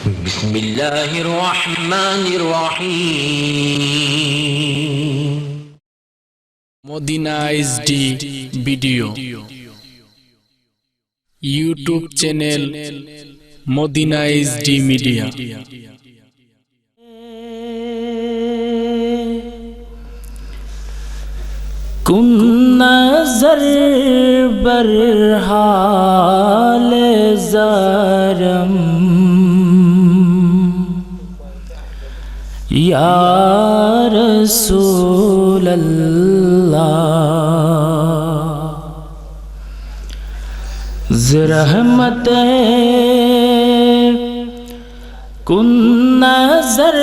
بسم الله الرحمن الرحيم Madina HD video YouTube channel Madina HD media. कुन नजर बरहाल ज़रम या रसूल अल्लाह ज़रहमत कुन नजर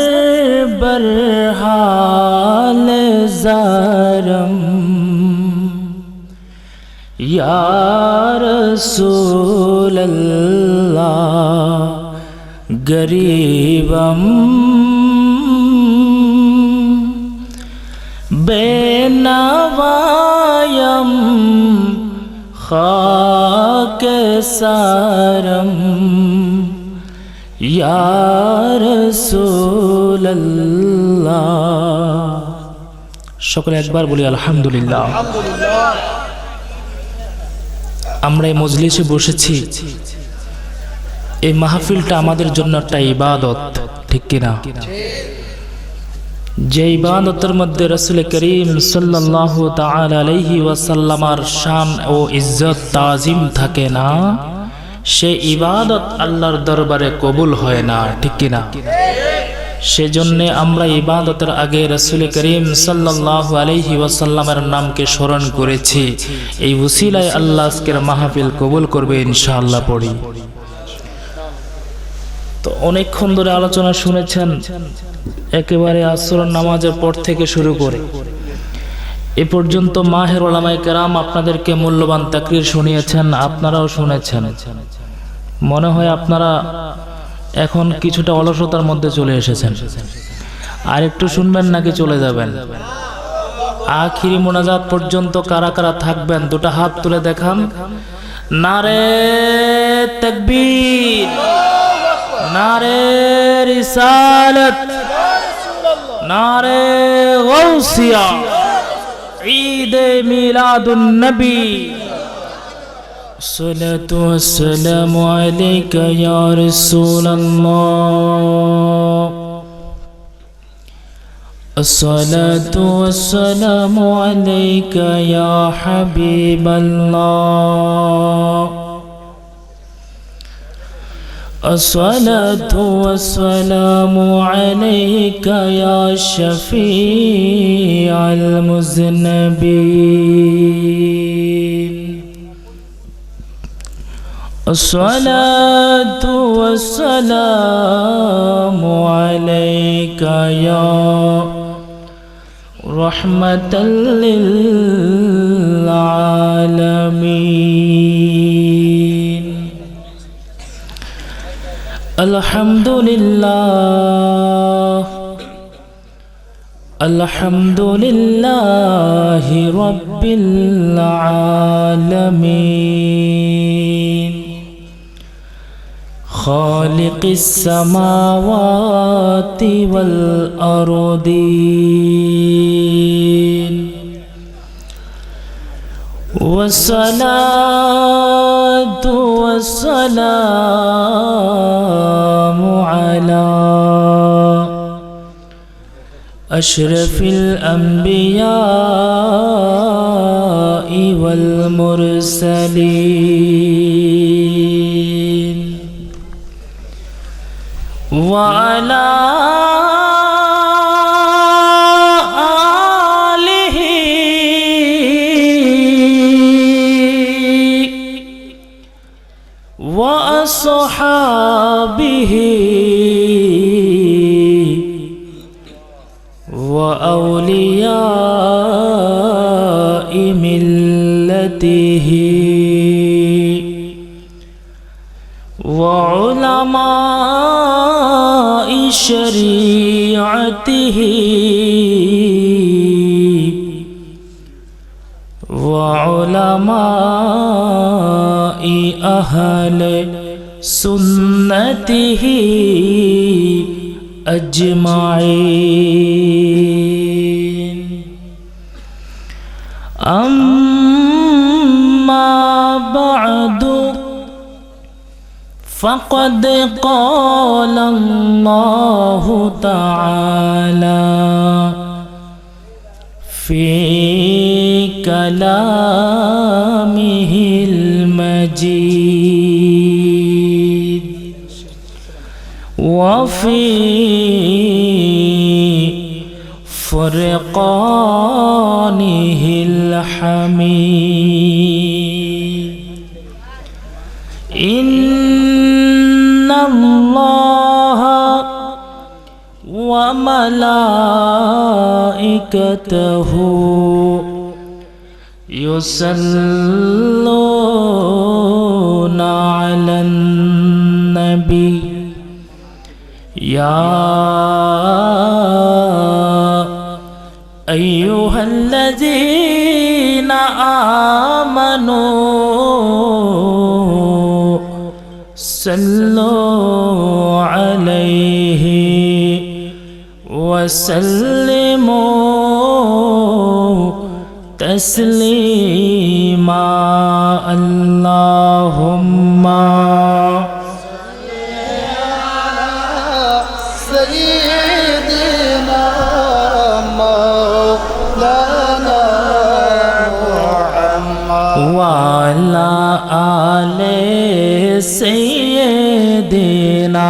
बरहाल ज़रम या रसूल अल्लाह गरीबम बेनवायम खाक सारम या रसूल अल्लाह। সকলে একবার বলি আলহামদুলিল্লাহ। আমরা এই মজলিসে বসেছি, এই মাহফিলটা আমাদের জন্য একটা ইবাদত, ঠিক কিনা? যে ইবাদতের মধ্যে রাসূল করিম সাল্লাল্লাহু তাআলা আলাইহি ওয়াসাল্লামের শান ও ইজ্জত তাজিম থাকে না, সেই ইবাদত আল্লাহর দরবারে কবুল হয় না, ঠিক কিনা? সেজন্য আমরা ইবাদতের আগে রাসূল করিম সাল্লাল্লাহু আলাইহি ওয়াসাল্লামের নামকে স্মরণ করেছি। এই ওসিলায় আল্লাহ আজকের মাহফিল কবুল করবে ইনশাআল্লাহ। পড়ি তো অনেকক্ষণ ধরে আলোচনা শুনেছেন, একেবারে আসর নামাজের পর থেকে শুরু করে এ পর্যন্ত মাহের উলামায়ে কেরাম আপনাদেরকে মূল্যবান তাকরীর শুনিয়েছেন, আপনারাও শুনেছেন। মনে হয় আপনারা এখন কিছুটা অলসতার মধ্যে চলে এসেছেন। আর একটু শুনবেন নাকি চলে যাবেন? আখিরি মোনাজাত পর্যন্ত কারা কারা থাকবেন দুটো হাত তুলে দেখান। নারে তাকবীর, নারে রিসালাত, নারে গাউসিয়া, ঈদে মিলাদুন নবী। الصلاة والسلام عليك يا رسول الله، الصلاة والسلام عليك يا حبيب الله، الصلاة والسلام عليك يا شفيع المذنبين، الصلاة والسلام عليك يا رحمة للعالمين. الحمد لله، الحمد لله رب العالمين، خالق السماوات والأرضين، والصلاة والسلام على أشرف الأنبياء والمرسلين، وعلى آله وأصحابه وأولياء ملته وعلماء شريعته وعلماء أهل سنته أجمعين أما بعد فقد قال الله تعالى في كلامه المجيد وفي فرقانه الحميد إن الله وملائكته يصلون على النبي يا أيها الذين آمنوا صلوا عليه وسلموا تسليما اللهم سيدنا مولانا محمد وعلى آل سيدنا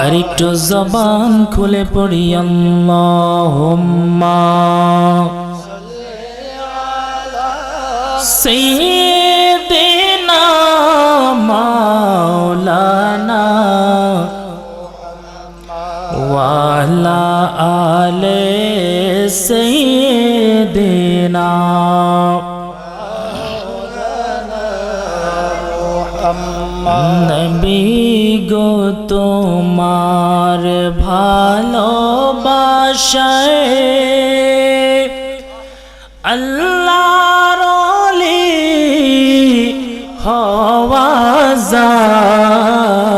আরেকটু জবান খুলে পড়ি আল্লাহুম্মা সাইয়্যিদিনা মাওলানা ওয়া আলা আলি সাইয়্যিদিনা নবী গো তোমার ভালোবাসায় আল্লাহর ওলি হওয়া যায়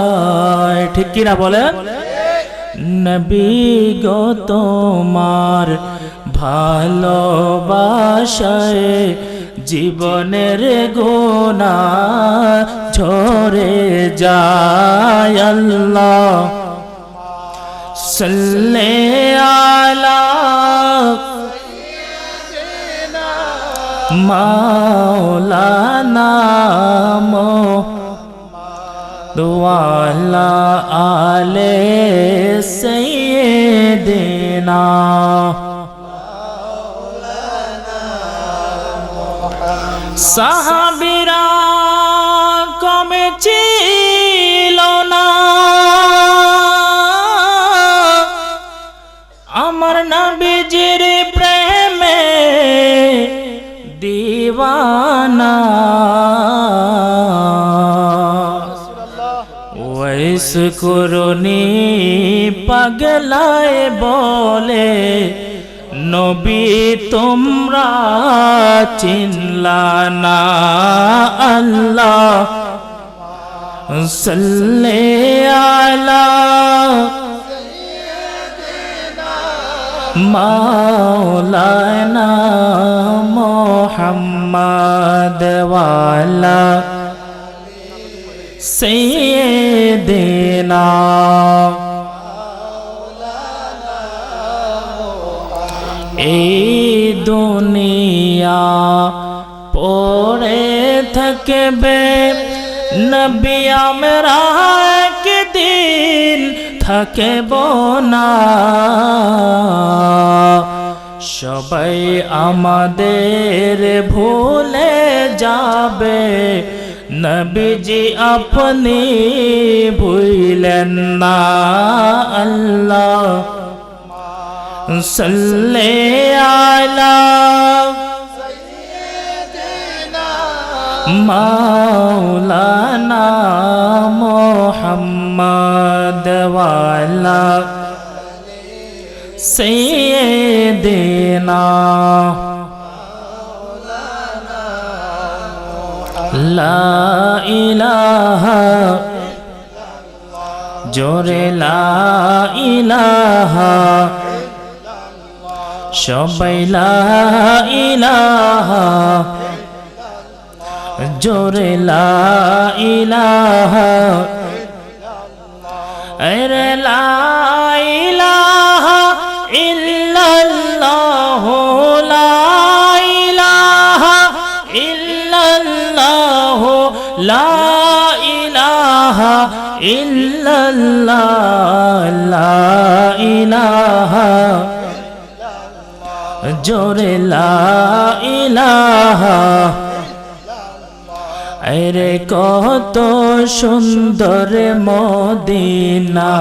ঠিক কি না বলে নবী গো তোমার ভালোবাসায় জীবনের গুনাহ ঝরে যায় আল্লাহ সাল্লি আলা মাওলানা মুহাম্মদ ওয়া আলা আলি সাইয়্যিদিনা সাহাবীরা কমে ছিল না আমার নবীজির প্রেমে দিওয়ানা ওয়াইস করুনি পাগলায় বলে নবী তোমরা চিনলা না আল্লাহ সাল্লি আলা মাওলানা মুহাম্মদ ওয়া আলা সাইয়্যিদিনা এই দুনিয়া পড়ে থাকবে নবী আমরা একদিন থাকব না সবাই আমাদের ভুলে যাবে নবীজি আপনি ভুলেন না আল্লাহ সাল্লি আলা মাওলানা মুহাম্মদ ওয়া আলা সাইয়্যিদিনা লা ইলাহা জোরে লা ইলাহা সবাই লা ইলাহা জোরে লা ইলাহা আরে লা ইলাহা ইল্লাল্লাহ লা ইলাহা ইল্লাল্লাহ লা ইলাহা ইল্লাল্লাহ লা ইলাহা জোরে লা ইলাহা আরে কত সুন্দর মদিনা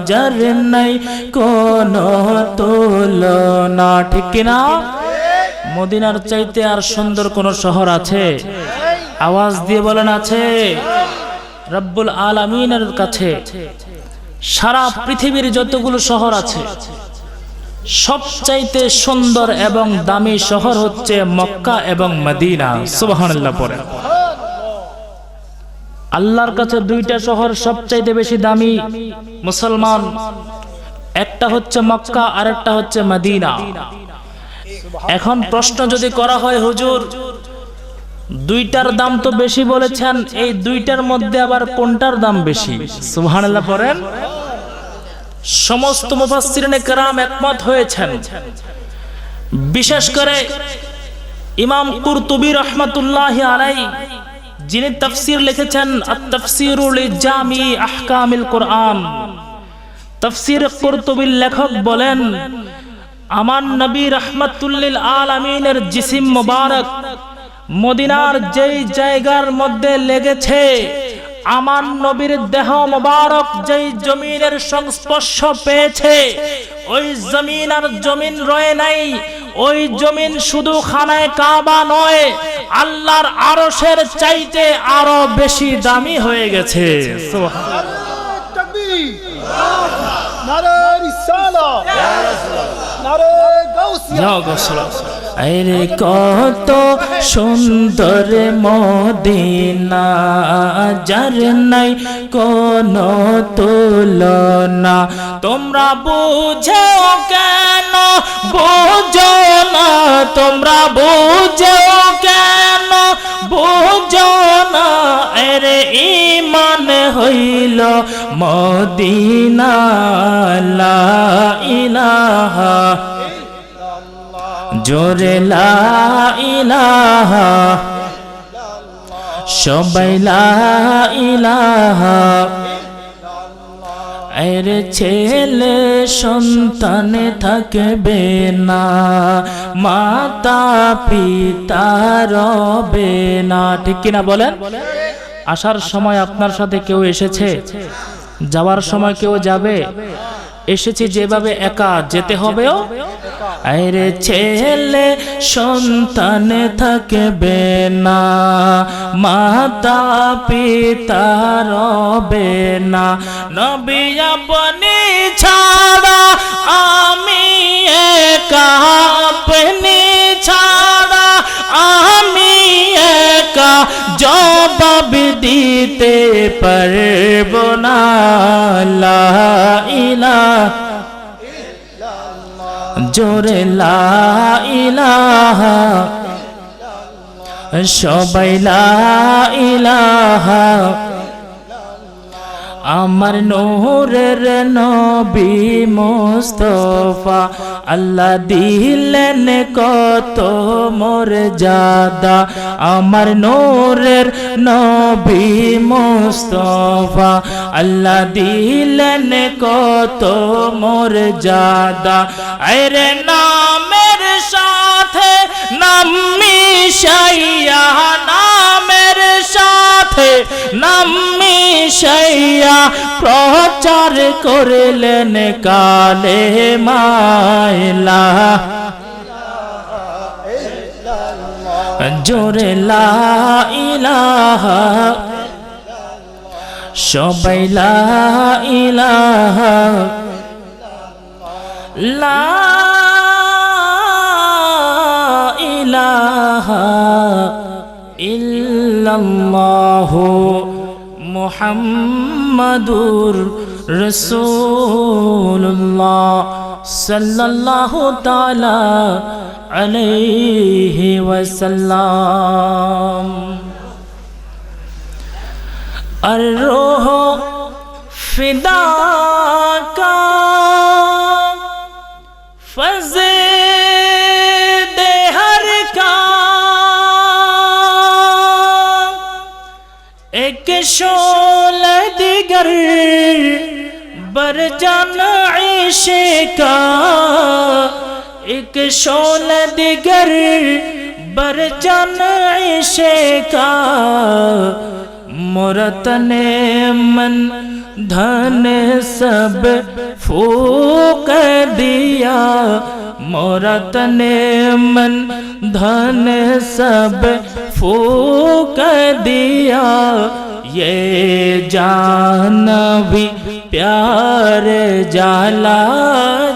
যার নাই কোনো তুলনা ঠিক কিনা মদিনার চাইতে আর সুন্দর কোন শহর আছে আওয়াজ দিয়ে বলেন আছে রব্বুল আলামিনের কাছে সারা পৃথিবীর যতগুলো শহর আছে সবচাইতে সুন্দর এবং দামি শহর হচ্ছে মক্কা এবং মদিনা সুবহানাল্লাহ পড়ে আল্লাহর কাছে দুইটা শহর সবচাইতে বেশি দামি মুসলমান একটা হচ্ছে মক্কা আর একটা হচ্ছে মদিনা এখন প্রশ্ন যদি করা হয় হুজুর দুইটার দাম তো বেশি বলেছেন এই দুইটার মধ্যে আবার কোনটার দাম বেশি সুবহানাল্লাহ পড়েন সমস্ত মুফাসসিরিনে কেরাম একমত হয়েছেন বিশেষ করে ইমাম কুরতুবী রাহমাতুল্লাহি আলাইহি যিনি তাফসীর লিখেছেন আত-তাফসীরুল জামি আহকামিল কুরআন তাফসীর কুরতুবীর লেখক বলেন আমার নবী রাহমাতুল লিল আলামিনের জিসিম মুবারক মদিনার যেই জায়গার মধ্যে লেগেছে আমার নবীর দেহ মুবারক যেই জমিনের সংস্পর্শ পেয়েছে ওই জমিন আর জমিন রয়ে নাই ওই জমিন শুধু খানায়ে কাবা নয় আল্লাহর আরশের চাইতে আরো বেশি দামি হয়ে গেছে নারে তাকবীর নারে রিসালাত নারে গাউসিয়া আরে কত সুন্দর মদিনা যার নাই কোনো তুলনা তোমরা বুঝো কেন বুঝো না তোমরা বুঝো কেন বুঝো না আরে ঈমান হইল মদিনা লা ইলাহা জোরে লা ইলাহা সবাই লা ইলাহা আরে ছেলে সন্তান থাকবে না মাতা পিতা রবে না ঠিক কিনা বলেন আসার সময় আপনার সাথে কেউ এসেছে যাওয়ার সময় কেউ যাবে এসেছে যেভাবে একা যেতে হবেও আরে ছেলে সন্তান থাকবে না মাতা পিতা রবে না নবী আপনি ছাড়া আমি একা আপনি ছাড়া আমি একা জবাব দিতে পারবো না লা ইলাহা জোরে লা ইলাহা সবাই লা ইলাহা আমার নূরের নবী মুস্তাফা আল্লাহ দিলেন কত মর্যাদা আমার নূরের নবী মুস্তাফা আল্লাহ দিলেন কত মর্যাদা আরে নামের সাথে নাম মিশাইয়া নামের সাথে নাম মিশাইয়া প্রচার করলেন কালেমা লা জোরে লা ইলাহা সবাই লা ইলাহা লা ইলাহা ইল্লা ইল্লাল্লাহু মুহাম্মাদুর রাসূলুল্লাহ সাল্লাল্লাহু তাআলা আলাইহি ওয়াসাল্লাম। আর-রূহ ফিদা কা ফযদ হর কা এক শোল দিগর बरजान इश्क़ा एक शोल दिगर बरजान इश्क़ा मुरतने मन धन सब फूक दिया मुरतने मन धन सब फूक दिया ये जाना भी प्यार जाला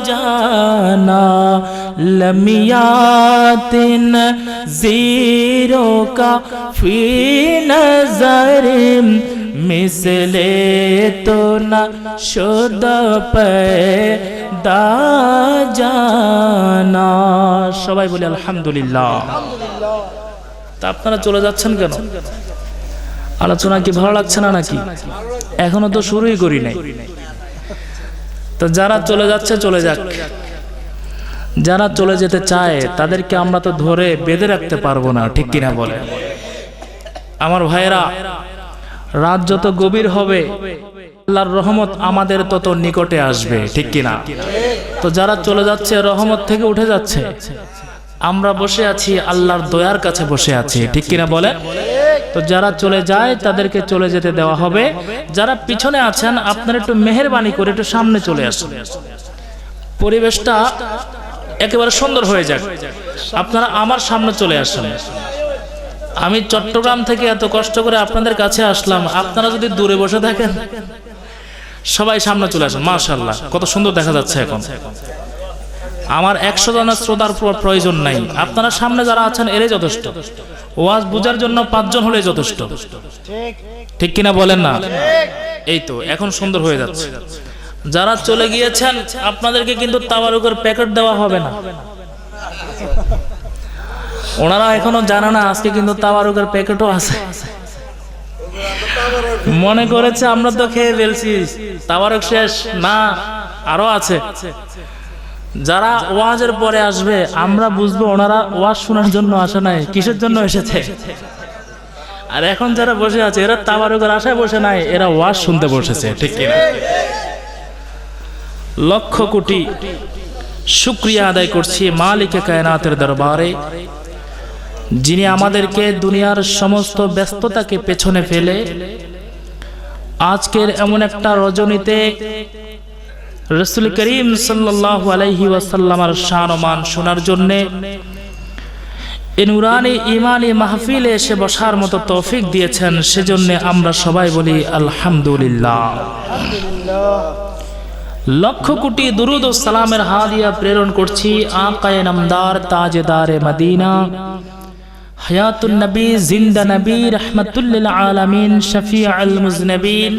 जाना लमियातिन जीरो का फी नजर मिसले तो न शुद्ध पैदा जाना। সবাই বলে আলহামদুলিল্লাহ। তা আপনারা চলে যাচ্ছেন কেন? আলোচনা কি ভালো লাগছে না নাকি? এখনো তো শুরুই করি নাই। তো যারা চলে যাচ্ছে চলে যাক, যারা চলে যেতে চায় তাদেরকে আমরা তো ধরে বেঁধে রাখতে পারবো না, ঠিক কিনা বলে? আমার ভাইয়েরা, রাত যত গভীর হবে আল্লাহর রহমত আমাদের তত নিকটে আসবে, ঠিক কিনা? তো যারা চলে যাচ্ছে রহমত থেকে উঠে যাচ্ছে, আমরা বসে আছি আল্লাহর দয়ার কাছে বসে আছি, ঠিক কিনা বলে? তো যারা চলে যায় তাদেরকে চলে যেতে দেওয়া হবে। যারা পিছনে আছেন আপনারা একটু মেহেরবানি করে একটু সামনে চলে আসুন, পরিবেশটা একেবারে সুন্দর হয়ে যাক। আপনারা আমার সামনে চলে আসুন। আমি চট্টগ্রাম থেকে এত কষ্ট করে আপনাদের কাছে আসলাম, আপনারা যদি দূরে বসে থাকেন, সবাই সামনে চলে আসুন। মাশাআল্লাহ, কত সুন্দর দেখা যাচ্ছে এখন। আমার 100 জনের শ্রোতার প্রয়োজন নাই, আপনারা সামনে যারা আছেন এরাই যথেষ্ট। ওয়াজ বুঝার জন্য 5 জন হলে যথেষ্ট, ঠিক কিনা বলেন না? এই তো এখন সুন্দর হয়ে যাচ্ছে। যারা চলে গিয়েছেন আপনাদেরকে কিন্তু তাবারুকের প্যাকেট দেওয়া হবে না। ওনারা এখনো জানে না আজকে কিন্তু তাবারুকের প্যাকেটও আছে। মনে করেছে আমরা তো খেয়ে ফেলছি, তাবারুক শেষ না, আরো আছে। যারা ওয়াজের পরে আসবে আমরা বুঝবো ওনারা ওয়াজ শোনার জন্য আসে নাই, কিসের জন্য এসেছে। আর এখন যারা বসে আছে এরা তাবারুকের আশায় বসে নাই, এরা ওয়াজ শুনতে বসেছে, ঠিক কিনা? লক্ষ কোটি শুকরিয়া আদায় করছি মালিকে কায়নাতের দরবারে, যিনি আমাদেরকে দুনিয়ার সমস্ত ব্যস্ততাকে পেছনে ফেলে আজকের এমন একটা রজনীতে রাসূল করিম সাল্লাল্লাহু আলাইহি ওয়াসাল্লামের শান ও মান শোনার জন্য এই নুরানি ঈমানি মাহফিলে এসে বসার মতো তৌফিক দিয়েছেন, সেজন্য আমরা সবাই বলি আলহামদুলিল্লাহ। লক্ষ কোটি দুরুদ ও সালামের হাদিয়া প্রেরণ করছি আকায়ে নামদার তাজদারে মদিনা হায়াতুন নবী জিন্দা নবী রাহমাতুল লিল আলামিন শফিউল মুজনবিন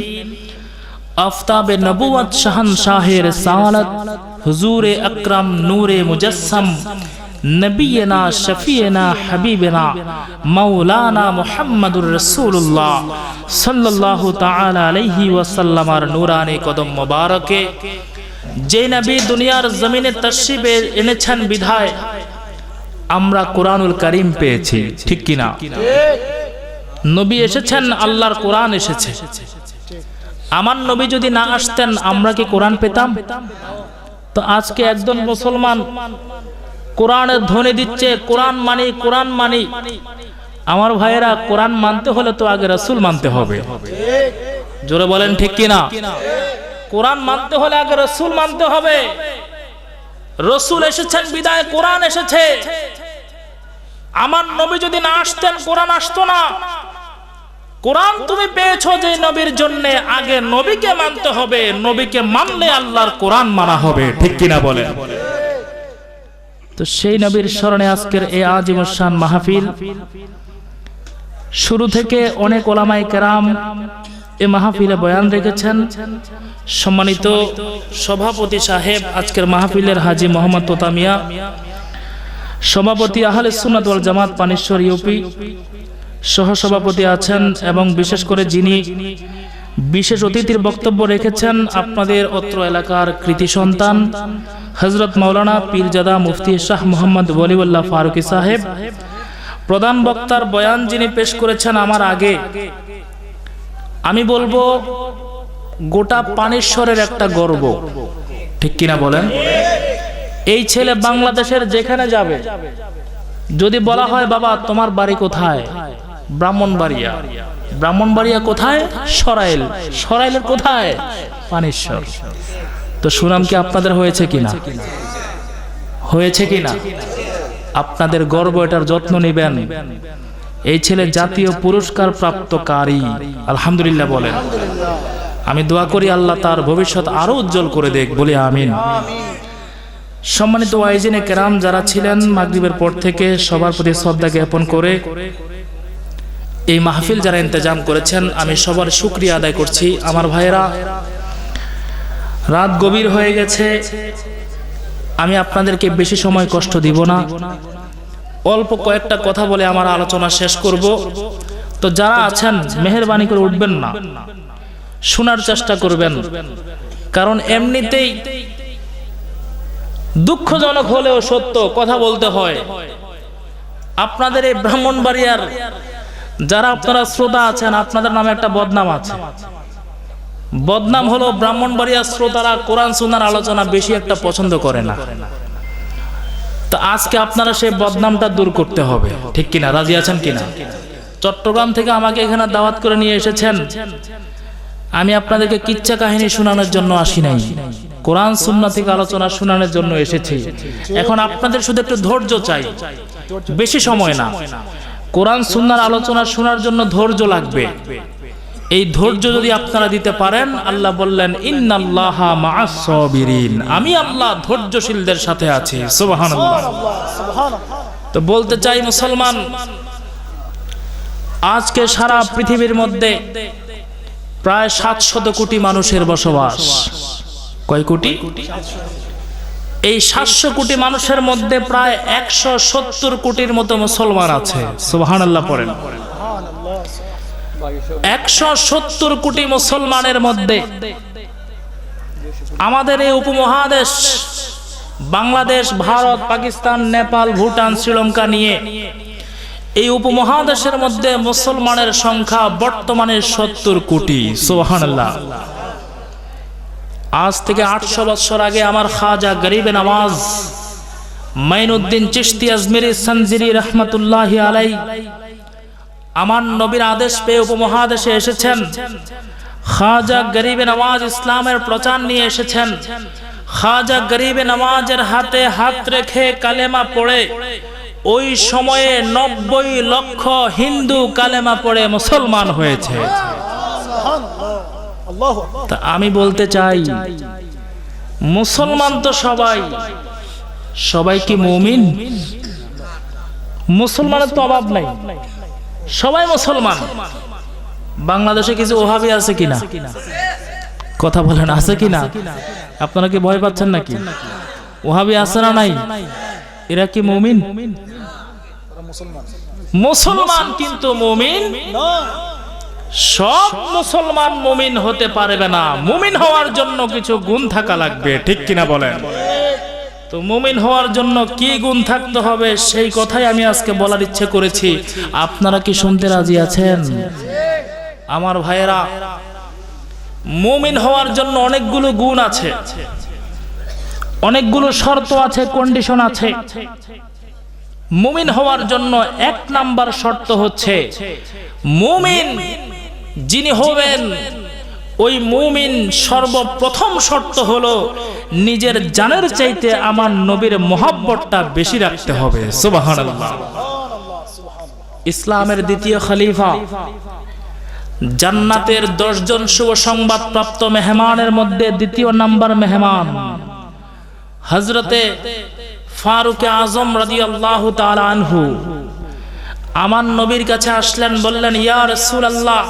আফতাবে নবুয়ত শাহনশাহে রিসালাত হুজুরে আকরাম নূরে মুজাসসাম নবিয়না শফিয়না হাবিবনা মাওলানা মুহাম্মদুর রাসূলুল্লাহ সাল্লাল্লাহু তাআলা আলাইহি ওয়াসাল্লামের নূরানি কদম মোবারকে, যে নবী দুনিয়ার জমিনে তশরিফ এনেছেন বিধায় আমরা কোরআনুল কারীম পেয়েছি, ঠিক কিনা? নবী এসেছেন, আল্লাহর কোরআন এসেছে। আমার নবী যদি না আসতেন আমরা কি কোরআন পেতাম? তো আজকে একজন মুসলমান কোরআনের ধ্বনি দিচ্ছে কোরআন মানি, কোরআন মানি। আমার ভাইয়েরা, কোরআন মানতে হলে তো আগে রাসূল মানতে হবে, জোরে বলেন ঠিক কিনা? কোরআন মানতে হলে আগে রাসূল মানতে হবে। রাসূল এসেছেন বিদায় কোরআন এসেছে। আমার নবী যদি না আসতেন কোরআন আসতো না। কোরআন তুমি পেয়েছো যে নবীর জন্য, আগে নবীকে মানতে হবে, নবীকে মানলে আল্লাহর কোরআন মানা হবে, ঠিক কিনা বলেন? তো সেই নবীর স্মরণে আজকের এই আজিম শান মাহফিল, শুরু থেকে অনেক ওলামায়ে কেরাম এ মাহফিলে বয়ান রেখেছেন। সম্মানিত সভাপতি সাহেব আজকের মাহফিলের হাজী মোহাম্মদ তোতা মিয়া, সভাপতি আহলে সুন্নাত ওয়াল জামাত পানেশ্বর ইউপি, সহসভাপতি আছেন এবং বিশেষ করে যিনি বিশেষ অতিথির বক্তব্য রেখেছেন আপনাদের অত্র এলাকার কৃতি সন্তান হযরত মাওলানা পীরজাদা মুফতি শাহ মোহাম্মদ ওয়ালিউল্লাহ ফারুকী সাহেব। প্রধান বক্তার বয়ান যিনি পেশ করেছেন আমার আগে, আমি বলবো গোটা পানেশ্বরের একটা গর্ব, ঠিক কিনা বলেন? এই ছেলে বাংলাদেশের যেখানে যাবে, যদি বলা হয় বাবা তোমার বাড়ি কোথায়, ব্রাহ্মণবাড়িয়া। ব্রাহ্মণবাড়িয়া কোথায়? সরাইল। সরাইলের কোথায়? পানেশ্বর। তো সুনাম কি আপনাদের হয়েছে কিনা? হয়েছে কিনা? আপনাদের গর্ব, এটার যত্ন নেবেন। এই ছেলে জাতীয় পুরস্কার প্রাপ্তকারী, আলহামদুলিল্লাহ বলেন। আমি দোয়া করি আল্লাহ তার ভবিষ্যৎ আরো উজ্জ্বল করে দেখ, বলি আমিন। সম্মানিত ওয়াইজিনে কেরাম যারা ছিলেন মাগরিবের পর থেকে, সবার প্রতি শ্রদ্ধা জ্ঞাপন করে এই মাহফিল যারা ইন্তজাম করেছেন, আমি সবার শুকরিয়া আদায় করছি। আমার ভাইয়েরা, রাত গভীর হয়ে গেছে, আমি আপনাদেরকে বেশি সময় কষ্ট দিব না, অল্প কয়েকটা কথা বলে আমার আলোচনা শেষ করব। তো যারা আছেন মেহেরবানি করে উঠবেন না, শোনার চেষ্টা করবেন, কারণ এমনিতেই দুঃখজনক হলেও সত্য কথা বলতে হয়। আপনাদের এই ব্রাহ্মণবাড়িয়ার যারা আপনারা শ্রোতা আছেন, আপনাদের নামে একটা বদনাম আছে। বদনাম হলো ব্রাহ্মণবাড়িয়ার শ্রোতারা কোরআন সুন্নাহর আলোচনা বেশি একটা পছন্দ করে না। তো আজকে আপনারা সেই বদনামটা দূর করতে হবে, ঠিক কিনা? রাজি আছেন কিনা? চট্টগ্রাম থেকে আমাকে এখানে দাওয়াত করে নিয়ে এসেছেন, আমি আপনাদেরকে কিচ্ছা কাহিনী শোনানোর জন্য আসি নাই, কোরআন সুন্নাহ থেকে আলোচনা শোনানোর জন্য এসেছি। এখন আপনাদের শুধু একটু ধৈর্য চাই, বেশি সময় না। কোরআন সুন্নাহর আলোচনা শোনার জন্য ধৈর্য লাগবে। এই ধৈর্য যদি আপনারা দিতে পারেন, আল্লাহ বললেন ইন্নাল্লাহা মাআস সাবিরিন, আমি আল্লাহ ধৈর্যশীলদের সাথে আছি। সুবহানাল্লাহ। তো বলতে চাই মুসলমান, আজকে সারা পৃথিবীর মধ্যে প্রায় 700 কোটি মানুষের বসবাস। কয় কোটি? এই 700 কোটি মানুষের মধ্যে প্রায় 170 কোটির মতো মুসলমান আছে। সুবহানাল্লাহ পড়েন। 170 কোটি মুসলমানের মধ্যে আমাদের এই উপমহাদেশ বাংলাদেশ, ভারত, পাকিস্তান, নেপাল, ভুটান, শ্রীলঙ্কা নিয়ে এই উপমহাদেশের মধ্যে মুসলমানের সংখ্যা বর্তমানে 70 কোটি। সুবহানাল্লাহ। আজ থেকে 800 বছর আগে আমার খাজা গরিবে নওয়াজ মাইনুদ্দিন চিশতি আজমিরি সঞ্জিরি রহমাতুল্লাহি আলাইহি আমার নবীর আদেশ পেয়ে উপমহাদেশে এসেছেন। খাজা গরিবে নওয়াজ ইসলামের প্রচার নিয়ে এসেছেন। খাজা গরিবে নওয়াজের হাতে হাত রেখে কালেমা পড়ে ওই সময়ে 90 লক্ষ হিন্দু কালেমা পড়ে মুসলমান হয়েছে। তা আমি বলতে চাই, মুসলমান তো সবাই কি মুমিন? মুসলমানের তো অভাব নাই, সবাই মুসলমান। বাংলাদেশে কিছু ওহাবি আছে কিনা? কথা বলেন, আছে কিনা? আপনারা কি ভয় পাচ্ছেন নাকি? ওহাবি আছে না নাই? এরা কি মুমিন? মুসলমান কিন্তু মুমিন সব মুসলমান মুমিন হতে পারবে না। মুমিন হওয়ার জন্য কিছু গুণ থাকা লাগবে, ঠিক কিনা বলেন? তো মুমিন হওয়ার জন্য কি গুণ থাকতে হবে সেই কথাই আমি আজকে বলার ইচ্ছে করেছি। আপনারা কি শুনতে রাজি আছেন? আমার ভাইয়েরা, মুমিন হওয়ার জন্য অনেকগুলো গুণ আছে, অনেকগুলো শর্ত আছে, কন্ডিশন আছে। মুমিন হওয়ার জন্য 1 নাম্বার শর্ত হচ্ছে, মুমিন যিনি হবেন ওই মুমিন সর্বপ্রথম শর্ত হলো নিজের জানের চাইতে আমার নবীর মহব্বতটা বেশি রাখতে হবে। সুবহানাল্লাহ। ইসলামের দ্বিতীয় খলিফা, জান্নাতের 10 জন শুভ সংবাদ প্রাপ্ত মেহমানের মধ্যে দ্বিতীয় নাম্বার মেহমান হযরতে ফারুক আজম রাদিয়াল্লাহু তাআলা আনহু। আমার নবীর কাছে আসলেন, বললেন ইয়া রাসূলুল্লাহ,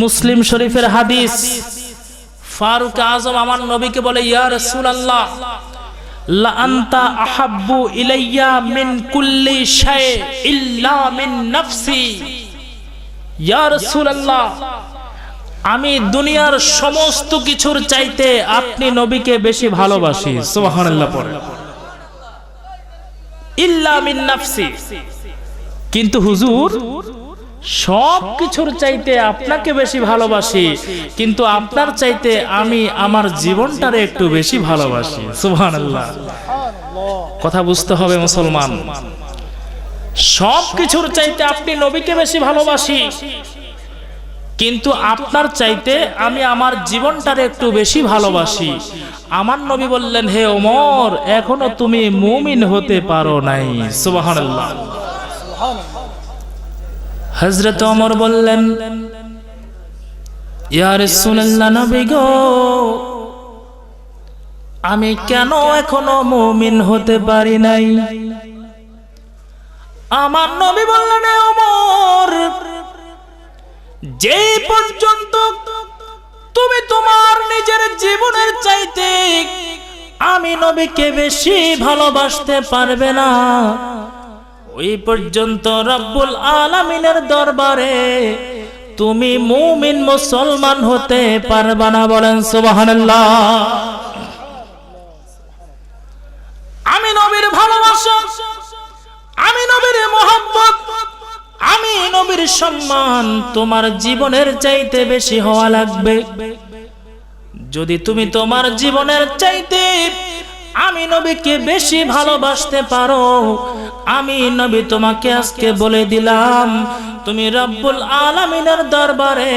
মুসলিম শরীফের হাদিস, ফারুক আজম আমার নবীকে বলে ইয়া রাসূলুল্লাহ, লা আনতা আহাব্বু ইলাইয়া মিন কুল্লি শাই ইল্লা মিন নাফসি। ইয়া রাসূলুল্লাহ, আমি দুনিয়ার সমস্ত কিছুর চাইতে আপনি নবীকে বেশি ভালোবাসি। সুবহানাল্লাহ পড়ে। ইল্লা মিন নাফসি, কিন্তু হুজুর সব কিছুর চাইতে আপনাকে বেশি ভালোবাসি, কিন্তু আপনার চাইতে আমি আমার জীবনটারে একটু বেশি ভালোবাসি। সুবহানাল্লাহ। কথা বুঝতে হবে মুসলমান, সব কিছুর চাইতে আপনি নবীকে বেশি ভালোবাসি, কিন্তু আপনার চাইতে আমি আমার জীবনটারে একটু বেশি ভালোবাসি। আমার নবী বললেন, হে ওমর, এখনো তুমি মুমিন হতে পারো নাই। সুবহানাল্লাহ। হযরত ওমর বললেন, ইয়া রাসূলুল্লাহ, নবী গো, আমি কেন এখনো মুমিন হতে পারি নাই? আমার নবী বললেন, হে ওমর, যে পর্যন্ত তুমি তোমার নিজের জীবনের চাইতে আমি নবীকে বেশি ভালোবাসতে পারবে না, ওই পর্যন্ত রব্বুল আলামিনের দরবারে তুমি মুমিন মুসলমান হতে পারবে না। বলেন সুবহানাল্লাহ। আমি নবীর ভালোবাসা, আমি নবীর মহব্বত, আমি নবীর সম্মান তোমার জীবনের চাইতে বেশি হওয়া লাগবে। যদি তুমি তোমার জীবনের চাইতে আমি নবীকে বেশি ভালোবাসতে পারো, আমি নবী তোমাকে আজকে বলে দিলাম, তুমি রব্বুল আলামিনের দরবারে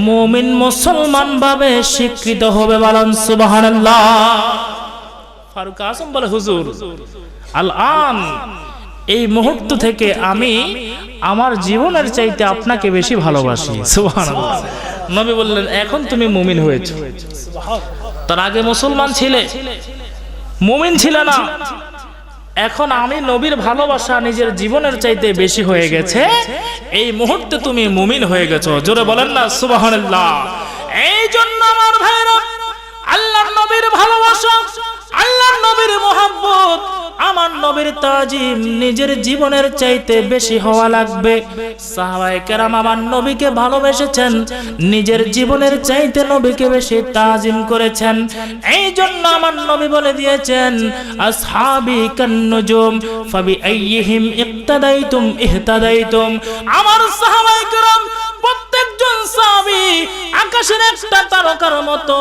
মুমিন মুসলমান ভাবে স্বীকৃত হবে। বলেন সুবহানাল্লাহ। ফারুক আজম বলে, হুজুর, আল-আন, এই মুহূর্ত থেকে আমি আমার জীবনের চাইতে আপনাকে বেশি ভালোবাসি। সুবহানাল্লাহ। নবী বললেন, এখন তুমি মুমিন হয়েছো। তার আগে মুসলমান ছিলে, মুমিন ছিলে না। এখন আমি নবীর ভালোবাসা নিজের জীবনের চাইতে বেশি হয়ে গেছে, এই মুহূর্তে তুমি মুমিন হয়ে গেছো। জোরে বলেন না সুবহানাল্লাহ। এই জন্য আমার ভাইরা, আল্লাহর নবীর ভালোবাসা, আল্লাহর নবীর মহব্বত, আমার নবীর তাজিম নিজের জীবনের চাইতে বেশি হওয়া লাগবে। সাহাবায়ে কেরাম আমার নবীকে ভালোবেসেছেন, নিজের জীবনের চাইতে নবীকে বেশি তাজিম করেছেন। এই জন্য আমার নবী বলে দিয়েছেন, আসহাবি কান্নুজুম ফাবি আইয়িহিম ইক্তাদাইতুম ইহতাদাইতুম। আমার সাহাবায়ে কেরাম প্রত্যেকজন সাহাবী আকাশের একটা তারকার মতো,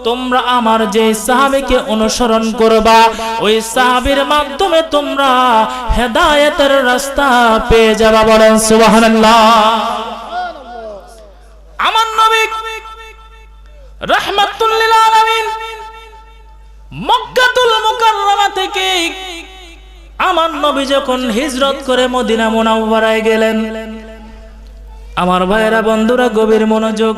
তোমরা আমার যে সাহাবীকে অনুসরণ করবা, ওই সাহাবীর মাধ্যমে তোমরা হেদায়েতের রাস্তা পেয়ে যাবা। বলেন সুবহানাল্লাহ। আমার নবী রাহমাতুল লিল আলামিন মক্কাতুল মুকাররমা থেকে আমার নবী যখন হিজরত করে মদিনা মুনাওয়ারায় গেলেন, আমার ভাইয়েরা, বন্ধুরা, গভীর মনোযোগ।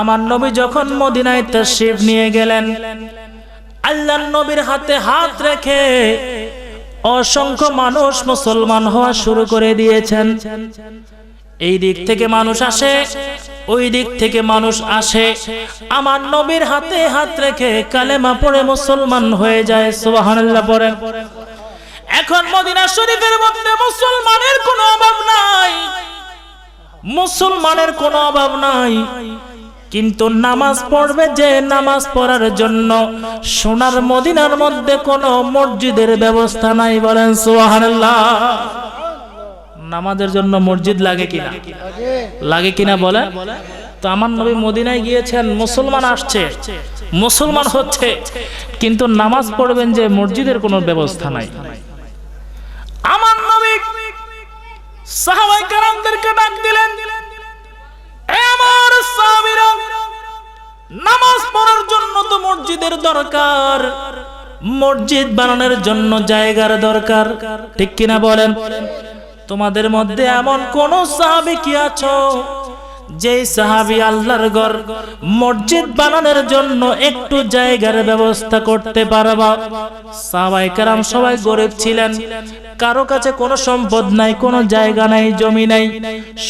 আমার নবী যখন মদিনায় তাশরীফ নিয়ে গেলেন, আল্লাহর নবীর হাতে হাত রেখে অসংখ্য মানুষ মুসলমান হওয়া শুরু করে দিয়েছেন। এই দিক থেকে মানুষ আসে, ওই দিক থেকে মানুষ আসে, আমার নবীর হাতে হাত রেখে কালেমা পড়ে মুসলমান হয়ে যায়। সুবহানাল্লাহ পড়েন। এখন মদিনা শরীফের মধ্যে মুসলমানের কোনো অভাব নাই, মুসলমানের কোনো অভাব নাই, কিন্তু নামাজ পড়বে যে, নামাজ পড়ার জন্য সোনার মদিনার মধ্যে কোনো মসজিদের ব্যবস্থা নাই। বলেন সুবহানাল্লাহ। নামাজের জন্য মসজিদ লাগে কিনা? লাগে কিনা বলেন তো? আমার নবী মদিনায় গিয়েছেন, মুসলমান আসছে, মুসলমান হচ্ছে, কিন্তু নামাজ পড়বেন যে মসজিদের কোনো ব্যবস্থা নাই। আমার নবী সাহাবায়ে কেরামদেরকে ডাক দিলেন, আমার সাহাবীরা, নামাজ পড়ার জন্য তো মসজিদের দরকার, মসজিদ বানানোর জন্য জায়গার দরকার, ঠিক কিনা বলেন? তোমাদের মধ্যে এমন কোন সাহাবী কি আছো যেই সাহাবী আল্লাহর ঘর মসজিদ বানানোর জন্য একটু জায়গার ব্যবস্থা করতে পারবা। সাহাবায়ে কেরাম সবাই গরিব ছিলেন, কারো কাছে কোনো সম্পদ নাই, কোনো জায়গা নাই, জমি নাই,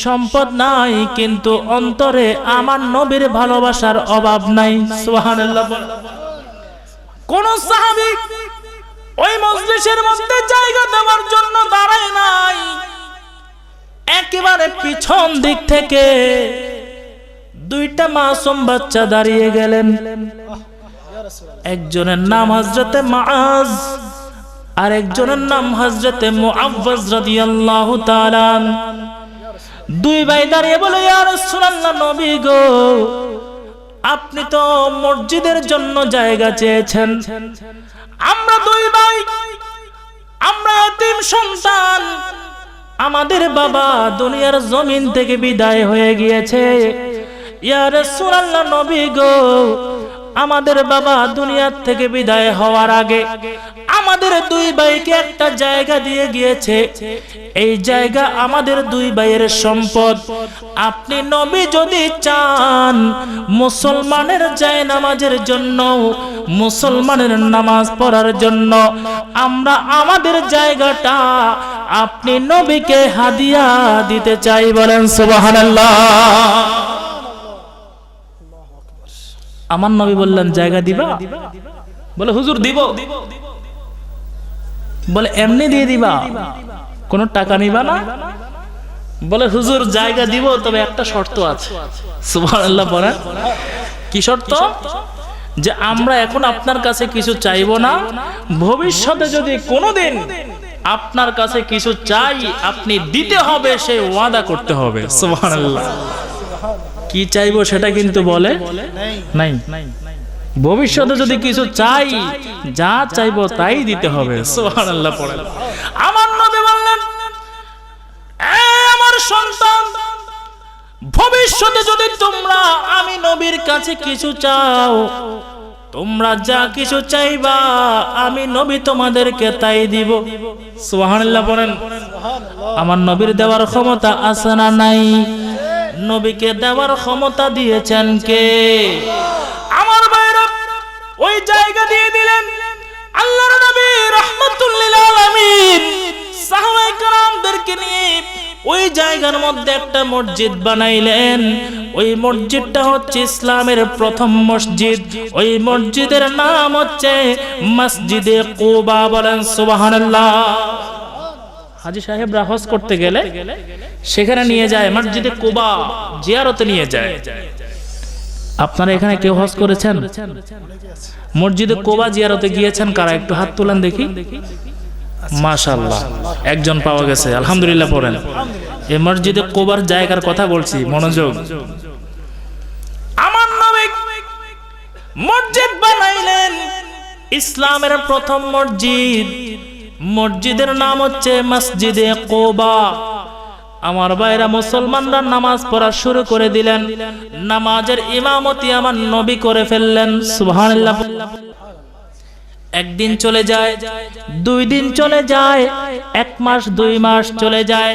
সম্পদ নাই, কিন্তু অন্তরে আমার নবীর ভালোবাসার অভাব নাই। সুবহানাল্লাহ। কোন সাহাবী ওই মজলিসের মধ্যে জায়গা দেওয়ার জন্য দাঁড়ায় নাই, একেবারে পিছন দিক থেকে দুইটা মাসুম বাচ্চা দাঁড়িয়ে গেলেন। একজনের নাম হযরতে মুআজ, আর একজনের নাম হযরতে মুআওয়াজ রাদিয়াল্লাহু তাআলা। দুই ভাই দাঁড়িয়ে বলে, ইয়া রাসূলুল্লাহ, নবী গো, আপনি তো মসজিদের জন্য জায়গা চেয়েছেন, আমরা দুই ভাই, আমরা এতিম সন্তান, আমাদের বাবা দুনিয়ার জমিন থেকে বিদায় হয়ে গিয়েছে। ইয়া রাসূলুল্লাহ, নবী গো, আমাদের বাবা দুনিয়া থেকে বিদায় হওয়ার আগে আমাদের দুই ভাইকে একটা জায়গা দিয়ে গিয়েছে, এই জায়গা আমাদের দুই ভাইয়ের সম্পদ। আপনি নবী যদি চান মুসলমানের জায়নামাজের জন্য, মুসলমানের নামাজ পড়ার জন্য, আমরা আমাদের জায়গাটা আপনি নবীকে হাদিয়া দিতে চাই। বলেন সুবহানাল্লাহ। আমার নবী বললেন, জায়গা দিবা? বলে, হুজুর দিব। বলে, এমনি দিয়ে দিবা, কোনো টাকা নিবা না? বলে, হুজুর জায়গা দিব, তবে একটা শর্ত আছে। সুবহানাল্লাহ বলেন। কি শর্ত? যে আমরা এখন আপনার কাছে কিছু চাইবো না, ভবিষ্যতে যদি কোনোদিন আপনার কাছে কিছু চাই আপনি দিতে হবে, সেই ওয়াদা করতে হবে। সুবহানাল্লাহ। কি চাইবো সেটা কিন্তু বলে নাই। ভবিষ্যতে যদি কিছু চাই, যা চাইবো তাই দিতে হবে। সুবহানাল্লাহ পড়েন। আমার নবী বললেন, আমার সন্তান, ভবিষ্যতে যদি তোমরা আমি নবীর কাছে কিছু চাও, তোমরা যা কিছু চাইবা আমি নবী তোমাদেরকে তাই দিব। সুবহানাল্লাহ পড়েন। আমার নবীর দেওয়ার ক্ষমতা আছে না নাই? নবীকে দেওয়ার ক্ষমতা দিয়েছেন কে? আমার ভাইরা ওই জায়গা দিয়ে দিলেন। আল্লাহর নবী রাহমাতুল লিল আলামিন সাহাবায়ে কেরামদেরকে নিয়ে ওই জায়গার মধ্যে একটা মসজিদ বানাইলেন। ওই মসজিদটা হচ্ছে ইসলামের প্রথম মসজিদ। ওই মসজিদের নাম হচ্ছে মসজিদে কুবা। বলেন সুবহানাল্লাহ। হাজী সাহেবরা হজ করতে গেলে সেখানে নিয়ে যায়, মসজিদে কুবা জিয়ারতে নিয়ে যায়। আপনারা এখানে কেউ হজ করেছেন? মসজিদে কুবা জিয়ারতে গিয়েছেন কারা? একটু হাত তুলেন দেখি। মাশাআল্লাহ, একজন পাওয়া গেছে, আলহামদুলিল্লাহ পড়েন। এই মসজিদে কুবার জায়গার কথা বলছি, মনোযোগ। আমার নবী মসজিদ বানাইলেন, ইসলামের প্রথম মসজিদ। মসজিদের নাম হচ্ছে মসজিদে কুবা। আমার ভাইরা মুসলমানরা নামাজ পড়া শুরু করে দিলেন। নামাজের ইমামতি আমার নবী করে ফেললেন। সুবহানাল্লাহ। একদিন চলে যায়, দুই দিন চলে যায়, এক মাস, 2 মাস চলে যায়।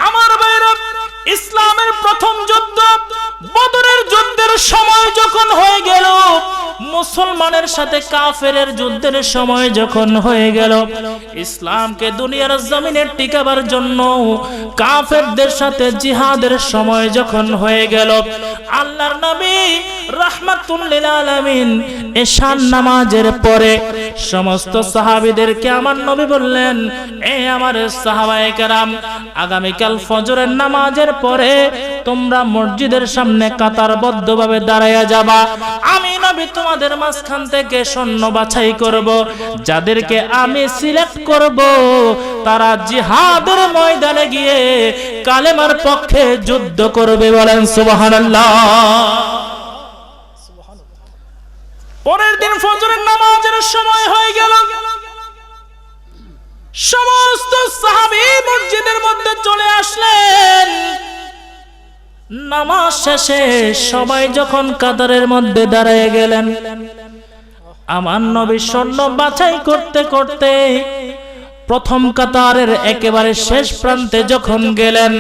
আমার ভাইরা ইসলামের প্রথম যুদ্ধ বদরের যুদ্ধের সময় যখন হয়ে গেল, মুসলমানের সাথে কাফেরের যুদ্ধের সময় যখন হয়ে গেল, ইসলামকে দুনিয়ার জমিনে টিকাবার জন্য কাফেরদের সাথে জিহাদের সময় যখন হয়ে গেল, আল্লাহর নবী রাহমাতুল লিল আলামিন এশার নামাজের পরে সমস্ত সাহাবীদেরকে আমার নবী বললেন, এ আমার সাহাবায়ে কেরাম, আগামীকাল ফজরের নামাজের পরে তোমরা মসজিদের সামনে কাতারবদ্ধভাবে দাঁড়ায়া যাবা। আমি নবী তোমাদের মাঝখান থেকে সৈন্য বাছাই করব, যাদেরকে আমি সিলেক্ট করব তারা জিহাদের ময়দানে গিয়ে কালেমার পক্ষে যুদ্ধ করবে। বলেন সুবহানাল্লাহ। পরের দিন ফজরের নামাজের সময় হয়ে গেল। সমস্ত সাহাবী মসজিদের মধ্যে চলে আসলেন। নামাজ শেষে সবাই যখন কাতারের মধ্যে দাঁড়িয়ে গেলেন, আমার নবী সৈন্য বাছাই করতে করতে প্রথম কাতারের একেবারে শেষ প্রান্তে যখন গেলেন,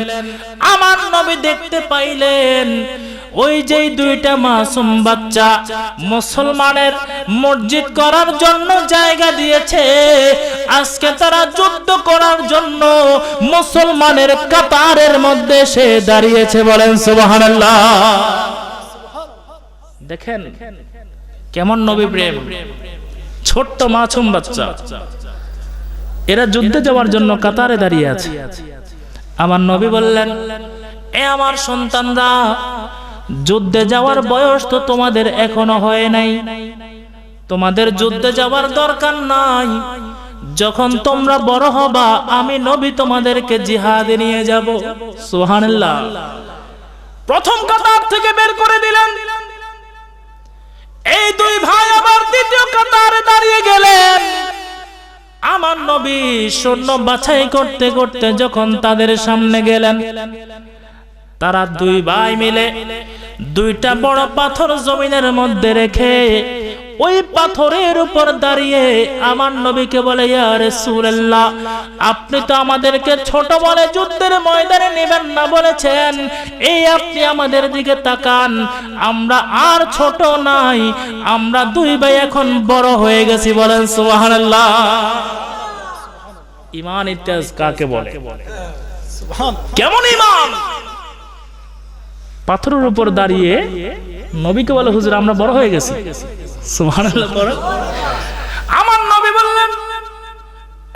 আমার নবী দেখতে পাইলেন ওই যে দুইটা মাসুম বাচ্চা মুসলমানের মসজিদ করার জন্য জায়গা দিয়েছে, আজকে তারা যুদ্ধ করার জন্য মুসলমানের কাতারের মধ্যে সে দাঁড়িয়েছে। বলেন সুবহানাল্লাহ। দেখেন কেমন নবী প্রেম, ছোট্ট মাসুম বাচ্চা, এরা যুদ্ধে যাওয়ার জন্য কাতারে দাঁড়িয়ে আছে। আমার নবী বললেন, এ আমার সন্তানরা, যুদ্ধে যাওয়ার বয়স তো তোমাদের এখনো হয় নাই, তোমাদের যুদ্ধে যাওয়ার দরকার নাই। যখন তোমরা বড় হবা আমি নবী তোমাদেরকে জিহাদে নিয়ে যাব। সুবহানাল্লাহ। প্রথম কাতার থেকে বের করে দিলেন। এই দুই ভাই আবার দ্বিতীয় কাতারে দাঁড়িয়ে গেলেন। আমার নবী সৈন্য বাছাই করতে করতে যখন তাদের সামনে গেলেন, তারা দুই ভাই মিলে দুইটা বড় পাথর জমিনের মধ্যে রেখে ওই পাথরের উপর দাঁড়িয়ে আমার নবীকে বলে, ইয়া রাসূলুল্লাহ, আপনি তো আমাদেরকে ছোট বলে যুদ্ধের ময়দানে নেবেন না বলেছেন, এই আপনি আমাদের দিকে তাকান, আমরা আর ছোট নাই, আমরা দুই ভাই এখন বড় হয়ে গেছি। বলেন সুবহানাল্লাহ। ঈমান ইত্যাজ কাকে বলে? কেমন ঈমান? পাথরের উপর দাঁড়িয়ে নবীকে বলে, হুজুর আমরা বড় হয়ে গেছি। সুবহানাল্লাহ। আমার নবী বললেন,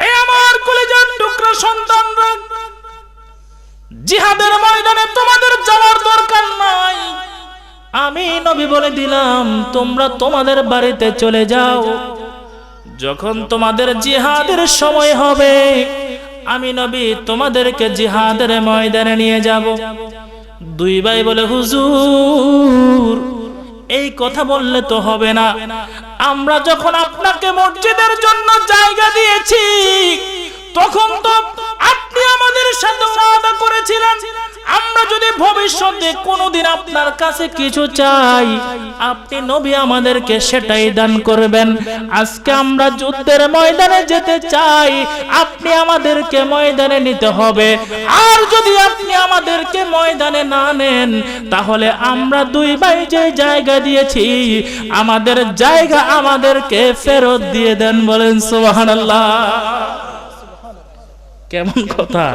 এই আমার কলিজার টুকরা সন্তানরা, জিহাদের ময়দানে তোমাদের যাওয়ার দরকার নাই, আমি নবী বলে দিলাম তোমরা তোমাদের বাড়িতে চলে যাও। যখন তোমাদের জিহাদের সময় হবে আমি নবী তোমাদেরকে জিহাদের ময়দানে নিয়ে যাব। দুই ভাই বলে, হুজুর এই কথা বললে তো হবে না, আমরা যখন আপনাকে মসজিদের জন্য জায়গা দিয়েছি তখন তো আপনি আমাদের সাথে ওয়াদা করেছিলেন, আমরা যদি ভবিষ্যতে কোনোদিন আপনার কাছে কিছু চাই আপনি নবী আমাদেরকে সেটাই দান করবেন। আজকে আমরা যুদ্ধের ময়দানে যেতে চাই, আপনি আমাদেরকে ময়দানে নিতে হবে, আর যদি আপনি আমাদেরকে ময়দানে না নেন তাহলে আমরা দুই ভাই যে জায়গা দিয়েছি আমাদের জায়গা আমাদেরকে ফেরত দিয়ে দেন। বলেন সুবহানাল্লাহ। কেমন কথা?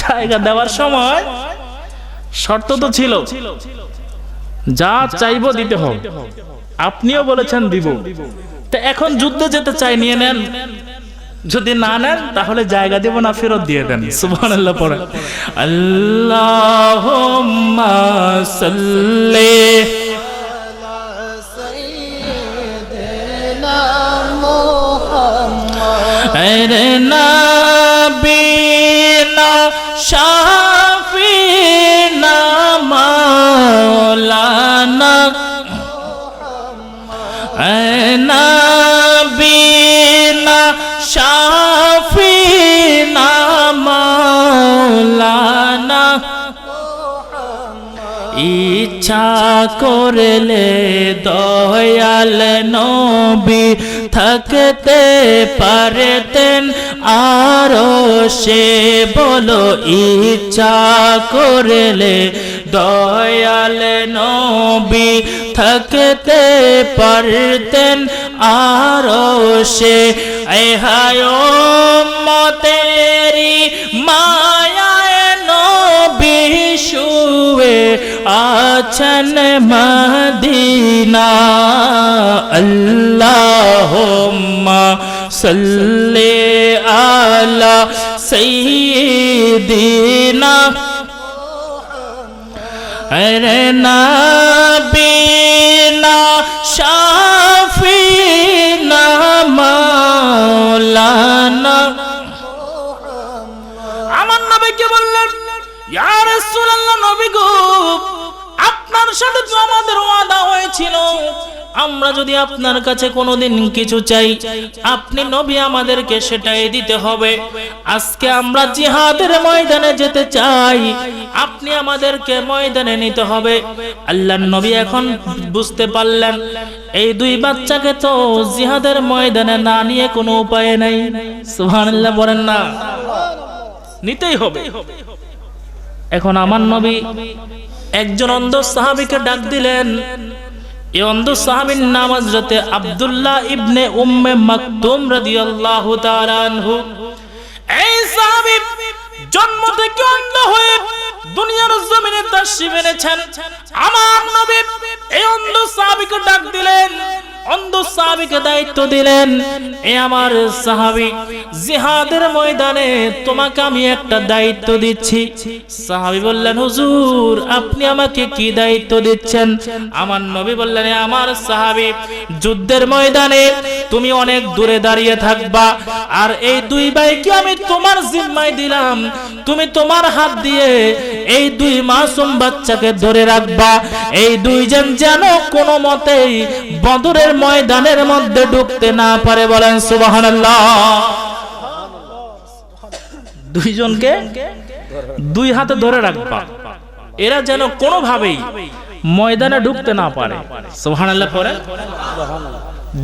জায়গা দেওয়ার সময় শর্ত তো ছিল, যা চাইবো দিতে হবে, আপনিও বলেছেন দিব, তো এখন যুদ্ধে যেতে চাই নিয়ে নেন, যদি না নেন তাহলে জায়গা দেব না, ফেরত দিয়ে দেন। সুবহানাল্লাহ পড়ে। আল্লাহুম্মা সাল্লি আরে নবীনা শাফিনা মাওলানা নবীনা শাফিনা মাওলানা, ইচ্ছা করলে দয়াল নবী থাকতে পারতেন আরো সে, বলো ইচ্ছা করলে দয়াল নবী থাকতে পারতেন আরো সে। এ হায় উম্মতেরি মায়ায় নবী শুয়ে আছেন মদিনা। আল্লাহুম্মা সাল্লি আলা সাইয়্যিদিনা আরে নবীনা শাফিনা মাওলানা। আমার নবীকে বললেন, ইয়া রাসূলুল্লাহ, নবী গো আপনার সাথে তো আমাদের ওয়াদা হয়েছিল, আমরা যদি আপনার কাছে কোনোদিন কিছু চাই, আপনি নবী আমাদেরকে সেটাই দিতে হবে। আজকে আমরা জিহাদের ময়দানে যেতে চাই, আপনি আমাদেরকে ময়দানে নিতে হবে। আল্লাহর নবী এখন বুঝতে পারলেন এই দুই বাচ্চাকে তো জিহাদের ময়দানে না নিয়ে কোনো উপায় নাই। সুবহানাল্লাহ বলেন না, নিতেই হবে। এখন আমার নবী একজন অন্ধ সাহাবীকে ডাক দিলেন। এই অন্ধ সাহাবীর নাম হযরত আব্দুল্লাহ ইবনে উম্মে মাকতুম রাদিয়াল্লাহু তাআলা আনহু। এই সাহাবী জন্ম থেকে অন্ধ হয়ে দুনিয়ার জমিনে তাশরীফ এনেছেন। আমার নবী এই অন্ধ সাহাবীকে ডাক দিলেন, অন্ধ সাহাবীকে দায়িত্ব দিলেন, এ আমার সাহাবী, জিহাদের ময়দানে তোমাকে আমি একটা দায়িত্ব দিচ্ছি। সাহাবী বললেন, হুজুর আপনি আমাকে কি দায়িত্ব দিচ্ছেন? আমার নবী বললেন, আমার সাহাবী, যুদ্ধের ময়দানে তুমি অনেক দূরে দাঁড়িয়ে থাকবা, আর এই দুই ভাইকে আমি তোমার জিম্মায় দিলাম। তুমি তোমার হাত দিয়ে এই দুই মাসুম বাচ্চাকে ধরে রাখবা। এই দুইজন যেন কোনো মতেই বদরের ময়দানের মধ্যে ঢুকতে না পারে। বলেন সুবহানাল্লাহ। দুইজনকে দুই হাতে ধরে রাখবা, এরা যেন কোনোভাবেই ময়দানে ঢুকতে না পারে। সুবহানাল্লাহ পড়ে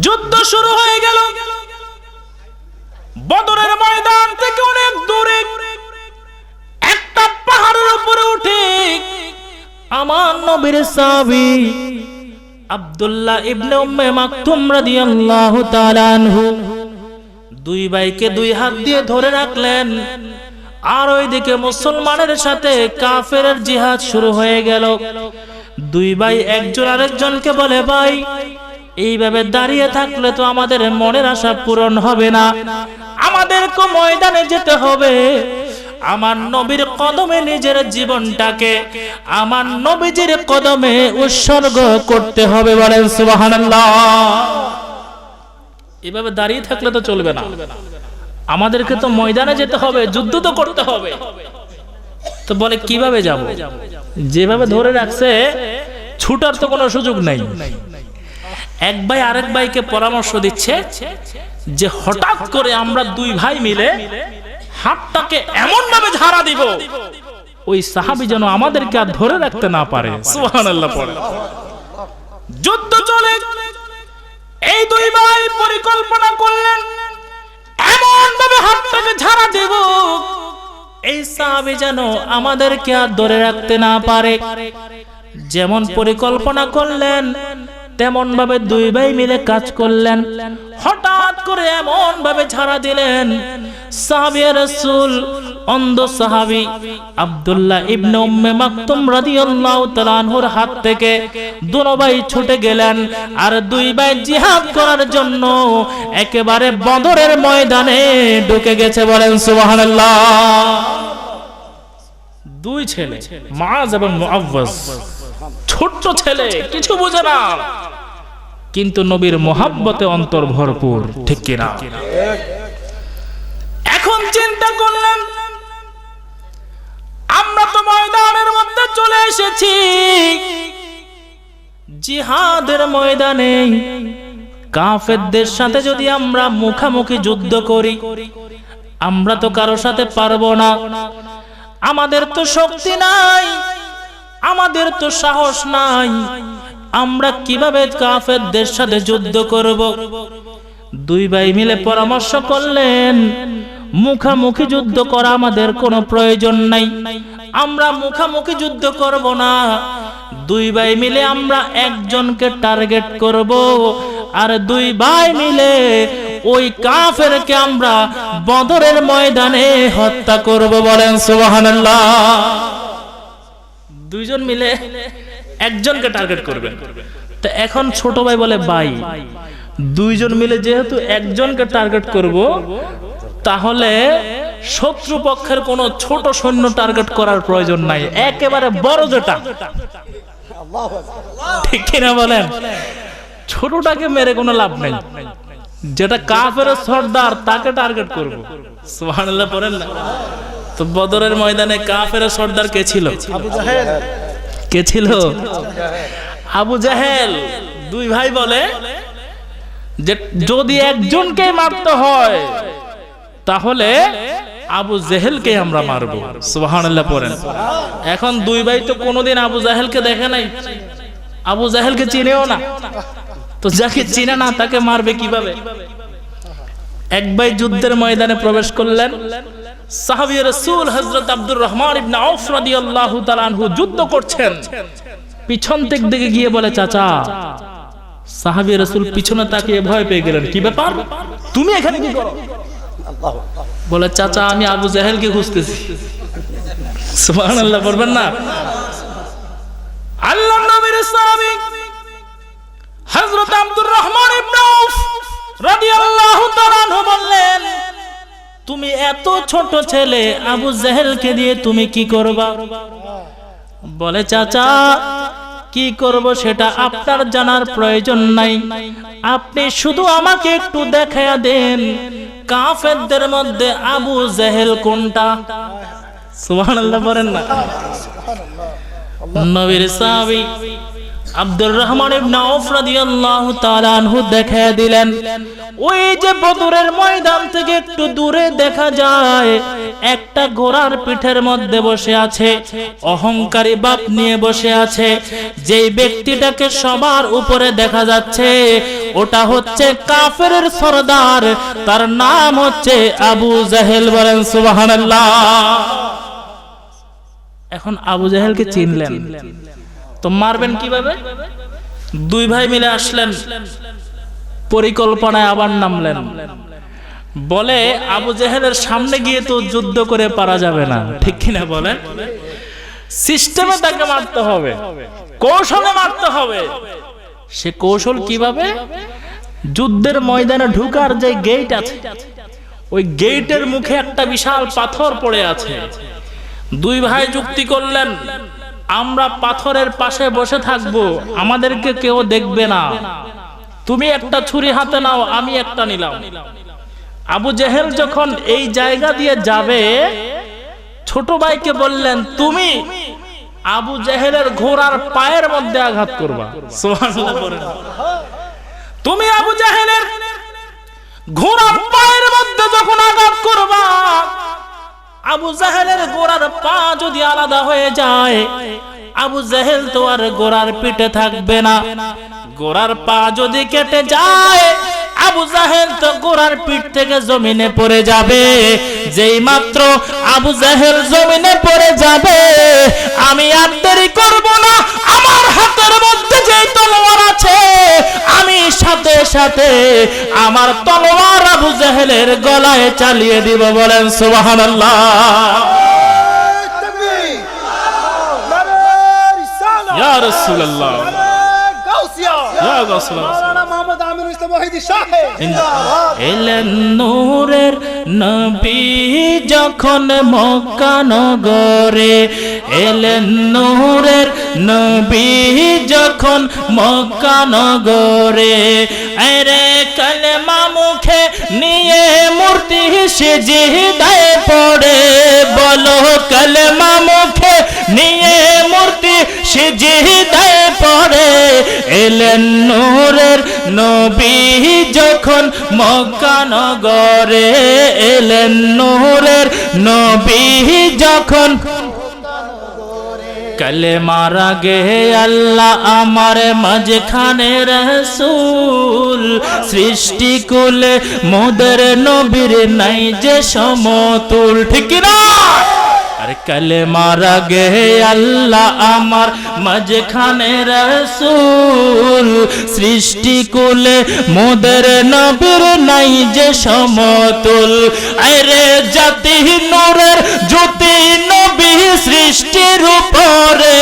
যুদ্ধ শুরু হয়ে গেল। বদরের ময়দান থেকে অনেক দূরে একটা পাহাড়ের উপরে উঠে আমার নবীর সাহাবী আব্দুল্লাহ ইবনে উম্মে মাকতুম রাদিয়াল্লাহু তাআলা আনহু দুই ভাইকে দুই হাত দিয়ে ধরে রাখলেন। আর ওইদিকে মুসলমানের সাথে কাফেরের জিহাদ শুরু হয়ে গেল। দুই ভাই একজন আরেকজনকে বলে, ভাই এইভাবে দাঁড়িয়ে থাকলে তো আমাদের মনের আশা পূরণ হবে না, আমাদেরকে ময়দানে যেতে হবে। আমার নবীর কদমে নিজের জীবনটাকে আমার নবীজির কদমে উৎসর্গ করতে হবে। বলেন সুবহানাল্লাহ। এভাবে দাঁড়িয়ে থাকলে তো চলবে না, আমাদেরকে তো ময়দানে যেতে হবে, যুদ্ধ তো করতে হবে। তো বলে কিভাবে যাব? যেভাবে ধরে রাখছে ছুটার তো কোনো সুযোগ নাই। এক ভাই আরেক ভাইকে পরামর্শ দিচ্ছে যে হঠাৎ করে আমরা দুই ভাই মিলে হাতটাকে এমন ভাবে ঝাড়া দিব ওই সাহাবী যেন আমাদেরকে আর ধরে রাখতে না পারে। সুবহানাল্লাহ পড়ে যুদ্ধ চলে। এই দুই ভাই পরিকল্পনা করলেন এমন ভাবে হাতটাকে ঝাড়া দিব এই সাহাবী যেন আমাদেরকে আর ধরে রাখতে না পারে। যেমন পরিকল্পনা করলেন তেমন ভাবে দুই ভাই মিলে কাজ করলেন। হঠাৎ করে এমন ভাবে ঝাড়া দিলেন সাহাবী রাসূল অন্ধ সাহাবী আব্দুল্লাহ ইবনে উম্মে মাকতুম রাদিয়াল্লাহু তাআলা আনহুর হাত থেকে দুনো ভাই ছুটে গেলেন। আর দুই ভাই জিহাদ করার জন্য একেবারে বদরের ময়দানে ঢুকে গেছে। বলেন সুবহানাল্লাহ। দুই ছেলে মুআজ এবং মুআওয়াজ, ছোট্ট ছেলে, কিছু বোঝে না, কিন্তু নবীর মোহাব্বতে অন্তর ভরপুর। ঠিক কিনা? এখন চিন্তা করলেন আমরা তো ময়দানের মধ্যে চলে এসেছি, জিহাদের ময়দানে কাফেরদের সাথে যদি আমরা মুখামুখি যুদ্ধ করি, আমরা তো কারো সাথে পারবো না। আমাদের তো শক্তি নাই, আমাদের তো সাহস নাই, আমরা কিভাবে কাফেরদের সাথে যুদ্ধ করব? দুই ভাই মিলে পরামর্শ করলেন মুখামুখি যুদ্ধ করা আমাদের কোনো প্রয়োজন নাই, আমরা মুখামুখি যুদ্ধ করব না। দুই ভাই মিলে আমরা একজনকে টার্গেট করব, আর দুই ভাই মিলে ওই কাফেরকে আমরা বদরের ময়দানে হত্যা করব। বলেন সুবহানাল্লাহ। দুইজন মিলে একজনকে টার্গেট করবেন। তো এখন ছোট ভাই বলে, ভাই দুইজন মিলে যেহেতু একজনকে টার্গেট করব, তাহলে শত্রু পক্ষের কোনো ছোট সৈন্য টার্গেট করার প্রয়োজন নাই, একেবারে বড় যেটা। ঠিক কিনা বলেন? ছোটটাকে মেরে কোনো লাভ নেই, যেটা কাফের সর্দার তাকে টার্গেট করব। সুবহানাল্লাহ পড়েন না? তো বদরের ময়দানে কাফের সর্দার কে ছিল? আবু জাহেল। কে ছিল? আবু জাহেল। দুই ভাই বলে যে যদি একজনকে মারতে হয় তাহলে আবু জেহেলকে আমরা মারবো। সুবহানাল্লাহ পড়েন। এখন দুই ভাই তো কোনোদিন আবু জাহেলকে দেখে নাই, আবু জাহেলকে চিনেও না, তো যাকে চিনে না তাকে মারবে কিভাবে? এক ভাই যুদ্ধের ময়দানে প্রবেশ করলেন। সাহাবী রাসূল হযরত আব্দুর রহমান ইবনে আউফ রাদিয়াল্লাহু তাআলা আনহু যুদ্ধ করছেন। পিছন দিকে গিয়ে বলে, চাচা। সাহাবী রাসূল পিছনে তাকিয়ে ভয় পেয়ে গেলেন, কি ব্যাপার, তুমি এখানে কি করো? বলে, চাচা আমি আবু জাহেলকে খুঁজতেছি। সুবহানাল্লাহ বলবেন না? আল্লাহর নবীর সাহাবী হযরত আব্দুর রহমান ইবনে আউফ রাদিয়াল্লাহু তাআলা আনহু বললেন, তুমি এত ছোট ছেলে, আবু জাহেলকে দিয়ে তুমি কি করবা? বলে, চাচা কি করব সেটা আপনার জানার প্রয়োজন নাই, আপনি শুধু আমাকে একটু দেখায়া দেন কাফেরদের মধ্যে আবু জাহেল কোনটা। সুবহানাল্লাহ বলেন না? নবীর সাহাবী আব্দুর রহমান ইবনে আউফ রাদিয়াল্লাহু তাআলা আনহু দেখায়া দিলেন। ওই যে বদরের ময়দান থেকে একটু দূরে দেখা যায় একটা ঘোড়ার পিঠের মধ্যে বসে আছে, অহংকারী বাপ নিয়ে বসে আছে। যেই ব্যক্তিটাকে সবার উপরে দেখা যাচ্ছে ওটা হচ্ছে কাফেরের সরদার, তার নাম হচ্ছে আবু জাহেল। বলেন সুবহানাল্লাহ। এখন আবু জাহেলকে চিনলেন তো মারবেন কিভাবে? দুই ভাই মিলে আসলেন, পরিকল্পনায় আবার নামলেন। বলে, আবু জাহেলের সামনে গিয়ে তো যুদ্ধ করে পারা যাবে না, ঠিক কিনা বলেন? সিস্টেমে তাকে মারতে হবে, কৌশলে মারতে হবে। সে কৌশল কিভাবে? যুদ্ধের ময়দানে ঢুকার যে গেট আছে ওই গেটের মুখে একটা বিশাল পাথর পড়ে আছে। দুই ভাই যুক্তি করলেন, আমরা পাথরের পাশে বসে থাকবো, আমাদেরকে কেউ দেখবে না, তুমি একটা ছুরি হাতে নাও, আমি একটা নিলাম। আবু জাহেল যখন এই জায়গা দিয়ে যাবে ছোট ভাইকে বললেন, তুমি আবু জাহেলের ঘোড়ার পায়ের মধ্যে আঘাত করবা। সুবহানাল্লাহ বলেন। তুমি আবু জাহেলের ঘোড়ার পায়ের মধ্যে যখন আঘাত করবা, আবু জাহেলের ঘোড়ার পা যদি আলাদা হয়ে যায়, আবু জাহেল তো আর ঘোড়ার পিঠে থাকবে না। ঘোড়ার পা যদি কেটে যায়, আবু জাহেল তো ঘোড়ার পিঠ থেকে জমিনে পড়ে যাবে। যেই মাত্র আবু জাহেল জমিনে পড়ে যাবে, আমি আর দেরি করব না, আমার হাতের মধ্যে যে তলোয়ার আছে আমি সাথে সাথে আমার তলোয়ার আবু জাহেলের গলায় চালিয়ে দিব। বলেন সুবহানাল্লাহ। ইয়া রাসূলুল্লাহ, ইয়া রাসূলুল্লাহ। এলেন নূরের নবী যখন মক্কা নগরে, এলেন নূরের নবী যখন মক্কা নগরে, আরে কালেমা মুখে নিয়ে মূর্তি সিজদায় পড়ে। বলো, কালেমা মুখে নিয়ে মূর্তি সিজদায় পড়ে। এলেন নূরের নবী যখন মক্কা নগরে, এলেন নূরের নবী যখন। কালেমার আগে আল্লাহ আমার মাঝখানে রাসূল, সৃষ্টি কুলে মোদের নবীর নাই যে সমতুল, ঠিক না? আর কালেমার আগে আল্লাহ আমার মাঝখানে রাসূল, সৃষ্টি কুলে মোদের নবীর নাই যে সমতুল। আরে জাতি নূরের জ্যোতি নবী সৃষ্টির উপরে।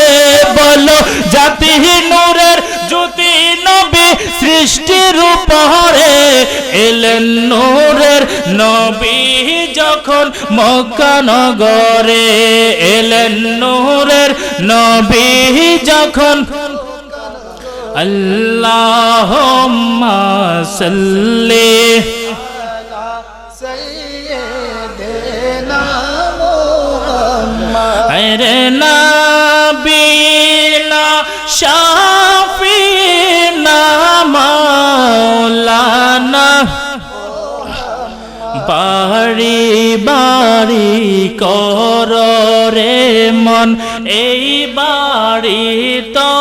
বলো, জাতি নূরের জ্যোতি নবী সৃষ্টির উপরে। এলেন নূরের নবী যখন মক্কা নগরে, এলেন নূরের নবী যখন। আল্লাহুম্মা সাল্লি আলা সাইয়্যিদিনা মুহাম্মদ। আরে নবীনা শাফিনা বাড়ি বাড়ি কর রে মন, এই বাড়ি তো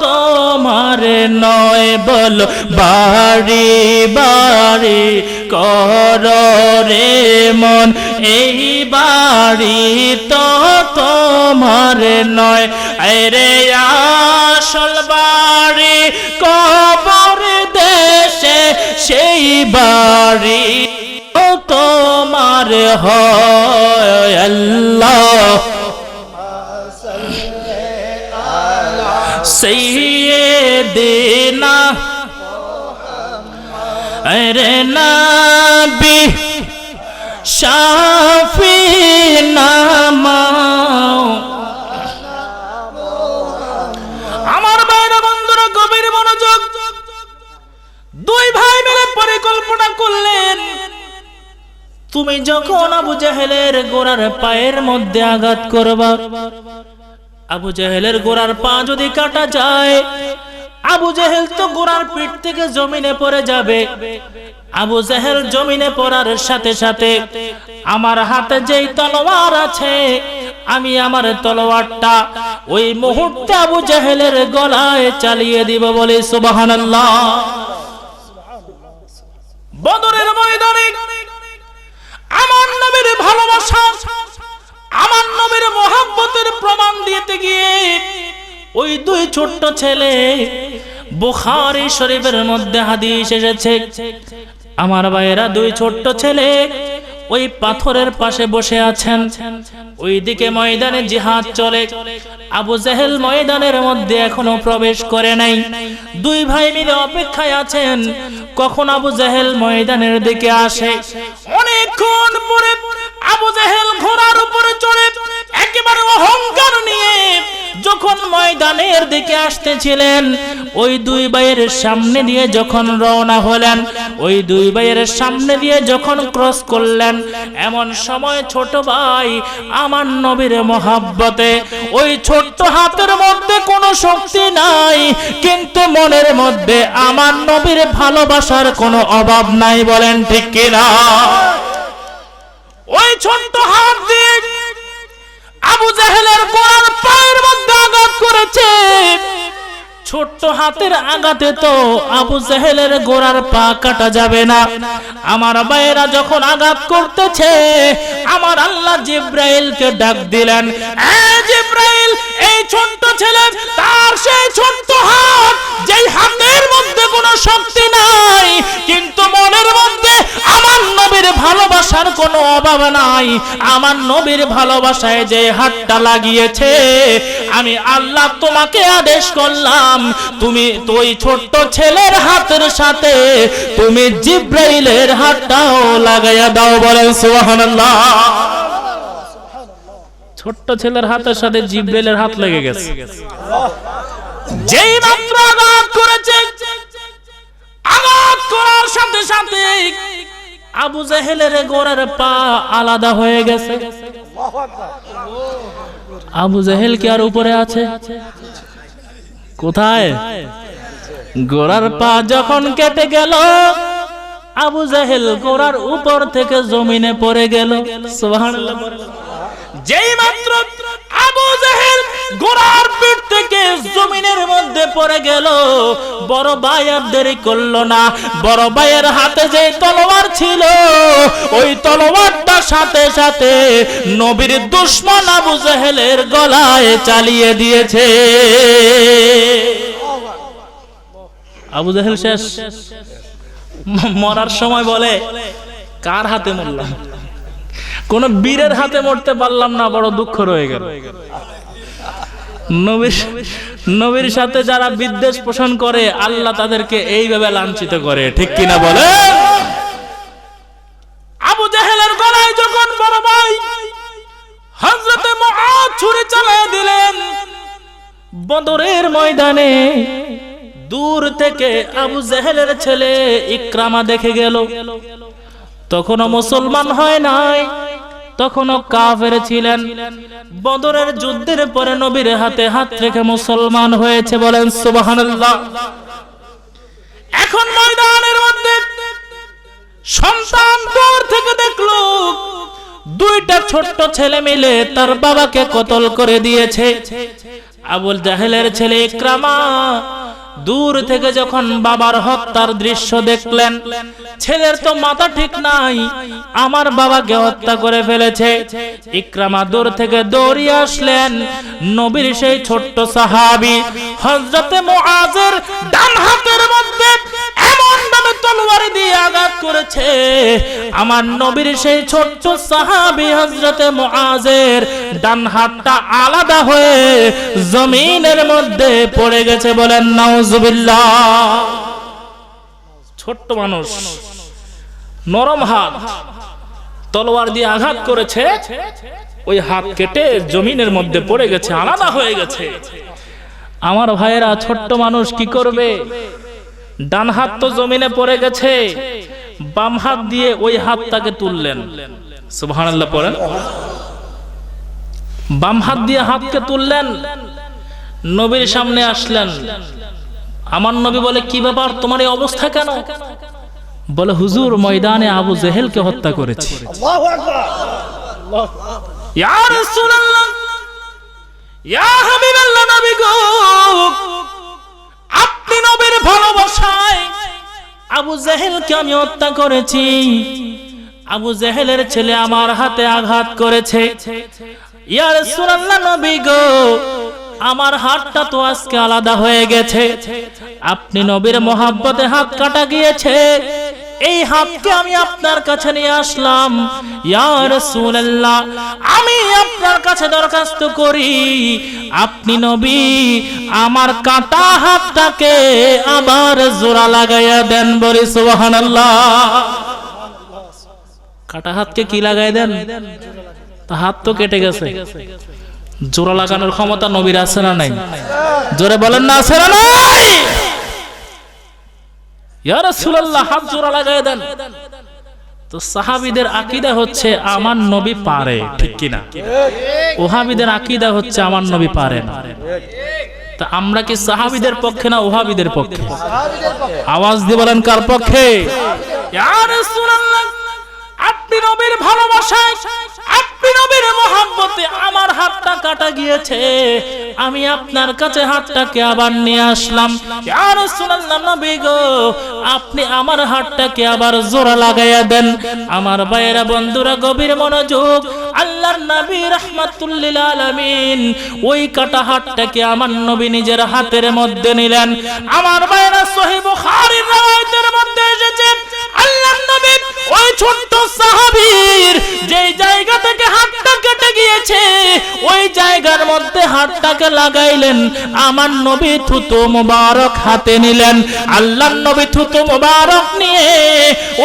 তোমার নয়, বলো বাড়ি বাড়ি কর রে মন, এই বাড়ি তো তোমার নয়। আরে আসল বাড়ি কবর দেশে, সেই বাড়ি তোমার হয়। আল্লাহ সাইয়্যিদিনা আরে নবী শাফিনা মাও। আমার ভাইরা বন্ধুরা গভীর মনোযোগ। দুই ভাই মিলে পরিকল্পনা করলেন, তুমি যখন আবু জাহেলের গোড়ার পায়ের মধ্যে আঘাত করবা, আবু জাহেলের গোড়ার পা যদি কাটা যায়, আবু জাহেল তো গোড়ার পিঠ থেকে জমিনে পড়ে যাবে। আবু জাহেল জমিনে পড়ার সাথে সাথে আমার হাতে যেই তলোয়ার আছে, আমি আমার তলোয়ারটা ওই মুহূর্তে আবু জাহেলের গলায় চালিয়ে দিব, বলে সুবহানাল্লাহ। বদরের ময়দানে আমার নবীর ভালোবাসা, আমার নবীর মহব্বতের প্রমাণ দিতে গিয়ে ওই দুই ছোট্ট ছেলে, বুখারী শরীফের মধ্যে হাদিস এসেছে, আমার ভাইয়েরা দুই ছোট্ট ছেলে ওই পাথরের পাশে বসে আছেন। ওইদিকে ময়দানে জিহাদ চলে, আবু জাহেল ময়দানের মধ্যে এখনো প্রবেশ করে নাই। দুই ভাই মিলে অপেক্ষায় আছেন কখন আবু জাহেল ময়দানের দিকে আসে। অনেকক্ষণ পরে আবু জাহেল ঘোড়ার উপরে চড়ে একেবারে অহংকার নিয়ে যখন ময়দানের দিকে আসতেছিলেন, ওই দুই ভাইয়ের সামনে দিয়ে যখন রওনা হলেন, ওই দুই ভাইয়ের সামনে দিয়ে যখন ক্রস করলেন, এমন সময় ছোট ভাই আমার নবীর মহব্বতে, ওই ছোট্ট হাতের মধ্যে কোনো শক্তি নাই, কিন্তু মনের মধ্যে আমার নবীর ভালোবাসার কোনো অভাব নাই, বলেন ঠিক কিনা? ওই ছোট্ট হাত দিয়ে আবু জাহেলের গোড়ার পায়ের মধ্যে আঘাত করেছে। ছোট্ট হাতের আঘাতে তো আবু জাহেলের গোড়ার পা কাটা যাবে না। আমার ভাইয়েরা যখন আঘাত করতেছে, আমার আল্লাহ জিব্রাইলকে ডাক দিলেন, জিব্রাইল, এই ছোট্ট ছেলে তার সেই ছোট্ট হাত, যেই হাতের মধ্যে কোনো শক্তি নাই, কিন্তু মনের মধ্যে আমার নবীর ভালোবাসার কোনো অভাব নাই, আমার নবীর ভালোবাসায় যে হাতটা লাগিয়েছে, আমি আল্লাহ তোমাকে আদেশ করলাম, তুমি ওই ছোট্ট ছেলের হাতের সাথে তুমি জিব্রাইলের হাতটাও লাগাইয়া দাও, বলেন সুবহানাল্লাহ। ছোট্ট ছেলের হাতের সাথে জিব্রাইলের হাত লেগে গেছে। যেই মাত্র আঘাত করেছে, আঘাত করার সাথে সাথে আবু জাহেলের গোড়ার পা আলাদা হয়ে গেছে। আবু জাহেল কি আর উপরে আছে? কোথায়? গোড়ার পা যখন কেটে গেল, আবু জাহেল গোড়ার উপর থেকে জমিনে পড়ে গেল। সুবহানাল্লাহ। যেই মাত্র আবু জাহেল গোড়ার পিঠ থেকে জমিনের মধ্যে পড়ে গেল, বড় ভাই আর দেরি করলো না, বড় ভাইয়ের হাতে যে তলোয়ার ছিল, ওই তলোয়ারটা সাথে সাথে নবীর দুশমন আবু জাহেলের গলায় চালিয়ে দিয়েছে। আবু জাহেল শেষ। মরার সময় বলে, কার হাতে মরলাম? কোন বীরের হাতে মরতে পারলাম না, বড় দুঃখ রয়ে গেল। নবীর সাথে যারা বিদ্বেষ পোষণ করে, আল্লাহ তাদেরকে এইভাবে লাঞ্ছিত করে, ঠিক কিনা বলে? আবু জাহেলের গলায় যখন বড় ভাই হযরতে মুআদ ছুরি চালিয়ে দিলেন, বদরের ময়দানে দূর থেকে আবু জাহেলের ছেলে ইকরামা দেখে গেল। তখনও মুসলমান হয় নাই, তখনও কাফের ছিলেন। বদরের যুদ্ধের পরে নবীর হাতে হাত রেখে মুসলমান হয়েছে, বলেন সুবহানাল্লাহ। এখন ময়দানের মধ্যে সন্তান দূর থেকে দেখলো দুইটা ছোট্ট ছেলে মিলে তার বাবাকে কতল করে দিয়েছে। আবুল জাহেলের ছেলে ইকরামা দূর থেকে যখন বাবার হত্যার দৃশ্য দেখলেন, ছেলের তো মাথা ঠিক নাই, আমার বাবাকে হত্যা করে ফেলেছে। ইকরামা দূর থেকে দৌড়িয়ে আসলেন নবীর সেই ছোট্ট সাহাবী হযরতে মুআজের ডান হাতের মধ্যে এমন ভাবে তলোয়ার দিয়ে আঘাত করেছে, আমার নবীর সেই ছোট্ট সাহাবী হযরতে মুআজের ডান হাতটা আলাদা হয়ে জমিনের মধ্যে পড়ে গেছে। বলেন নাউজুবিল্লাহ। ছোট্ট মানুষ, নরম হাত, তলোয়ার দিয়ে আঘাত করেছে, ওই হাত কেটে জমিনের মধ্যে পড়ে গেছে, আলাদা হয়ে গেছে। আমার ভাইয়েরা, ছোট্ট মানুষ কি করবে? ডান হাত তো জমিনে পড়ে গেছে, বাম হাত দিয়ে ওই হাতটাকে তুললেন। সুবহানাল্লাহ পড়েন। বাম হাত দিয়ে হাতকে তুললেন, নবীর সামনে আসলেন। আমার নবী বলে, কি ব্যাপার, তোমার এই অবস্থা কেন? বলে, হুজুর, ময়দানে আবু জেহেলকে হত্যা করেছি। আল্লাহু আকবার। ইয়া রাসূলুল্লাহ, ইয়া হাবিবাল্লাহ, নবী গো, আপনি নবীর ভালোবাসায় আবু জেহেলকে আমি হত্যা করেছি। আবু জেহেলের ছেলে আমার হাতে আঘাত করেছে। ইয়া রাসূলুল্লাহ, নবী গো, আমার হাতটা তো আজকে আলাদা হয়ে গেছে, আপনি নবীর মহব্বতে হাত কাটা গিয়েছে, এই হাতকে আমি আপনার কাছে নিয়ে আসলাম। ইয়া রাসূলুল্লাহ, আমি আপনার কাছে দরখাস্ত করি, আপনি নবী আমার কাটা হাতটাকে আবার জোড়া লাগাইয়া দেন। বলি সুবহানাল্লাহ। কাটা হাতকে কি লাগাই দেন? তা হাত তো কেটে গেছে, জোড়া লাগানোর ক্ষমতা নবীর আছে না নাই? জোরে বলেন না, আছে না নাই? ইয়া রাসূলুল্লাহ, হাত জোড়া লাগাই দেন। তো সাহাবীদের আকীদা হচ্ছে আমার নবী পারে, ঠিক কি না? ওহাবীদের আকীদা হচ্ছে আমার নবী পারে না। তা আমরা কি সাহাবীদের পক্ষে না ওহাবীদের পক্ষে? আওয়াজ দিয়ে বলেন, কার পক্ষে? ইয়া রাসূলুল্লাহ, আপনি নবীর ভালোবাসায়, আপনি নবীর মহব্বতে আমার হাতটা কাটা গিয়েছে, আমি আপনার কাছে হাতটাকে আবার নিয়ে আসলাম। ইয়া রাসূলুল্লাহ, নবী গো, আপনি আমার হাতটাকে আবার জোড়া লাগাইয়া দেন। আমার ভাইয়েরা, বন্ধুরা, গভীর মনোযোগ। আল্লাহর নবী রাহমাতুল লিল আলামিন ওই কাটা হাতটাকে আমার নবী নিজের হাতের মধ্যে নিলেন। আমার ভাইয়েরা, সহিহ বুখারীর riwayতের মধ্যে এসেছে, আল্লাহর নবী ওই ছোট্ট সাহাবীর যেই জায়গা থেকে হাতটা কেটে গিয়েছে ওই জায়গার মধ্যে হাতটাকে লাগাইলেন। আমার নবী থুতু মুবারক হাতে নিলেন। আল্লাহর নবী থুতু মুবারক নিয়ে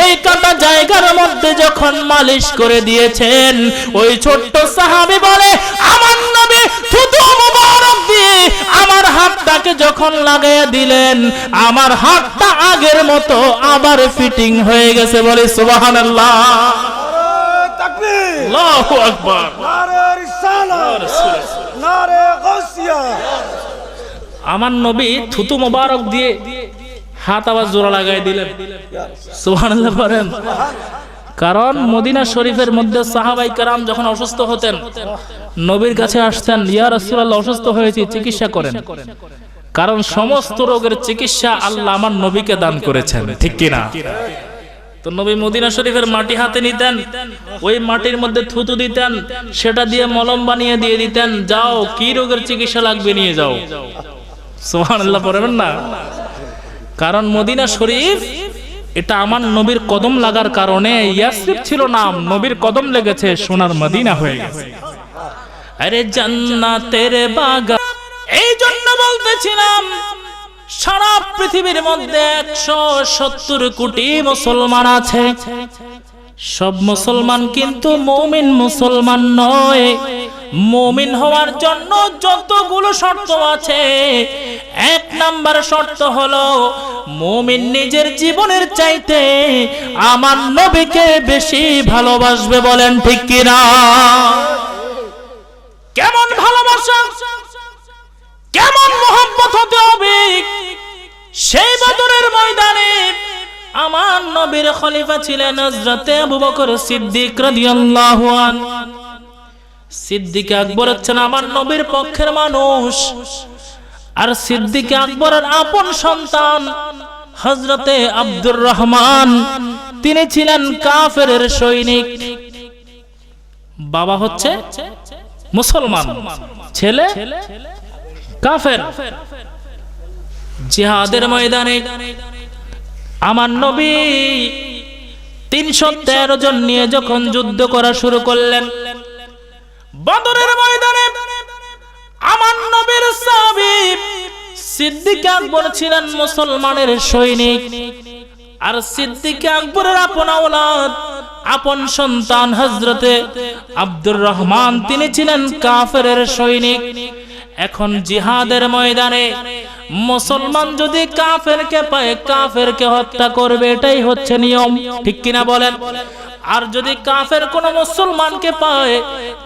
ওই কাটা জায়গার মধ্যে যখন মালিশ করে দিয়েছেন, ওই ছোট্ট সাহাবী বলে, আমার নবী থুতু মুবারক দিয়ে আমার হাতটাকে যখন লাগাইয়া দিলেন, আমার হাতটা আগের মতো আবার ফিটিং হয়ে গেছে। বলে সুবহানাল্লাহ। নারে তাকবীর, আল্লাহু আকবার। নারে রিসালাত, নারে গাউসিয়া। আমার নবী থুতু মোবারক দিয়ে হাত আবার জোড়া লাগাই দিলেন। সুবহানাল্লাহ বলেন। কারণ মদিনা শরীফের মধ্যে সাহাবায়ে কেরাম যখন অসুস্থ হতেন, নবীর কাছে আসতেন, ইয়া রাসূলুল্লাহ, অসুস্থ হয়েছি, চিকিৎসা করেন। কারণ সমস্ত রোগের চিকিৎসা আল্লাহ আমার নবীকে দান করেছেন, ঠিক কি না? তো নবী মদিনা শরীফের মাটি হাতে নিতেন, ওই মাটির মধ্যে থুতু দিতেন, সেটা দিয়ে মলম বানিয়ে দিয়ে দিতেন, যাও কি রোগের চিকিৎসা লাগবে নিয়ে যাও। সুবহানাল্লাহ পড়বেন না? কারণ মদিনা শরীফ এটা আমার নবীর কদম লাগার কারণে ইয়াসরিব ছিল নাম, নবীর কদম লেগেছে, সোনার মদিনা হয়ে গেছে। আরে জান্নাতের বাগান। এই জন্য বলতেছিলাম, সারা পৃথিবীর মধ্যে 170 কোটি মুসলমান আছে। সব মুসলমান কিন্তু মুমিন মুসলমান নয়। মুমিন হওয়ার জন্য যতগুলো শর্ত আছে, 1 নাম্বার শর্ত হলো মুমিন নিজের জীবনের চাইতে আমার নবীকে বেশি ভালোবাসবে। বলেন ঠিক কি না? কেমন ভালোবাসা, কেমন মহব্বত হতে হবে? সেই বদরের ময়দানে আমার নবীর খলিফা ছিলেন হযরতে আবু বকর সিদ্দিক রাদিয়াল্লাহু আনহু। সিদ্দিক আকবর হচ্ছেন আমার নবীর পক্ষের মানুষ, আর সিদ্দিক আকবরের আপন সন্তান হযরতে আব্দুর রহমান, তিনি ছিলেন কাফেরের সৈনিক। বাবা হচ্ছে মুসলমান, ছেলে কাফের। জিহাদের ময়দানে আমার নবী 313 জন নিয়ে যখন যুদ্ধ করা শুরু করলেন, বদরের ময়দানে আমার নবীর সাহাবী সিদ্দিক আকবর ছিলেন মুসলমানের সৈনিক, আর সিদ্দিক আকবরের আপন আওলাদ, আপন সন্তান হযরতে আব্দুর রহমান, তিনি ছিলেন কাফেরের সৈনিক। এখন জিহাদের ময়দানে মুসলমান যদি কাফেরকে পায়, কাফেরকে হত্যা করবে, এটাই হচ্ছে নিয়ম, ঠিক কিনা বলেন? আর যদি কাফের কোন মুসলমানকে পায়,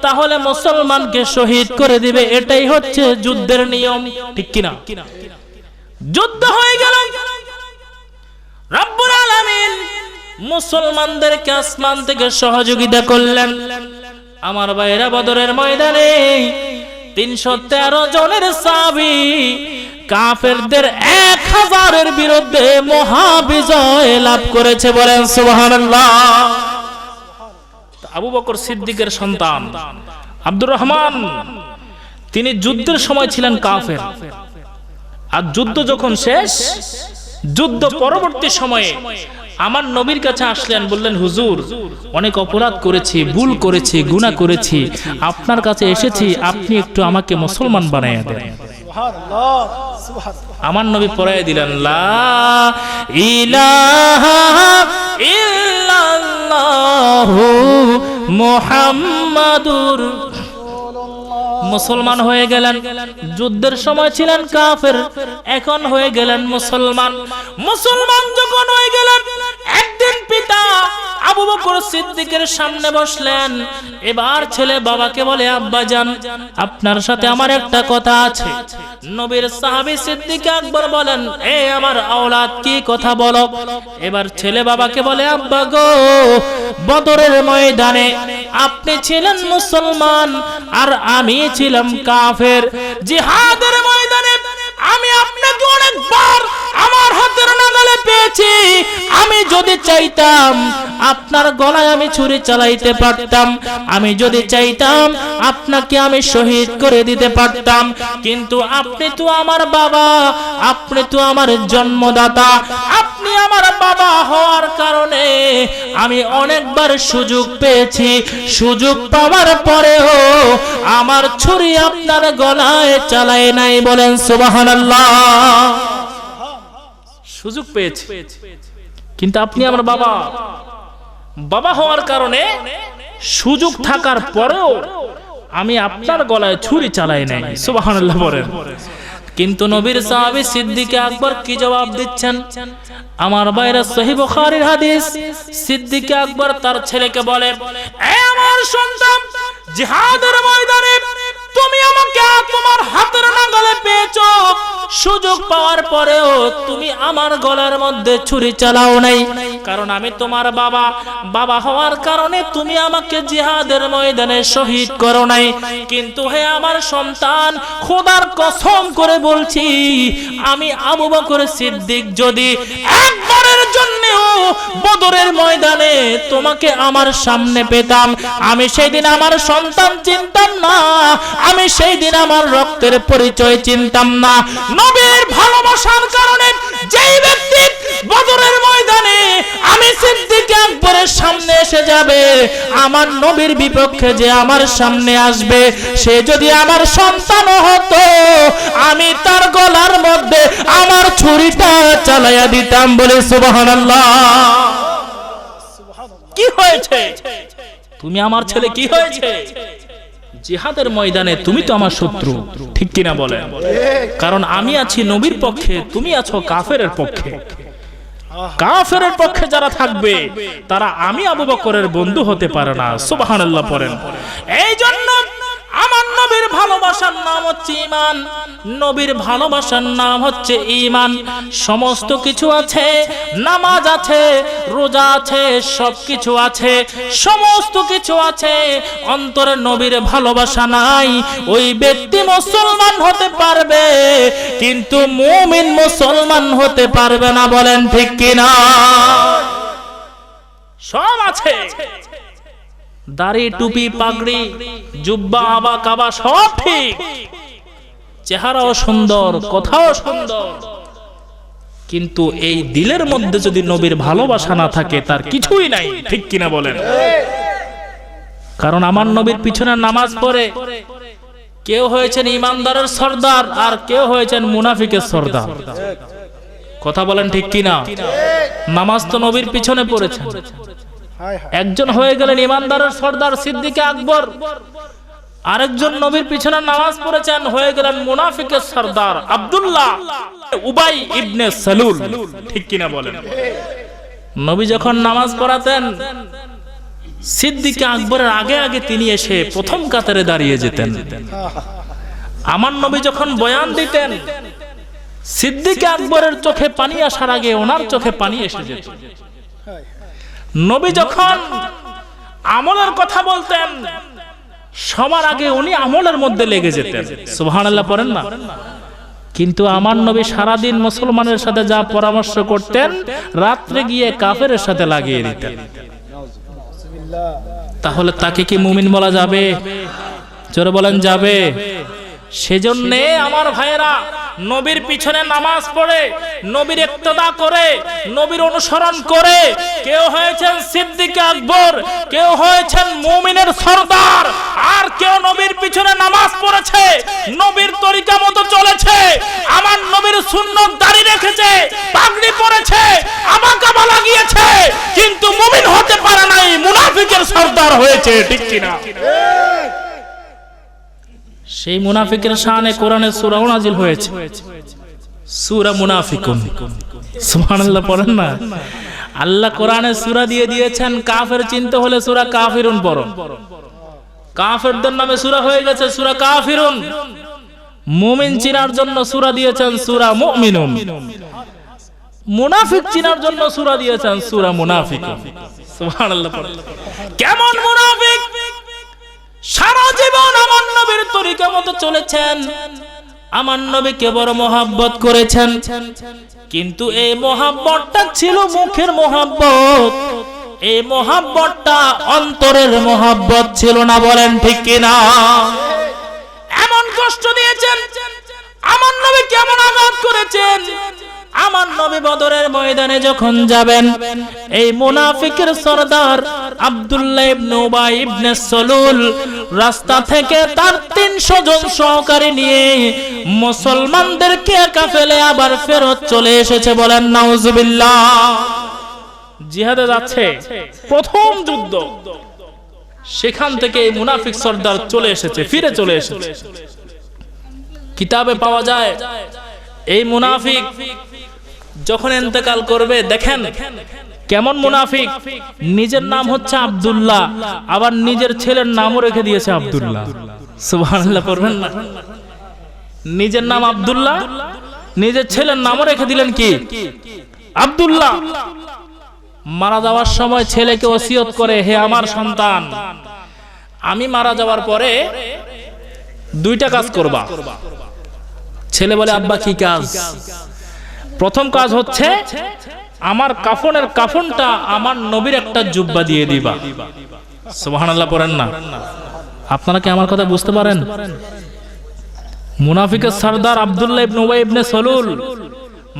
তাহলে মুসলমানকে শহীদ করে দিবে, এটাই হচ্ছে যুদ্ধের নিয়ম, ঠিক কিনা? যুদ্ধ হয়ে গেল, রব্বুল আলামিন মুসলমানদেরকে আসমান থেকে সহযোগিতা করলেন। আমার ভাইরা, বদরের ময়দানে 313 জনের সাহাবী কাফেরদের 1000-এর বিরুদ্ধে মহাবিজয় লাভ করেছে, বলেন সুবহানাল্লাহ। আবু বকর সিদ্দিকের সন্তান আব্দুর রহমান, তিনি যুদ্ধের সময় ছিলেন কাফের, আর যুদ্ধ যখন শেষ, যুদ্ধ পরবর্তী সময়ে আমার নবীর কাছে আসলেন, বললেন, হুজুর, অনেক অপরাধ করেছি, ভুল করেছি, গুনাহ করেছি, আপনার কাছে এসেছি, আপনি একটু আমাকে মুসলমান বানাইয়া দেন। আমার নবী পড়াইয়া দিলেন, লা ইলাহা ইল্লাল্লাহু মুহাম্মাদুর। মুসলমান হয়ে গেলেন। যুদ্ধের সময় ছিলেন কাফের, এখন হয়ে গেলেন মুসলমান। মুসলমান যখন হয়ে গেলেন, একদিন পিতা আবু বকর সিদ্দিকের সামনে বসলেন। এবার ছেলে বাবাকে বলে, আব্বাজান, আপনার সাথে আমার একটা কথা আছে। নবীর সাহাবী সিদ্দিক আকবর বলেন, এ আমার আওলাদ, কি কথা বলো? এবার ছেলে বাবাকে বলে, আব্বা গো, বদরের ময়দানে আপনি ছিলেন মুসলমান, আর আমি ছিলাম কাফের। জিহাদের ময়দানে আমি আপনাকে অনেকবার আমার হাতের নাগালে পেয়েছি। আমি যদি চাইতাম আপনার গলায় আমি ছুরি চালাইতে পারতাম, আমি যদি চাইতাম আপনাকে আমি শহীদ করে দিতে পারতাম, কিন্তু আপনি তো আমার বাবা, আপনি তো আমার জন্মদাতা। আপনি আমার বাবা হওয়ার কারণে আমি অনেকবার সুযোগ পেয়েছি, সুযোগ পাওয়ার পরেও আমার ছুরি আপনার গলায় চালায় নাই, বলেন সুবহানাল্লাহ। সুযোগ পেয়েছি, কিন্তু আপনি আমার বাবা, বাবা হওয়ার কারণে সুযোগ থাকার পরেও আমি আপনার গলায় ছুরি চালাই নাই, সুবহানাল্লাহ বলেন। কিন্তু নবীর সাহাবী সিদ্দিক আকবর কি জবাব দিচ্ছেন? আমার ভাইরা, সহিহ বুখারীর হাদিস, সিদ্দিক আকবর তার ছেলেকে বলে, এ আমার সন্তান, জিহাদের ময়দানে তুমি আমাকে তোমার হাতের নাগালে পেয়েছো, সুযোগ পাওয়ার পরেও তুমি আমার গলার মধ্যে ছুরি চালাও নাই, কারণ আমি তোমার বাবা, বাবা হওয়ার কারণে তুমি আমাকে জিহাদের ময়দানে শহীদ করো নাই। কিন্তু হে আমার সন্তান, খোদার কসম করে বলছি, আমি আবু বকর সিদ্দিক যদি একবারের জন্যও বদরের ময়দানে তোমাকে আমার সামনে পেতাম, আমি সেই দিন আমার সন্তান চিনতাম না, আমি সেই দিন আমার রক্তের পরিচয় চিনতাম না। নবীর ভালোবাসার কারণে যেই ব্যক্তি বদরের ময়দানে আমি সিদ্দিক আকবরের সামনে এসে যাবে, আমার নবীর বিপক্ষে যে আমার সামনে আসবে, সে যদি আমার সন্তানও হতো, আমি তার গলার মধ্যে আমার ছুরিটা চালাইয়া দিতাম, বলে সুবহানাল্লাহ। কি হয়েছে? তুমি আমার ছেলে, কি হয়েছে? জিহাদের ময়দানে তুমি তো আমার শত্রু, ঠিক কিনা বলেন? কারণ আমি আছি নবীর পক্ষে, তুমি আছো কাফেরের পক্ষে। কাফেরের পক্ষে যারা থাকবে, তারা আমি আবু বকরের বন্ধু হতে পারে না, সুবহানাল্লাহ পড়েন। এই জন্য আমার নবীর ভালোবাসা ভালোবাসার নাম হচ্ছে ঈমান, নবীর ভালোবাসার নাম হচ্ছে ঈমান। সমস্ত কিছু আছে, নামাজ আছে, রোজা আছে, সবকিছু আছে, সমস্ত কিছু আছে, অন্তরে নবীর ভালোবাসা নাই, ওই ব্যক্তি মুসলমান হতে পারবে কিন্তু মুমিন মুসলমান হতে পারবে না। বলেন ঠিক কিনা? সব আছে, দাড়ি, টুপি, পাগড়ি, জুব্বা, আবা, কাবা সব ঠিক, চেহারাও সুন্দর, কথাও সুন্দর, কিন্তু এই দিলের মধ্যে যদি নবীর ভালোবাসা না থাকে তার কিছুই নাই। ঠিক কিনা বলেন? কারণ আমার নবীর পিছনে নামাজ পড়ে কেউ হয়েছেন ইমানদারের সর্দার আর কেউ হয়েছেন মুনাফিকের সর্দার। কথা বলেন ঠিক কিনা? নামাজ তো নবীর পিছনে পড়েছেন, একজন হয়ে গেলেন ইমানদারের সর্দার সিদ্দিক আকবর, আরেকজন নবীর পিছনে নামাজ পড়েছেন, হয়ে গেলেন মুনাফিকের সর্দার আব্দুল্লাহ উবাই ইবনে সালুল। ঠিক কিনা বলেন? নবী যখন নামাজ পড়াতেন সিদ্দিক আকবরের আগে আগে তিনি এসে প্রথম কাতারে দাঁড়িয়ে যেতেন। আমার নবী যখন বয়ান দিতেন সিদ্দিক আকবরের চোখে পানি আসার আগে ওনার চোখে পানি এসে যেত। নবী যখন আমলের কথা বলতেন সবার আগে উনি আমলের মধ্যে লেগে যেতেন। সুবহানাল্লাহ পড়েন না? কিন্তু আমার নবী সারাদিন মুসলমানের সাথে যা পরামর্শ করতেন রাত্রে গিয়ে কাফেরের সাথে লাগিয়ে দিতেন। তাহলে তাকে কি মুমিন বলা যাবে? জোরে বলেন যাবে? সেজন্য আমার ভাইয়েরা নবীর পিছনে নামাজ পড়ে, নবীর ইক্তেদা করে, নবীর অনুসরণ করে কেউ হয়েছেন সিদ্দিক আকবর, কেউ হয়েছেন মুমিনের সর্দার, আর কেউ নবীর পিছনে নামাজ পড়েছে, নবীর তরিকা মতো চলেছে, আমার নবীর সুন্নত দাড়ি রেখেছে, পাগড়ি পরেছে, আমা কাবা লাগিয়েছে, কিন্তু মুমিন হতে পারে নাই, মুনাফিকের সর্দার হয়েছে। ঠিক কিনা? সেই মুনাফিকের শানে কোরআনে সূরা নাজিল হয়েছে, সূরা মুনাফিকুন। সুবহানাল্লাহ পড়েন না? আল্লাহ কোরআনে সূরা দিয়ে দিয়েছেন, কাফের চিনতে হলে সূরা কাফিরুন পড়ো। কাফেরদের নামে সূরা হয়ে গেছে সূরা কাফিরুন। মুমিন চিনার জন্য সূরা দিয়েছেন সূরা মুমিনুন, মুনাফিক চিনার জন্য সূরা দিয়েছেন সূরা মুনাফিকুন। সুবহানাল্লাহ পড়েন। কেমন মুনাফিক? সারা জীবন আমার নবীর তরিকা মতো চলেছেন, আমার নবীকে বড় মহব্বত করেছেন, কিন্তু এই মহব্বতটা ছিল মুখের মহব্বত, এই মহব্বতটা অন্তরের মহব্বত ছিল না। বলেন ঠিক কিনা? এমন কষ্ট দিয়েছেন আমার নবী, কেমন আঘাত করেছেন। আমার নবী বদরের ময়দানে যখন যাবেন, এই মুনাফিকের সর্দার আব্দুল্লাহ ইবনে উবাই ইবনে সালুল রাস্তা থেকে তার 300 জন সহকারী নিয়ে মুসলমানদেরকে একা ফেলে আবার ফেরত চলে এসেছে। বলেন নাউজুবিল্লাহ। জিহাদে যাচ্ছে, প্রথম যুদ্ধ, সেখান থেকে এই মুনাফিক সর্দার চলে এসেছে, ফিরে চলে এসেছে। কিতাবে পাওয়া যায় এই মুনাফিক যখন ইন্তেকাল করবে, দেখেন কেমন মুনাফিক, নিজের নাম হচ্ছে আব্দুল্লাহ, আবার নিজের ছেলের নামও রেখে দিয়েছে আব্দুল্লাহ। সুবহানাল্লাহ পড়বেন না? নিজের নাম আব্দুল্লাহ, নিজের ছেলের নামও রেখে দিলেন কি? আব্দুল্লাহ। মারা যাওয়ার সময় ছেলেকে ওসিয়ত করে, হে আমার সন্তান, আমি মারা যাওয়ার পরে 2টা কাজ করবা। ছেলে বলে, আব্বা কি কাজ? প্রথম কাজ হচ্ছে আমার কাফনের কাফনটা আমার নবীর একটা জুব্বা দিয়ে দিবা। সুবহানাল্লাহ পড়েন না? আপনারা কি আমার কথা বুঝতে পারেন? মুনাফিকের সর্দার আব্দুল্লাহ ইবনে উবাই ইবনে সালুল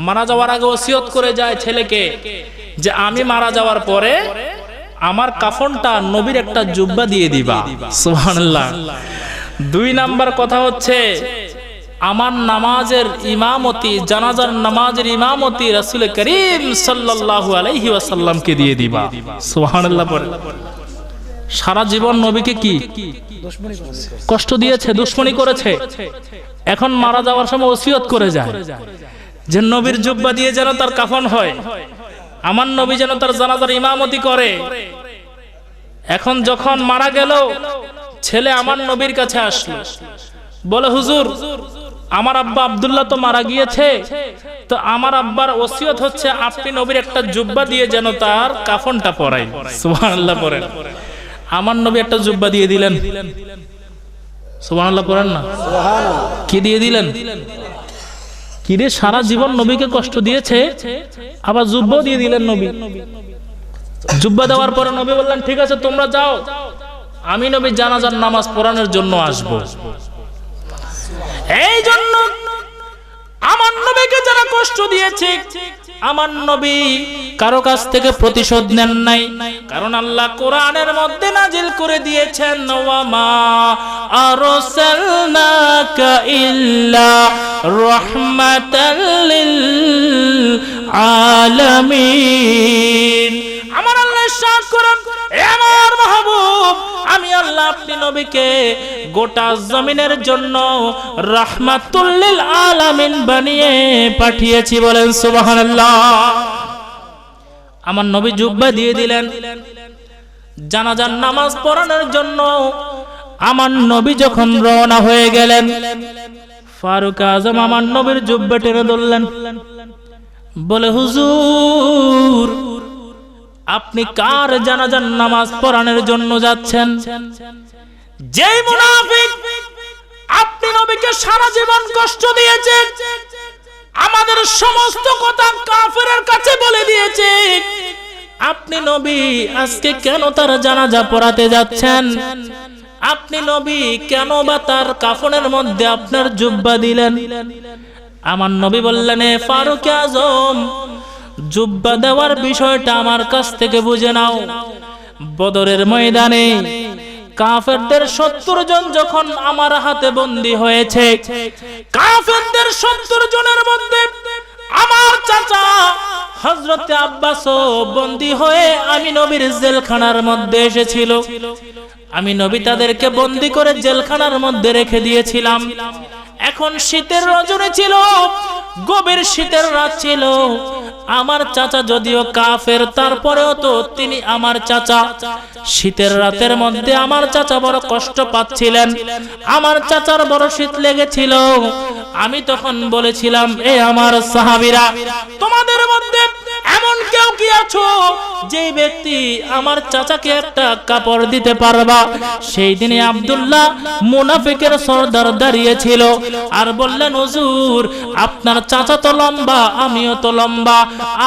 মারা যাওয়ার আগে ওসিয়ত করে যায় ছেলেকে যে আমি মারা যাওয়ার পরে আমার কাফনটা নবীর একটা জুব্বা দিয়ে দিবা। সুবহানাল্লাহ। 2 নাম্বার কথা হচ্ছে আমার নামাজের ইমামতি, জানাজার নামাজের ইমামতি রাসূল করিম সাল্লাল্লাহু আলাইহি ওয়াসাল্লামকে দিয়ে দিবা। সুবহানাল্লাহ পড়ে। সারা জীবন নবীকে কি কষ্ট দিয়েছে, দুশমনি করেছে, এখন মারা যাওয়ার সময় ওসিয়ত করে যায় যে নবীর জুব্বা দিয়ে যেন তার কাফন হয়, আমার নবী যেন তার জানাজার ইমামতি করে। এখন যখন মারা গেল, ছেলে আমার নবীর কাছে আসলো, বলে হুজুর আমার আব্বা আব্দুল্লাহ তো মারা গিয়েছে, তো আমার আব্বার ওসিয়ত হচ্ছে আপনি নবীর একটা জুব্বা দিয়ে যেন তার কাফনটা পরাই। সুবহানাল্লাহ পড়েন। আমার নবী একটা জুব্বা দিয়ে দিলেন। সুবহানাল্লাহ পড়েন না, কি দিয়ে দিলেন? কি রে, সারা জীবন নবীকে কষ্ট দিয়েছে, আবার জুব্বাও দিয়ে দিলেন নবী। জুব্বা দেওয়ার পরে নবী বললেন ঠিক আছে তোমরা যাও, আমি নবী জানাজার নামাজ পড়ানোর জন্য আসবো। এই জন্য আমার নবীকে যারা কষ্ট দিয়েছে, আমার নবী কারো কাছ থেকে প্রতিশোধ নেন নাই, কারণ আল্লাহ কোরআনের মধ্যে নাজিল করে দিয়েছেন ওয়া মা আরসালনাকা ইল্লা রাহমাতাল লিল আলামিন। আমার আল্লাহ ইরশাদ করেন, হে আমার মাহবুব, আমি আল্লাহ আপনি নবীকে গোটা জমিনের জন্য রাহমাতুল লিল আলামিন বানিয়ে পাঠিয়েছি। বলেন সুবহানাল্লাহ। আমার নবী জুব্বা দিয়ে দিলেন। জানাজার নামাজ পড়ানোর জন্য আমার নবী যখন রওনা হয়ে গেলেন, ফারুক আজম আমার নবীর জুব্বা টেনে ধরলেন, বলে হুজুর আপনি কার জানাজার নামাজ পড়ানোর জন্য যাচ্ছেন? যেই মুনাফিক আপনি নবীকে সারা জীবন কষ্ট দিয়েছে, আমাদের সমস্ত কথা কাফেরের কাছে বলে দিয়েছে, আপনি নবী আজকে কেন তার জানাজা পড়াতে যাচ্ছেন? আপনি নবী কেন বা তার কাফনের মধ্যে আপনার জুব্বা দিলেন? আমার নবী বললেন, এ ফারুক আজম, জুব্বা দেওয়ার বিষয়টা আমার কাছ থেকে বুঝে নাও। বদরের ময়দানে কাফেরদের 70 জন যখন আমার হাতে বন্দী হয়েছে, কাফেরদের 70 জনের মধ্যে আমার চাচা হযরত আব্বাসও বন্দী হয়ে আমি নবীর জেলখানার মধ্যে এসেছিল। আমি নবী তাদেরকে বন্দী করে জেলখানার মধ্যে রেখে দিয়েছিলাম। এখন শীতের রজনী ছিল, গভীর শীতের রাত ছিল। আমার চাচা যদিও কাফের, তারপরেও তো তিনি আমার চাচা। শীতের রাতের মধ্যে আমার চাচা বড় কষ্ট পাচ্ছিলেন, আমার চাচার বড় শীত লেগেছিল। আমি তখন বলেছিলাম, এ আমার সাহাবীরা, তোমাদের মধ্যে এমন কেউ কি আছো যে ব্যক্তি আমার চাচাকে একটা কাপড় দিতে পারবা? সেই দিনে আব্দুল্লাহ মুনাফিকের সরদার দাঁড়িয়েছিল আর বললেন, হুজুর আপনার চাচা তো লম্বা, আমিও তো লম্বা,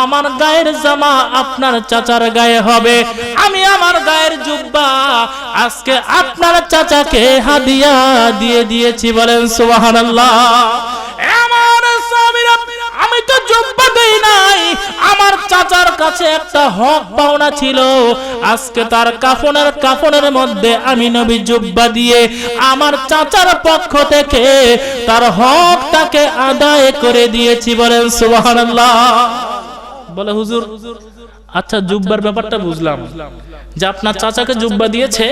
আমার গায়ের জামা আপনার চাচার গায়ে হবে, আমি আমার গায়ের জুব্বা আজকে আপনার চাচাকে হাদিয়া দিয়ে দিয়েছি। বলেন সুবহানাল্লাহ। আমার সাহাবীরা, আমি তো জুব্বা দেই নাই, আমার চাচার কাছে একটা হক পাওনা ছিল, আজকে তার কাফনের মধ্যে আমি নবী জুব্বা দিয়ে আমার চাচার পক্ষ থেকে তার হকটাকে আদায় করে দিয়েছি। বলেন সুবহানাল্লাহ। বলে হুজুর আচ্ছা জুব্বার ব্যাপারটা বুঝলাম যে আপনার চাচাকে জুব্বা দিয়েছে,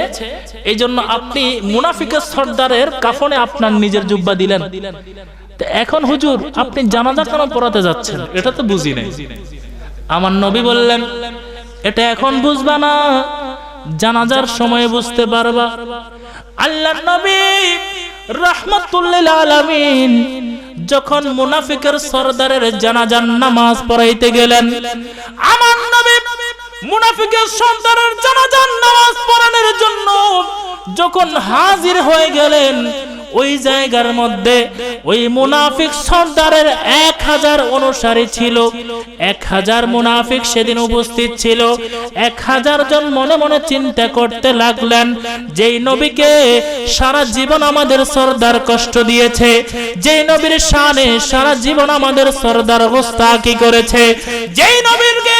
এই জন্য আপনি মুনাফিকের সর্দারের কাফনে আপনার নিজের জুব্বা দিলেন, এখন হুজুর আপনি জানাজা কেন পড়াতে যাচ্ছেন? এটা তো বুঝি নাই। আমার নবী বললেন, এটা এখন বুঝবা না, জানাজার সময় বুঝতে পারবা। আল্লাহর নবী রাহমাতুল লিল আলামিন যখন মুনাফিকের সরদারের জানাজার নামাজ পড়াইতে গেলেন, আমার নবী মুনাফিকের সরদারের জানাজার নামাজ পড়ানোর জন্য যখন হাজির হয়ে গেলেন, ওই জায়গার মধ্যে ওই মুনাফিক সরদারের 1000 অনুসারী ছিল। 1000 মুনাফিক সেদিন উপস্থিত ছিল। 1000 জন মনে মনে চিন্তা করতে লাগলেন, যেই নবীকে সারা জীবন আমাদের সরদার কষ্ট দিয়েছে, যেই নবীর শানে সারা জীবন আমাদের সরদার গোস্তাকি করেছে, যেই নবীকে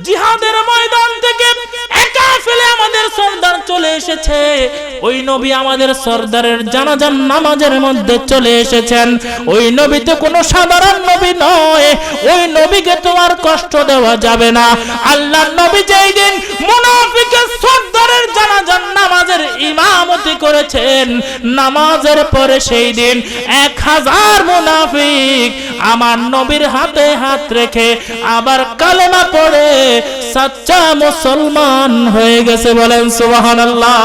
জিহাদের ময়দান থেকে একা ফেলে আমাদের সরদার চলে এসেছে, ওই নবী আমাদের সরদারের জানাজার নামাজের মধ্যে চলে এসেছেন। ওই নবী তো কোনো সাধারণ নবী নয়, ওই নবীকে তো আর কষ্ট দেওয়া যাবে না। আল্লাহর নবী যেই দিন মুনাফিকের সরদারের জানাজার নামাজের ইমামতি করেছেন, নামাজের পরে সেই দিন 1000 মুনাফিক আমার নবীর হাতে হাত রেখে আবার কালেমা পড়ে সচ্চা মুসলমান হয়ে গেছে। বলেন সুবহানাল্লাহ।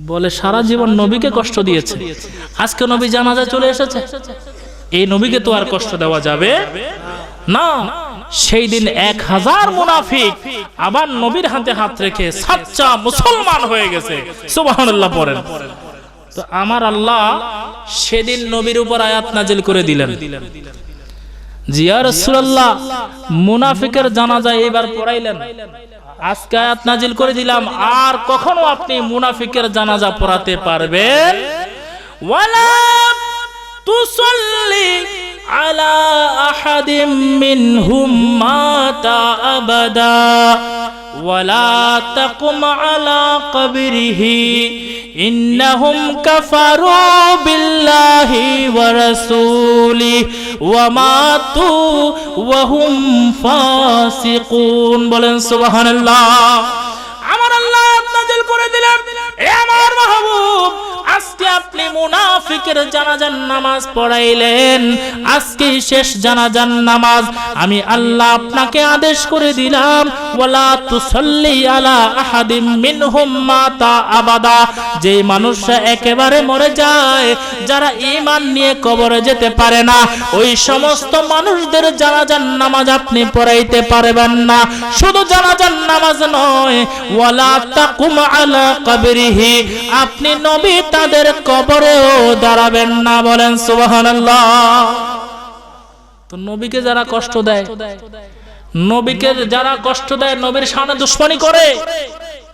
বলে সারা জীবন নবীকে কষ্ট দিয়েছে, আজকে নবী জানাজা চলে এসেছে, এই নবীকে তো আর কষ্ট দেওয়া যাবে না। সেই দিন 1000 মুনাফিক আবার নবীর হাতে হাত রেখে সাচ্চা মুসলমান হয়ে গেছে। সুবহানাল্লাহ পড়েন। তো আমার আল্লাহ সেদিন নবীর উপর আয়াত নাজিল করে দিলেন, জি ইয়া রাসূলুল্লাহ মুনাফিকের জানাজা এবার পড়াইলেন, আজকে আয়াত নাজিল করে দিলাম আর কখনো আপনি মুনাফিকের জানাজা পড়াতে পারবেন ওয়ালা তুসাল্লি আলা আহাদিম মিনহুম মাতা আবাদা ওয়ালা তাকুম আলা কবরিহি ইন্নাহুম কাফারু বিল্লাহি ওয়া রাসূলিহি ওয়া মাতু ওয়া হুম ফাসিকুন। বলেন সুবহানাল্লাহ। আমার আল্লাহ নাযিল করে দিলেন, এ আমার মাহবুব আজকে আপনি মুনাফিকের জানাজার নামাজ পড়াইলেন, আজকে শেষ জানাজার নামাজ। আমি আল্লাহ আপনাকে আদেশ করে দিলাম ওয়ালা তুসাল্লি আলা আহাদিম মিনহুম মাতা আবাদা, যে মানুষরা একেবারে মরে যায়, যারা ঈমান নিয়ে কবরে যেতে পারে না, ওই সমস্ত মানুষদের জানাজার নামাজ আপনি পড়াইতে পারবেন না। শুধু জানাজার নামাজ নয়, ওয়ালা তাকুম আলা কবরিহি, আপনি নবী তাদের কবরেও দাঁড়াবেন না। বলেন সুবহানাল্লাহ। তো নবীকে যারা কষ্ট দেয়, নবীকে যারা কষ্ট দেয়, নবীর শানে দুশমনি করে,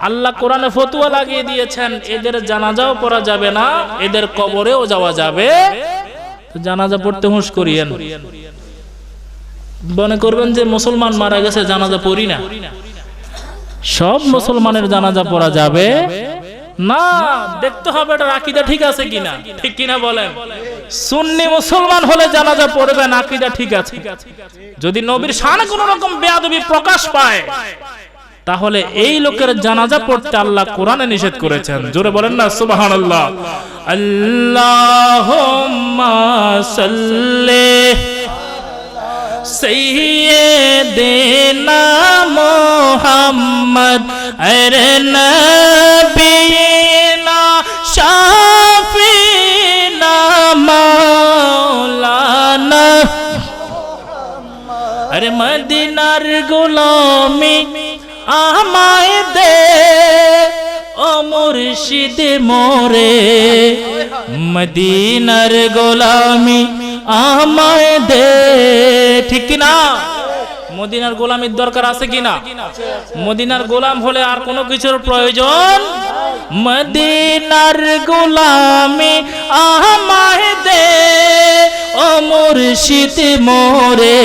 আল্লাহ কোরআনে ফতোয়া লাগিয়ে দিয়েছেন এদের জানাজাও পড়া যাবে না, এদের কবরেও যাওয়া যাবে। তো জানাজা পড়তে হুঁশ করিয়েন। মনে করবেন যে মুসলমান মারা গেছে জানাজা পড়ি না, সব মুসলমানের জানাজা পড়া যাবে না। দেখতে হবে এটা আকীদা ঠিক আছে কিনা, ঠিক কিনা বলেন। সুন্নি মুসলমান হলে জানাজা পড়বেন, আকীদা ঠিক আছে। যদি নবীর শানে কোনো রকম বেয়াদবি প্রকাশ পায়, তাহলে এই লোকের জানাজা পড়তে আল্লাহ কোরআনে নিষেধ করেছেন। জোরে বলেন না সুবহানাল্লাহ। আল্লাহুম্মা সাল্লি সাইয়্যিদিনা মুহাম্মদ আরে নবিয়িনা শাফিনা মাওলানা আরে মদিনার গোলামি আমায় দে ও মুর্শিদ মোরে, মদিনার গোলামি আমায় দে। ঠিক না? মদিনার গোলামির দরকার আছে কিনা? মদিনার গোলাম হলে আর কোনো কিছুর প্রয়োজন। মদিনার গোলামি আমায় দে ও মুর্শিদ মোরে,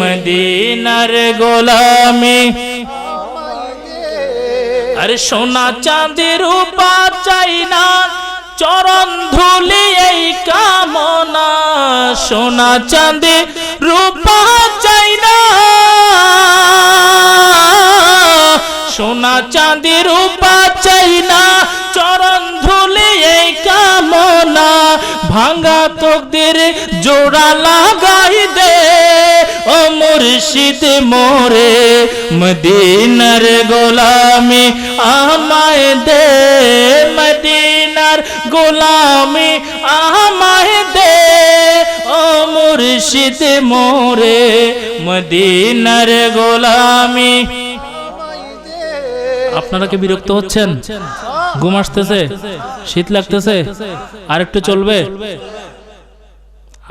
মদিনার গোলামি। আরে সোনা চাঁদি রূপা চাই না, চরণ ধুলি এই কামনা। সোনা চাঁদি রূপা চাই না, সোনা চাঁদি রূপা চাই না, চরণ ধুলি এই কামনা। ভাঙা তকদির জোড়া লাগাই দে ও মুর্শিদ মোরে, মদিনার গোলামি আমায় দে, মদিনার গোলামি আমায় দে ও মুর্শিদ মোরে, মদিনার গোলামি। আপনারা কি বিরক্ত হচ্ছেন? ঘুম আসতেছে? শীত লাগতেছে? আর একটু চলবে?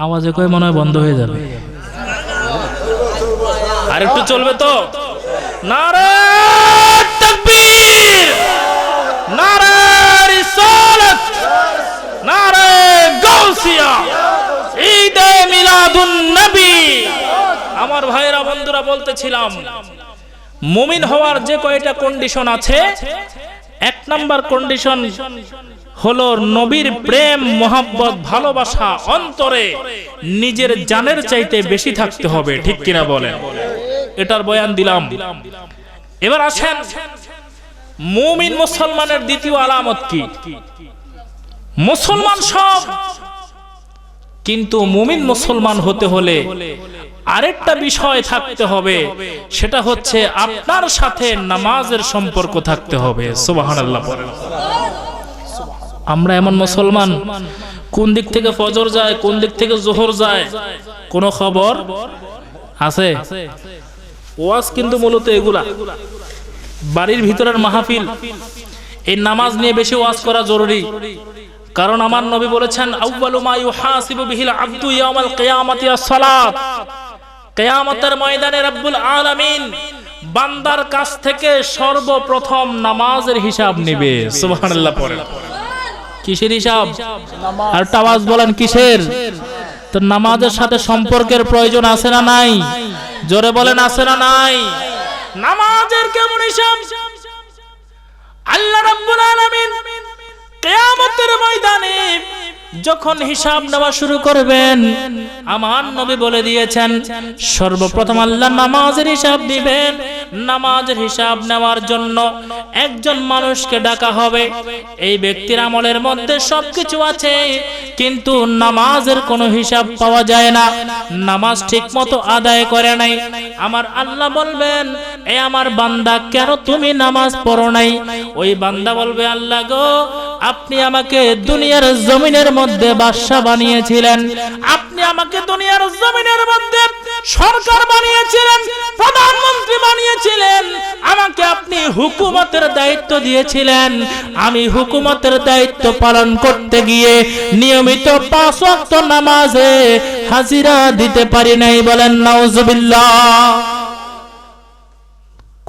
আওয়াজে কই মনে হয় বন্ধ হয়ে যাবে। আর একটু চলবে তো? নারে তাকবীর, নারে রিসালাত, নারে গাউসিয়া, ঈদে মিলাদুন নবী। আমার ভাইরা বন্ধুরা বলতেছিলাম, মুমিন হওয়ার যে কয়টা কন্ডিশন আছে, এক নাম্বার কন্ডিশন হলো নবীর প্রেম, মোহাব্বত, ভালোবাসা অন্তরে নিজের জানের চাইতে বেশি থাকতে হবে। ঠিক কিনা বলেন? এটার বয়ান দিলাম। এবার আসেন মুমিন মুসলমানের দ্বিতীয় আলামত কি? মুসলমান সব, কিন্তু মুমিন মুসলমান হতে হলে আরেকটা বিষয় থাকতে হবে, সেটা হচ্ছে আপনার সাথে নামাজের সম্পর্ক থাকতে হবে। সুবহানাল্লাহ পড়েন। আমরা এমন মুসলমান, কোন দিক থেকে ফজর যায়, কোন দিক থেকে জোহর যায়, কোনো খবর আছে? ওয়াজ কিন্তু মূলত এগুলা, বাড়ির ভিতরের মাহফিল। এই নামাজ নিয়ে বেশি ওয়াজ করা জরুরি, কারণ আমার নবী বলেছেন, আউয়ালু মা ইউহাসিবু বিহিল আবদু ইয়াউমাল কিয়ামাতি আস-সালাত। কিয়ামতের ময়দানে রব্বুল আলামিন বান্দার কাছ থেকে সর্বপ্রথম নামাজের হিসাব নেবে। সুবহানাল্লাহ পড়েন। কিসের হিসাব? আর আওয়াজ বলেন কিসের? তো নামাজের সাথে সম্পর্কের প্রয়োজন আছে না নাই? জোরে বলেন আছে না নাই? নামাজের কেমন হিসাব? আল্লাহ রাব্বুল আলামিন কিয়ামতের ময়দানে যখন হিসাব নেওয়া শুরু করবেন, আমার নবী বলে দিয়েছেন, সর্বপ্রথম আল্লাহ নামাজের হিসাব দিবেন। নামাজের হিসাব নেওয়ার জন্য একজন মানুষকে ডাকা হবে। এই ব্যক্তির আমলের মধ্যে সবকিছু আছে, কিন্তু নামাজের কোনো হিসাব পাওয়া যায় না, নামাজ ঠিক মতো আদায় করে নাই। আমার আল্লাহ বলবেন, এ আমার বান্দা, কেন তুমি নামাজ পড়ো নাই? ওই বান্দা বলবে, আল্লাহ গো, আপনি আমাকে দুনিয়ার জমিনের মধ্যে বাদশা বানিয়েছিলেন, আপনি আমাকে দুনিয়ার জমিনের মধ্যে সরকার বানিয়েছিলেন, প্রধানমন্ত্রী বানিয়েছিলেন, আমাকে আপনি হুকুমতের দায়িত্ব দিয়েছিলেন। আমি হুকুমতের দায়িত্ব পালন করতে গিয়ে নিয়মিত 5 ওয়াক্ত নামাজে হাজিরা দিতে পারি নাই। বলেন নাউজুবিল্লাহ।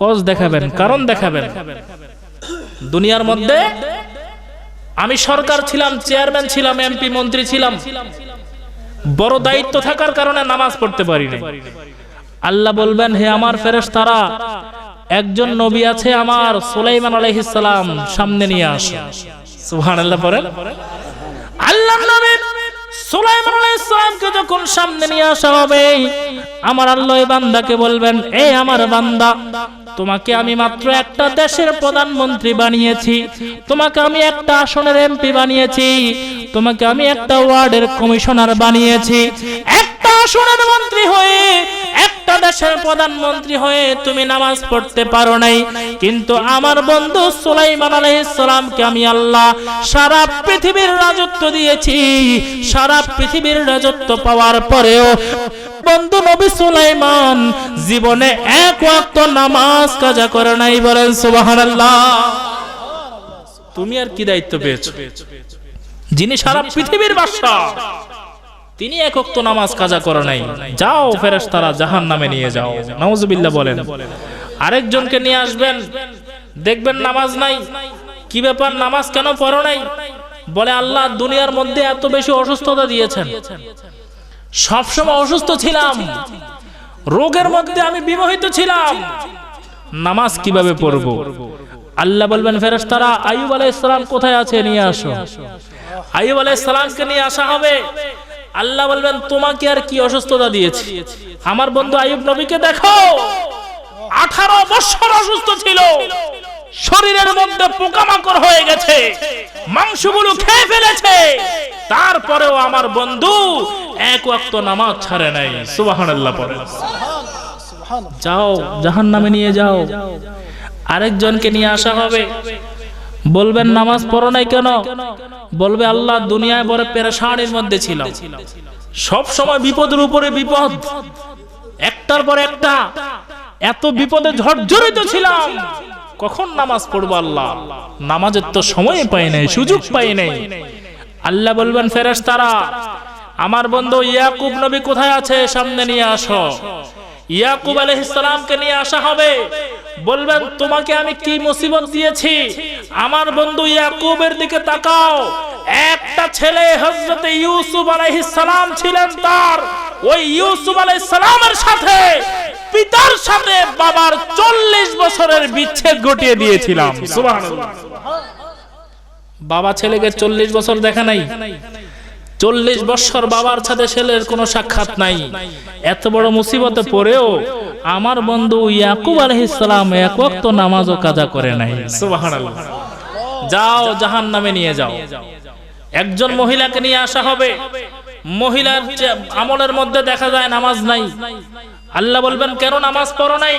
কজ দেখাবেন, কারণ দেখাবেন। দুনিয়ার মধ্যে আমি সরকার ছিলাম, চেয়ারম্যান ছিলাম, এমপি মন্ত্রী ছিলাম, বড় দায়িত্ব থাকার কারণে নামাজ পড়তে পারি না। আল্লাহ বলবেন, হে আমার ফেরেশতারা, একজন নবী আছে আমার, সুলাইমান আলাইহিস সালাম, সামনে নিয়ে আসো। সুবহানাল্লাহ পড়েন। আল্লাহর নবী সুলাইমান আলাইহিস সালামকে যখন সামনে নিয়ে আসা হবে, আমার আল্লাহ এই বান্দাকে বলবেন, এ আমার বান্দা, তোমাকে আমি মাত্র একটা দেশের প্রধানমন্ত্রী বানিয়েছি, তোমাকে আমি একটা আসনের এমপি বানিয়েছি, তোমাকে আমি একটা ওয়ার্ডের কমিশনার বানিয়েছি। একটা আসনের মন্ত্রী হয়ে, একটা দেশের প্রধানমন্ত্রী হয়ে তুমি নামাজ পড়তে পারো নাই, কিন্তু আমার বন্ধু সুলাইমান আলাইহিস সালামকে আমি আল্লাহ সারা পৃথিবীর রাজত্ব দিয়েছি। সারা পৃথিবীর রাজত্ব পাওয়ার পরেও বন্ধু নবী সুলাইমান জীবনে 1 ওয়াক্ত নামাজ কাজা করে নাই। বলেন সুবহানাল্লাহ। তুমি আর কি দায়িত্ব পেয়েছো? যিনি সারা পৃথিবীর বাদশা, তিনি 1 ওয়াক্ত নামাজ কাজা করে নাই। যাও ফেরেশতারা, জাহান্নামে নিয়ে যাও। নাউজুবিল্লাহ বলেন। আরেকজনকে নিয়ে আসবেন, দেখবেন নামাজ নাই। কি ব্যাপার, নামাজ কেন পড়ো নাই? বলে, আল্লাহ দুনিয়ার মধ্যে এত বেশি অসুস্থতা দিয়েছেন, সবসময় অসুস্থ ছিলাম, রোগের মধ্যে আমি বিমোহিত ছিলাম, নামাজ কিভাবে পড়বো? আল্লাহ বলবেন, ফেরেশতারা, আইয়ুব আলাইহিস সালাম কোথায় আছে, নিয়ে আসো। আইয়ুব আলাইহিস সালামকে নিয়ে আসা হবে। আল্লাহ বলবেন, তোমাকে আর কি অসুস্থতা দিয়েছি? আমার বন্ধু আইয়ুব নবীকে দেখো, 18 বছর অসুস্থ ছিল, শরীরের মধ্যে পোকামাকড় হয়ে গেছে, মাংসগুলো খেয়ে ফেলেছে, তারপরেও আমার বন্ধু 1 ওয়াক্ত নামাজ ছাড়ে নাই। সুবহানাল্লাহ পড়েন। যাও, জাহান্নামে নিয়ে যাও। আরেকজনকে নিয়ে আসা হবে, বলবেন, নামাজ পড়ো নাই কেন? বলবে, আল্লাহ দুনিয়ায় বড় পেরেশানির মধ্যে ছিলাম, সব সময় বিপদের উপরে বিপদ, একটার পর একটা, এত বিপদে ঝড়ঝড়িত ছিলাম, কখন নামাজ পড়বো আল্লাহ? নামাজের তো সময় পাই নাই, সুযোগ পাই নাই। আল্লাহ বলবেন, ফেরেশতারা, আমার বন্ধু ইয়াকুব নবী কোথায় আছে, সামনে নিয়ে আসো। ইয়াকুব আলাইহিস সালামকে নিয়ে আসা হবে। বলবেন, তোমাকে আমি কি মুসিবত দিয়েছি? আমার বন্ধু ইয়াকুবের দিকে তাকাও, একটা ছেলে হযরত ইউসুফ আলাইহিস সালাম ছিলেন তার, ওই ইউসুফ আলাইহিস সালামের সাথে, পিতার সাথে বাবার 40 বছরের বিচ্ছেদ ঘটিয়ে দিয়েছিলাম। সুবহানাল্লাহ। বাবা ছেলেকে 40 বছর দেখা নাই, 40 বছর বাবার সাথে ছেলের কোনো সাক্ষাৎ নাই। এত বড় মুসিবতে পড়েও আমার বন্ধু ইয়াকুব আলাইহিস সালাম 1 ওয়াক্ত নামাজও কাজা করে নাই। সুবহানাল্লাহ। যাও, জাহান্নামে নিয়ে যাও। একজন মহিলাকে নিয়ে আসা হবে, মহিলার আমলের মধ্যে দেখা যায় নামাজ নাই। আল্লাহ বলবেন, কেন নামাজ পড়ো নাই?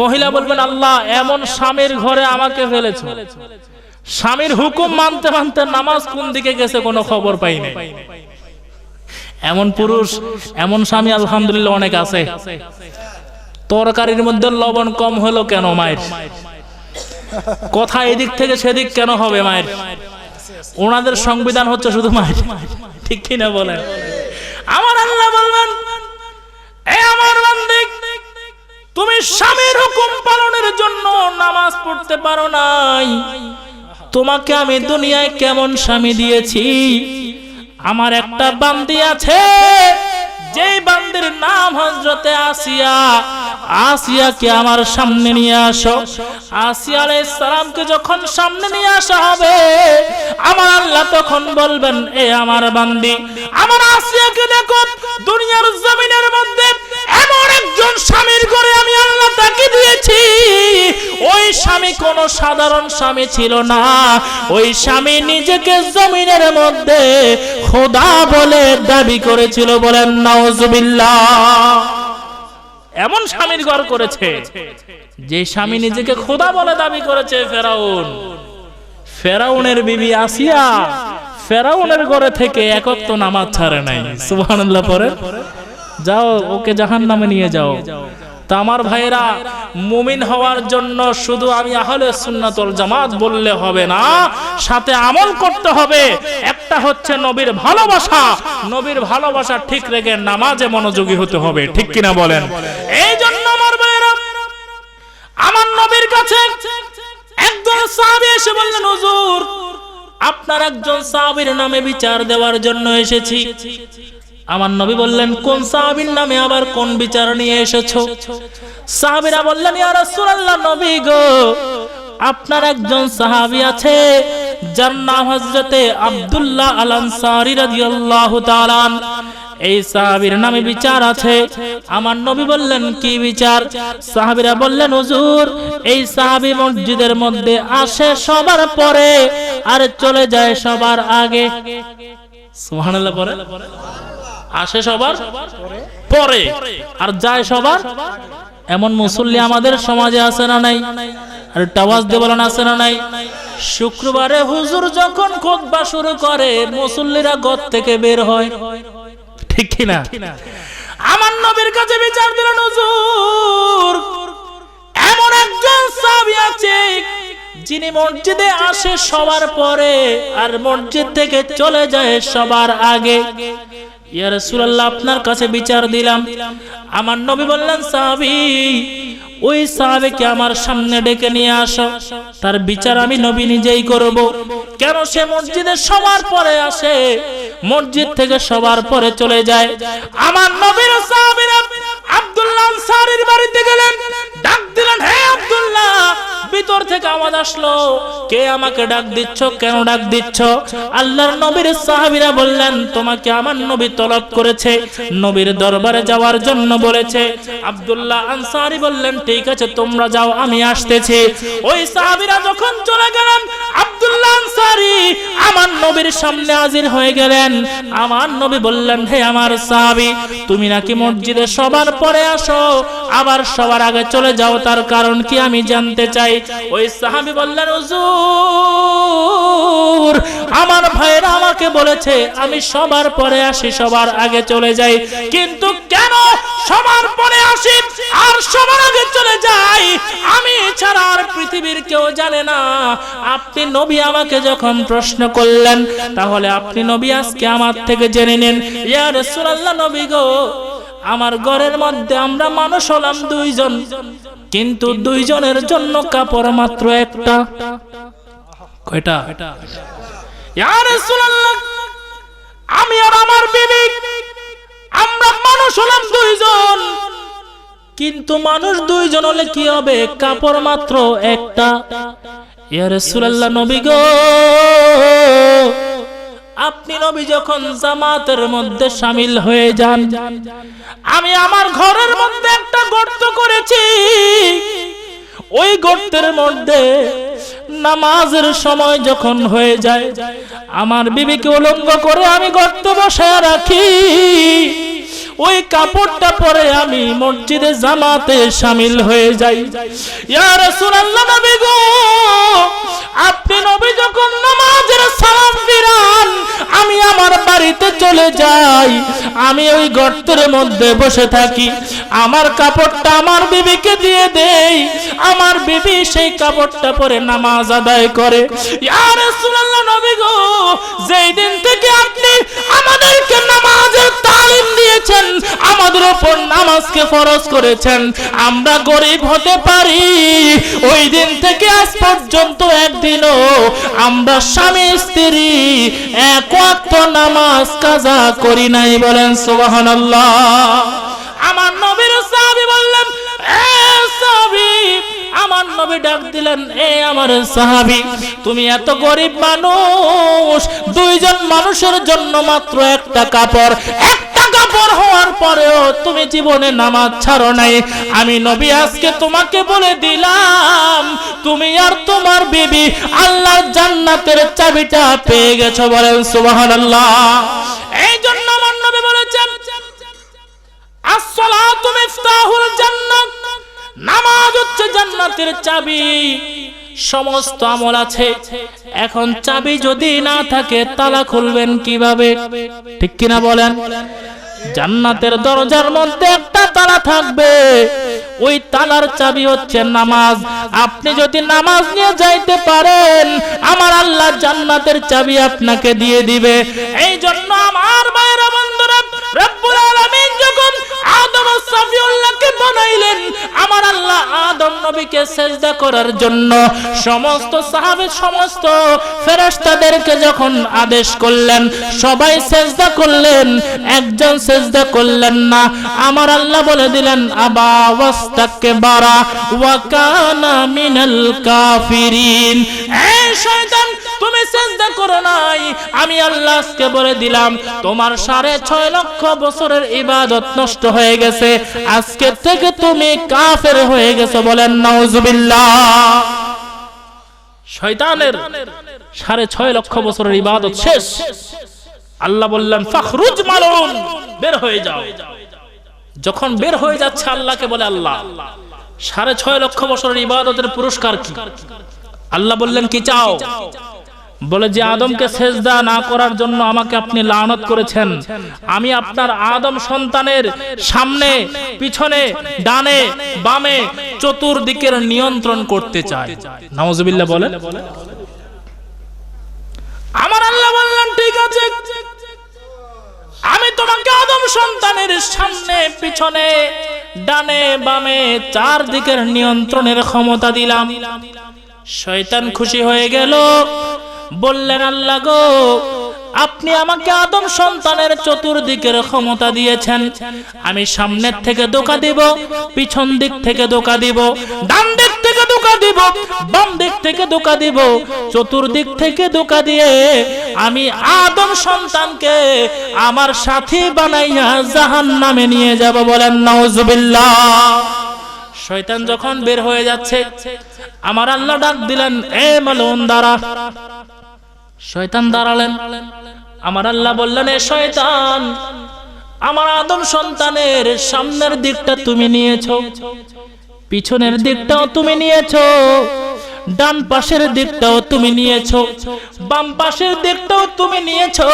মহিলা বলবেন, আল্লাহ এমন স্বামীর ঘরে আমাকে ফেলেছো, স্বামীর হুকুম মানতে মানতে নামাজ কোন দিকে গেছে কোনো খবর পাই নাই। এমন পুরুষ, এমন স্বামী আলহামদুলিল্লাহ অনেক আছে। তরকারির মধ্যে লবণ কম হলো কেন মায়ের, কথা এদিক থেকে সেদিক কেন হবে মায়ের? ওনাদের সংবিধান হচ্ছে শুধু মায়ের, ঠিক কিনা বলেন? আমার আল্লাহ বলবেন, এ আমার বান্দী, তুমি স্বামীর হুকুম পালনের জন্য নামাজ পড়তে পারো নাই, তোমাকে আমি দুনিয়ায় কেমন স্বামী দিয়েছি। আমার একটা বান্দি আছে, যেই বান্দির নাম হযরতে আসিয়া। আসিয়াকে আমার সামনে নিয়ে আসো। আসিয়া আলাইহিস সালামকে যখন সামনে নিয়ে আসা হবে, আমার আল্লাহ তখন বলবেন, এ আমার বান্দি, আমার আসিয়াকে দেখো, দুনিয়ার জমিনের মধ্যে এমন একজন স্বামীর ঘরে আমি আল্লাহ তাকে দিয়েছি। ওই স্বামী কোন সাধারণ স্বামী ছিল না, ওই স্বামী নিজেকে জমিনের মধ্যে খোদা বলে দাবি করেছিল। বলেন নাউজুবিল্লাহ। এমন স্বামীর ঘর করেছে যে স্বামী নিজেকে খোদা বলে দাবি করেছে ফেরাউন। ফেরাউনের বিবি আসিয়া ফেরাউনের ঘরে থেকে এক ওয়াক্ত নামাজ ছাড়ে নাই। সুবহানাল্লাহ পড়ে যাও, ওকে জাহান্নামে নিয়ে যাও। তা আমার ভাইরা, মুমিন হওয়ার জন্য শুধু আমি আহলে সুন্নাত ওয়াল জামাত বললে হবে না, সাথে আমল করতে হবে। একটা হচ্ছে নবীর ভালোবাসা, নবীর ভালোবাসা ঠিক রেখে নামাজে মনোযোগী হতে হবে, ঠিক কিনা বলেন? এই জন্য আমার ভাইরা, আমার নবীর কাছে একজন সাহাবী এসে বললেন, হুজুর, আপনার একজন সাহাবীর নামে বিচার দেওয়ার জন্য এসেছি। আমার নবী বললেন, কোন সাহাবীর নামে আবার কোন বিচার নিয়ে এসেছো? সাহাবীরা বললেন, ইয়া রাসূলুল্লাহ, নবী গো, আপনার একজন সাহাবী আছে যার নাম হযরতে আব্দুল্লাহ আল আনসারী রাদিয়াল্লাহু তাআলা। এই সাহাবীর নামে বিচার আছে। আমার নবী বললেন, কি বিচার? সাহাবীরা বললেন, হুজুর, এই সাহাবী মসজিদের মধ্যে আসে সবার পরে আর চলে যায় সবার আগে। সুবহানাল্লাহ পড়ে। আসে সবার পরে আর যায় সবার। এমন মুসল্লি আমাদের সমাজে আছে না নাই? আর টাওয়াজ দিয়ে বলেন, আছে না নাই? শুক্রবারে হুজুর যখন খুতবা শুরু করে, মুসল্লিরা ঘর থেকে বের হয়, ঠিক কিনা? আমার নবীর কাছে বিচার দিলেন, হুজুর, এমন একজন সাহাবী আছে যিনি মসজিদে আসে সবার পরে আর মসজিদ থেকে চলে যায় সবার আগে। ইয়া রাসূলুল্লাহ, আপনার কাছে বিচার দিলাম। আমার নবী বললেন, সাহাবী, ওই সাহাবীকে আমার সামনে ডেকে নিয়ে আসো, তার বিচার আমি নবী নিজেই করব। কেন সে মসজিদে সবার পরে আসে, মসজিদ থেকে সবার পরে চলে যায়? আমার নবীর সাহাবীরা আব্দুল্লাহ আনসারীর বাড়িতে গেলেন, ডাক দিলেন, হে আব্দুল্লাহ। ভিতর থেকে আওয়াজ আসলো, কে আমাকে ডাক দিচ্ছ, কেন ডাক দিচ্ছ? আল্লাহর নবীর সাহাবীরা বললেন, তোমাকে আমার নবী তলব করেছে, নবীর দরবারে যাওয়ার জন্য বলেছে। আব্দুল্লাহ আনসারী বললেন, ঠিক আছে, তোমরা যাও, আমি আসতেছি। ওই সাহাবীরা যখন চলে গেলেন, আব্দুল্লাহ আনসারী আমার নবীর সামনে হাজির হয়ে গেলেন। আমার নবী বললেন, হে আমার সাহাবী, তুমি নাকি মসজিদে সবার পরে আসো, আবার সবার আগে চলে যাও, তার কারণ কি আমি জানতে চাই। ওই সাহাবী বললেন, হুজুর, আমার ভাইরা আমাকে বলেছে আমি সবার পরে আসি, সবার আগে চলে যাই, কিন্তু কেন সবার পরে আসি আর সবার আগে চলে যাই আমি ছাড়া আর পৃথিবীর কেউ জানে না। আপনি নবী আমাকে যখন প্রশ্ন করলেন, তাহলে আপনি নবী আজকে আমার থেকে জেনে নেন। ইয়া রাসূলুল্লাহ, নবী গো, আমার ঘরের মধ্যে আমরা মানুষ হলাম দুইজন, কিন্তু দুইজনের জন্য কাপড় মাত্র একটা। কয়টা? ইয়া রাসূলুল্লাহ, আমি আর আমার বিবি আমরা মানুষ হলাম দুইজন, কিন্তু মানুষ দুইজন হলে কি হবে? কাপড় মাত্র একটা। ইয়া রাসূলুল্লাহ, নবী গো, আপনি নবী যখন জামাতের মধ্যে শামিল হয়ে যান, আমি আমার ঘরের মধ্যে একটা গর্ত করেছি, ওই গর্তের মধ্যে নামাজের সময় যখন হয়ে যায়, আমার বিবিকে উলঙ্গ করে আমি গর্তে বসায় রাখি। ওই কাপড়টা পরে আমি মসজিদে জামাতে শামিল হয়ে যাই। ইয়া রাসূলুল্লাহ, নবী গো, আপনি নবী যখন নামাজের সালাম ফিরান আমি আমার বাড়িতে চলে যাই, আমি ওই গর্তের মধ্যে বসে থাকি, আমার কাপড়টা আমার বিবিকে দিয়ে দেই, আমার বিবি সেই কাপড়টা পরে নামাজ আদায় করে। ইয়া রাসূলুল্লাহ, নবী গো, যেই দিন থেকে আপনি আমাদেরকে নামাজের তালিম দিয়েছেন, আমাদের উপর নামাজকে ফরজ করেছেন, আমরা গরিব হতে পারি, ওই দিন থেকে আজ পর্যন্ত একদিনও আমরা স্বামী স্ত্রী এক ওয়াক্ত নামাজ কাজা করি নাই। বলেন সুবহানাল্লাহ। আমার নবীর সাহাবী বললেন, এ সাহাবী, আমার নবী ডাক দিলেন, এ আমার সাহাবী, তুমি এত গরিব মানুষ, দুইজন মানুষের জন্য মাত্র একটা কাপড়, একটা কাপড় হওয়ার পরেও তুমি জীবনে নামাজ ছাড়ো নাই। আমি নবী আজকে তোমাকে বলে দিলাম, তুমি আর তোমার বিবি আল্লাহর জান্নাতের চাবিটা পেয়ে গেছো। বলেন সুবহানাল্লাহ। এই জন্য আমার নবী বলেছেন, as-salatu miftahul জান্নাত, নামাজ হচ্ছে জান্নাতের চাবি। সমস্ত আমল আছে, এখন চাবি যদি না থাকে তালা খুলবেন কিভাবে? ঠিক কিনা বলেন? জান্নাতের দরজার মধ্যে একটা তালা থাকবে, ওই তালার চাবি হচ্ছে নামাজ। আপনি যদি নামাজ নিয়ে যাইতে পারেন, আমার আল্লাহ জান্নাতের চাবি আপনাকে দিয়ে দিবে। এই জন্য আমার ভাইরা বন্ধুরা, রব্বুল আলামিন যখন আদম ও সাফিউল্লাহকে বানাইলেন, আমার আল্লাহ আদম নবীকে সিজদা করার জন্য সমস্ত সাহাবী, সমস্ত ফেরেশতাদেরকে যখন আদেশ করলেন, সবাই সিজদা করলেন, একজন সিজদা করলেন না। আমার আল্লাহ বলে দিলেন, আবা ওয়াস্তাকবারা ওয়া কানা মিনাল কাফিরিন। এই শয়তান, তুমি সিজদা করো নাই, আমি আল্লাহ আজকে বলে দিলাম তোমার 6.5 লক্ষ বছরের ইবাদত নষ্ট হয়ে গেছে, আজকে থেকে তুমি কাফের হয়ে গেছো। বলেন নাউজুবিল্লাহ। শয়তানের 6.5 লক্ষ বছরের ইবাদত শেষ। আল্লাহ বললেন, ফাখরুজ মালুন, বের হয়ে যাও। যখন বের হয়ে যাচ্ছে, আল্লাহকে বলে, আল্লাহ 6.5 লক্ষ বছরের ইবাদতের পুরস্কার কি? আল্লাহ বললেন, কি চাও? বলে যে আদমকে সেজদা না করার জন্য আমাকে আপনি লানত করেছেন, আমি আপনার আদম সন্তানের সামনে, পিছনে, ডানে, বামে, চতুর্দিকের নিয়ন্ত্রণ করতে চাই। নাউজুবিল্লাহ বলেন। আমার আল্লাহ বললেন, ঠিক আছে, আমি তোমাকে আদম সন্তানের সামনে, পিছনে, ডানে, বামে, চারদিকের নিয়ন্ত্রণের ক্ষমতা দিলাম। শয়তান খুশি হয়ে গেল, বললেন, আল্লাহ গো, আপনি আমাকে আদম সন্তানের চতুর্দিকের ক্ষমতা দিয়েছেন, আমি সামনের থেকে ধোঁকা দিব, পিছন দিক থেকে ধোঁকা দিব, ডান দিক থেকে ধোঁকা দিব, বাম দিক থেকে ধোঁকা দিব, চতুর্দিক থেকে ধোঁকা দিয়ে আমি আদম সন্তানকে আমার সাথী বানাইয়া জাহান্নামে নিয়ে যাব। বলেন নাউজুবিল্লাহ। শয়তান যখন বের হয়ে যাচ্ছে, আমার আল্লাহ ডাক দিলেন, এ মালুন দাঁড়া। শয়তান দাঁড়ালেন। আমার আল্লাহ বললেন, এ শয়তান, আমার আদম সন্তানের সামনের দিকটা তুমি নিয়েছো, পিছনের দিকটাও তুমি নিয়েছো, ডান পাশের দিকটাও তুমি নিয়েছো, বাম পাশের দিকটাও তুমি নিয়েছো,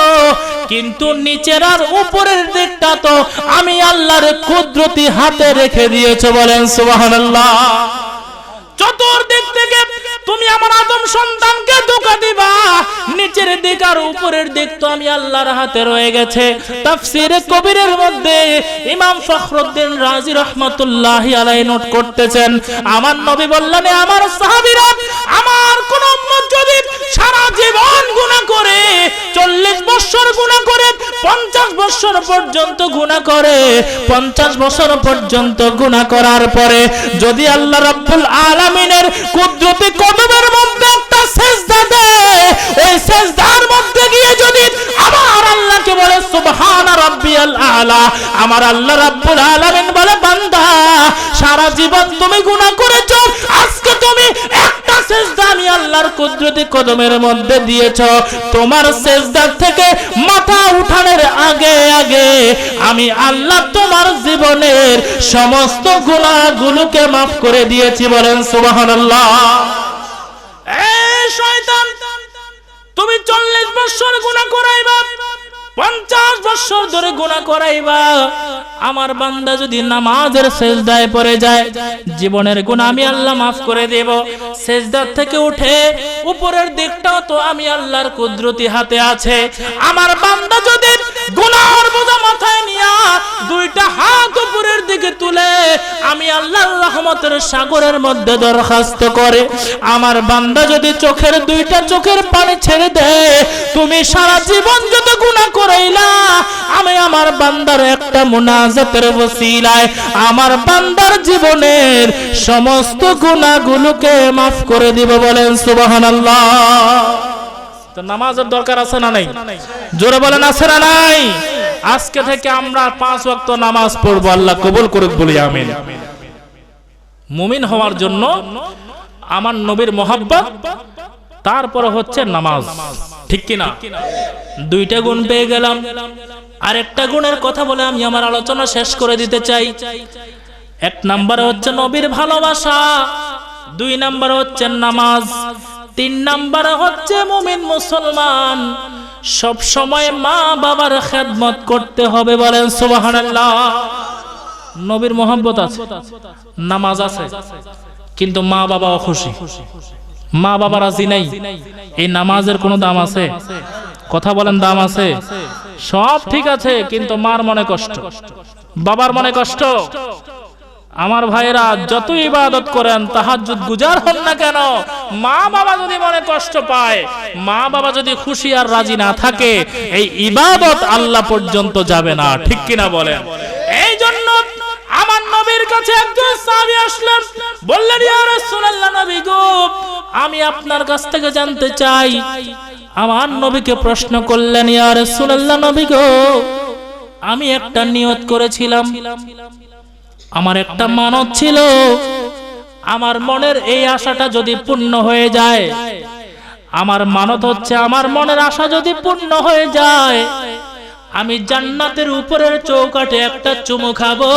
কিন্তু নিচের আর উপরের দিকটা তো আমি আল্লাহর কুদরতি হাতে রেখে দিয়েছো। বলেন সুবহানাল্লাহ। চতুর্দিক থেকে তুমি আমার আদম সন্তানকে ধোঁকা দিবা, নিচের দিক আর উপরের দিক তো আমি আল্লাহর হাতে রয়ে গেছে। তাফসীরে কবিরের মধ্যে ইমাম ফখরুদ্দিন রাজি রাহমাতুল্লাহি আলাইহি নোট করতেছেন, আমার নবী বললেন, আমার সাহাবীরা, আমার কোন উম্মত যদি সারা জীবন গুনাহ করে, 40 বছর গুনাহ করে, 50 বছর পর্যন্ত গুনাহ করে, 50 বছর পর্যন্ত গুনাহ করার পরে যদি আল্লাহ রাব্বুল আলামিনের কুদরতি কদমের মধ্যে একটা সিজদা দেয়, ওই সিজদার মধ্যে গিয়ে যদি আমার আল্লাহকে বলে সুবহানা রাব্বিয়াল আলা, আমার আল্লাহ রাব্বুল আলামিন বলে, বান্দা, সারা জীবন তুমি গুনাহ করেছো, আজকে তুমি একটা সিজদা আমি আল্লাহর কুদরতি কদমের মধ্যে দিয়েছো, তোমার সিজদা থেকে মাথা উঠানোর আগে আগে আমি আল্লাহ তোমার জীবনের সমস্ত গুনাহগুলোকে মাফ করে দিয়েছি। বলেন সুবহানাল্লাহ। এই শয়তান, তুমি 40 বছর গুনাহ করাইবা, 50 বছর ধরে গুনাহ করাইবা, আমার বান্দা যদি নামাজের সিজদায় পড়ে যায়, জীবনের গুনাহ আমি আল্লাহ মাফ করে দেব। সিজদা থেকে উঠে উপরের দিকটাও তো আমি আল্লাহর কুদরতি হাতে আছে। আমার বান্দা যদি গুনাহের বোঝা মাথায় নিয়া দুইটা হাত উপরের দিকে তুলে আমি আল্লাহর রহমতের সাগরের মধ্যে দরখাস্ত করে, আমার বান্দা যদি চোখের দুইটা চোখের পানি ছেড়ে দেয়, তুমি সারা জীবন যত গুনাহ করাইলা আমি আমার বান্দার একটা মুনাজাতের ওসিলায় আমার বান্দার জীবনের সমস্ত গুনাহগুলোকে মাফ করে দিব। বলেন সুবহানাল্লাহ। তো নামাজের দরকার আছে না নাই? জোরে বলেন আছে না নাই? আজকে থেকে আমরা 5 ওয়াক্ত নামাজ পড়বো, আল্লাহ কবুল করুক বলি আমিন। মুমিন হওয়ার জন্য আমার নবীর মহব্বত, তারপরে হচ্ছে নামাজ, ঠিক কিনা? দুইটা গুণ পেয়ে গেলাম। আরেকটা গুণের কথা বলে আমি আমার আলোচনা শেষ করে দিতে চাই। 1 নম্বরে হচ্ছে নবীর ভালোবাসা, 2 নম্বরে হচ্ছে নামাজ, 3 নম্বরে হচ্ছে মুমিন মুসলমান সব সময় মা বাবার খেদমত করতে হবে। বলেন সুবহানাল্লাহ। নবীর মহব্বত আছে, নামাজ আছে, কিন্তু মা বাবা অখুশি, মা বাবা রাজি নাই। এই নামাজের কোনো দাম আছে? কথা বলেন, দাম আছে? সব ঠিক আছে, কিন্তু মার মনে কষ্ট, বাবার মনে কষ্ট। আমার ভাইরা যত ইবাদত করেন, তাহাজ্জুদ গুজার হন না কেন, মা বাবা যদি মনে কষ্ট পায়, মা বাবা যদি খুশি আর রাজি না থাকে, এই ইবাদত আল্লাহ পর্যন্ত যাবে না, ঠিক কিনা বলেন? এই জন্য আমার নবীর কাছে একজন সাহাবী আসলেন, বললেন ইয়া রাসূলুল্লাহ, নবী গো, আমি আপনার কাছ থেকে জানতে চাই। আমার নবীকে প্রশ্ন করলেন, ইয়া রাসূলুল্লাহ, নবী গো, আমি একটা নিয়ত করেছিলাম, আমার একটা মানত ছিল, আমার মনের এই আশাটা যদি পূর্ণ হয়ে যায়, আমার মানত হচ্ছে আমার মনের আশা যদি পূর্ণ হয়ে যায়, আমি জান্নাতের উপরের চৌকাঠে একটা চুমু খাবো,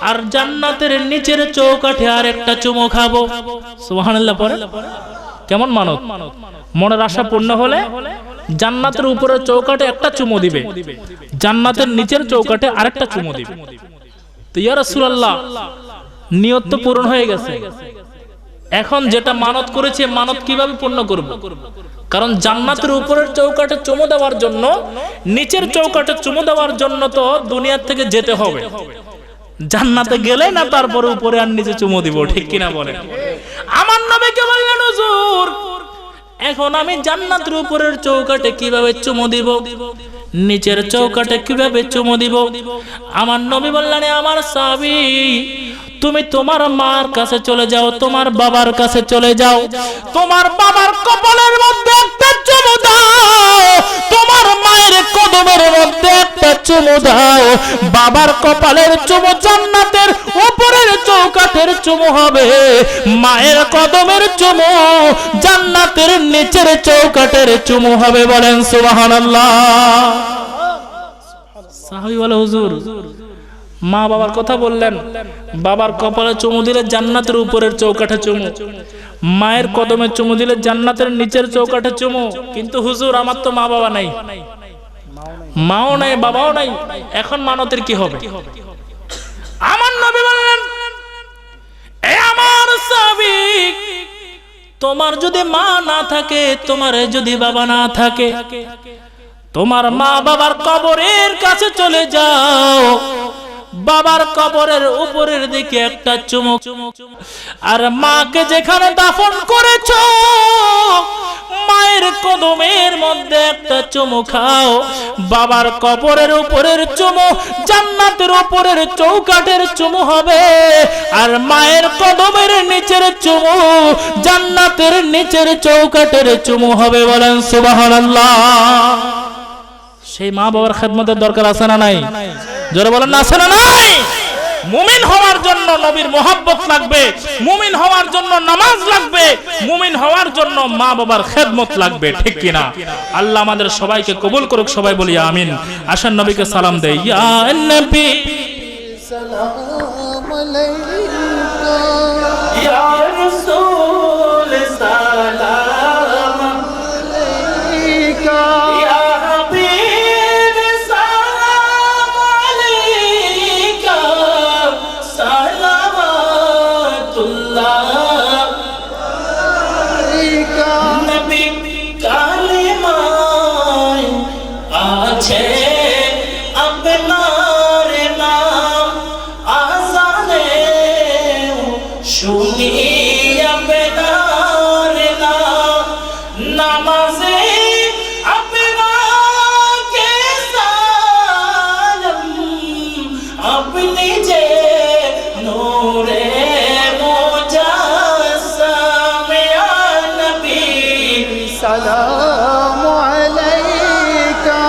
আর জান্নাতের নিচের চৌকাঠে আর একটা চুমু খাবো। সুবহানাল্লাহ পড়ে। কেমন মানত? মনের আশা পূর্ণ হলে জান্নাতের উপরের চৌকাঠে একটা চুমু দিবে, জান্নাতের নিচের চৌকাঠে আরেকটা চুমু দিবে। তো ইয়া রাসূলুল্লাহ, নিয়ত তো পূরণ হয়ে গেছে, এখন যেটা মানত করেছে মানত কিভাবে পূর্ণ করব? কারণ জান্নাতের উপরের চৌকাঠে চুমু দেওয়ার জন্য, নিচের চৌকাঠে চুমু দেওয়ার জন্য তো দুনিয়া থেকে যেতে হবে, জান্নাতে গেলে না তারপরে উপরে আর নিচে চুমু দিব, ঠিক কিনা বলেন? আমার নবীকে বললেন, হুজুর, এখন আমি জান্নাতের উপরের চৌকাঠে কিভাবে চুমু দিব, নিচের চৌকাঠে কিভাবে চুমু দিব? আমার নবী বললেন, আমার সাহাবী, তুমি তোমার মার কাছে চলে যাও, তোমার বাবার কাছে চলে যাও, তোমার বাবার কপালের মধ্যে একটা চুমু দাও, তোমার মায়ের কদমের মধ্যে একটা চুমু দাও। বাবার কপালের চুমু জান্নাতের উপরের চৌকাঠের চুমু হবে, মায়ের কদমের চুমু জান্নাতের নিচের চৌকাঠের চুমু হবে। বলেন সুবহানাল্লাহ। সাহাবী বলে, হুজুর, মা বাবার কথা বললেন, বাবার কপালে চুমু দিলে জান্নাতের উপরের চৌকাঠে চুমু, মায়ের কদমে চুমু দিলে জান্নাতের নিচের চৌকাঠে চুমু, কিন্তু হুজুর আমার তো মা বাবা নাই, মাও নাই বাবাও নাই, এখন মানতের কি হবে? আমার নবী বললেন, এ আমার সাহাবী, তোমার যদি মা না থাকে, তোমার যদি বাবা না থাকে, তোমার মা বাবার কবরের কাছে চলে যাও, বাবার কবরের উপরের দিকে একটা চুমু, আর মাকে যেখানে দাফন করেছো মায়ের কদমের মধ্যে একটা চুমু খাও। বাবার কবরের উপরের চুমু জান্নাতের উপরের চৌকাঠের চুমু হবে, আর মায়ের কদমের নিচের চুমু জান্নাতের নিচের চৌকাঠের চুমু হবে। বলেন সুবহানাল্লাহ। সেই মা বাবার খেদমতের দরকার আছে না নাই? জোরে বলেন না, আছে না নাই? মুমিন হওয়ার জন্য নবীর মোহাব্বত লাগবে, মুমিন হওয়ার জন্য নামাজ লাগবে, মুমিন হওয়ার জন্য মা বাবার খেদমত লাগবে, ঠিক কিনা? আল্লাহ আমাদের সবাইকে কবুল করুক, সবাই বলি আমিন। আসেন নবীকে সালাম দেই। ইয়া নবী সালাম আলাইকা ইয়া রাসূল সালাম আলাইকা ইয়া হাবিব সালাম আলাইকা সালাওয়াতুল্লাহ আলাইকা নবী কালিমায় আছে আপনার নাম, আযানে শুনি আপনার নাম, নামাজে আপনাকে সালাম, আপনি যে নূরে মুজাসসাম ইয়া নবী সালাম আলাইকা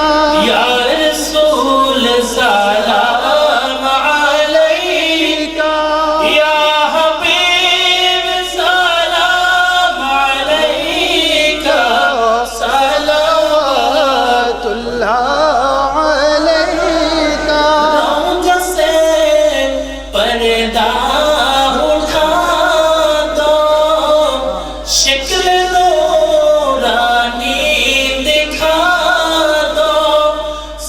ইয়া রাসূল সালাম আলাইকা ইয়া হাবিব সালাম আলাইকা সালাওয়াতুল্লাহ আলাইকা রওজা সে पर्दा उठा दो, शिक्ल नूरानी दिखा दो,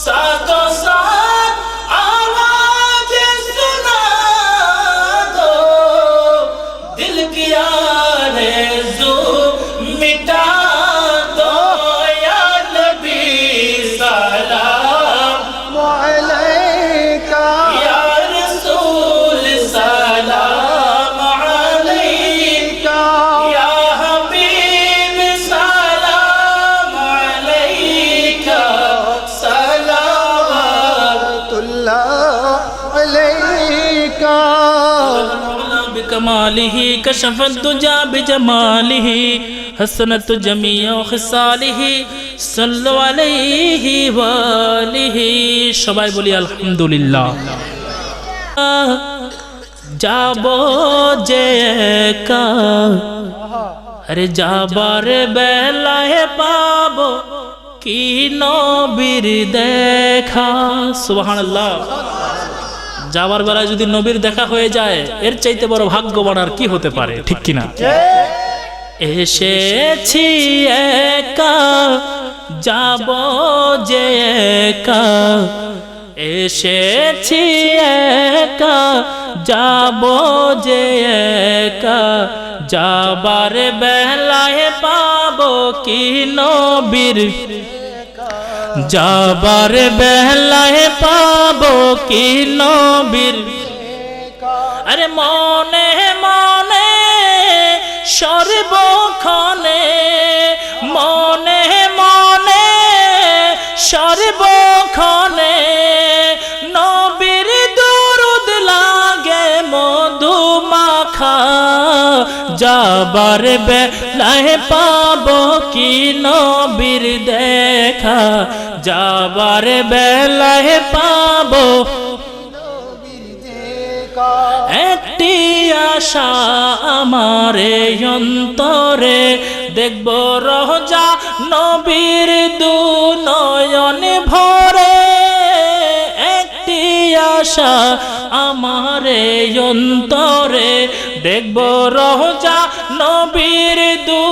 साथों साथ आवाज सुना दो, दिल की आरज़ू मिटा दो, या नबी सलाम আলাইকা या रसूल सलाम अलैका या हबीब सलाम अलैका सलावतुल्लाह আলাইকা بكماله كشف الدجى بجماله حسنت جميع خصاله صلوا عليه وآله সবাই বলি আলহামদুলিল্লাহ। যাবো যে একা, আরে যাবার বেলায় পাবো কি নবীর দেখা, সুবহানাল্লাহ। যাবার বেলায় যদি নবীর দেখা হয়ে যায়, এর চাইতে বড় ভাগ্যবান আর কি হতে পারে, ঠিক কিনা? এসেছি একা, যাব যে একা, এসেছি একা, যাব যে একা, যাবার বেলায় পাবো কি নবীর, যাবার বেলায় পাবো কি নবীর, আরে মনে মনে সর্বক্ষণে, মনে মনে সর্বক্ষণে নবীর দুরুদ লাগে মধুমাখা, যাবার বেলায় পাবো কি নবীর দেখা, যাবার বেলায় পাবো একটি আশা আমার অন্তরে, দেখব রোজা নবীর দু নয়ন ভরে, একটি আশা আমার অন্তরে, দেখব রোজা নবীর দু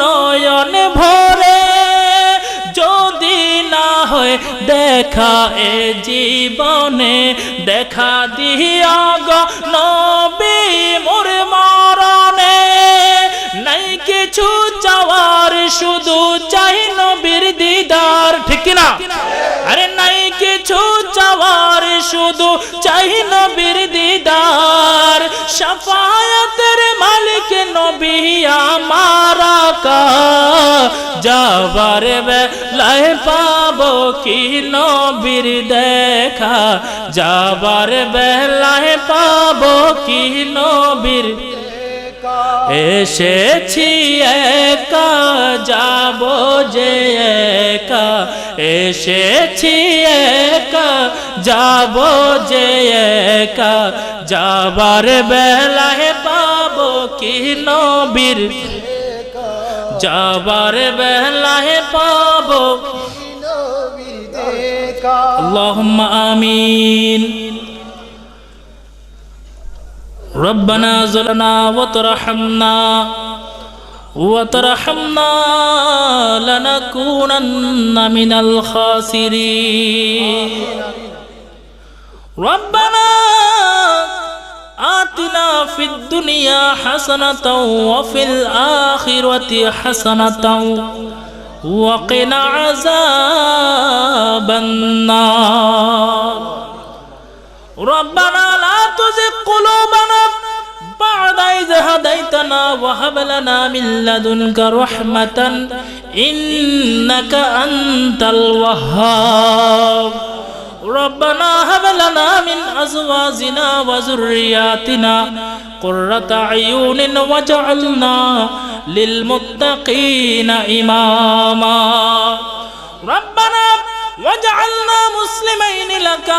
নয়ন ভরে, যদি না হয় দেখা এ জীবনে, দেখা দিও গো নবী মোর মরণে, নাই কিছু চাওয়ার শুধু চাই নবীর দিদার, ঠিক কিনা? আরে নাই কিছু চাওয়ার শুধু চাই নবীর দিদার, শাফায়াতের মালিক নবী আমার আকা, যাবার বেলায় পাবো কি নবীর দেখা, যাবার বেলায় পাবো কি নবীর, এসেছি একা, যাব যে একা, এসেছি একা, যাব যে একা যাবার বেলায় পাবো কি নবীর যাবার বেলায় পাবো নবীর দেখা اللهم آمين ربنا ظلمنا وترحمنا لنكونن من الخاسرين ربنا آتنا في الدنيا حسنة وفي الآخرة حسنة وقنا عذاب النار ربنا لا تزغ قلوبنا بعد إذ هديتنا وهب لنا من لدنك رحمة إنك أنت الوهاب ربنا هب لنا من أزواجنا وذرياتنا قرة أعين واجعلنا للمتقين إماما ربنا واجعلنا مسلمين لك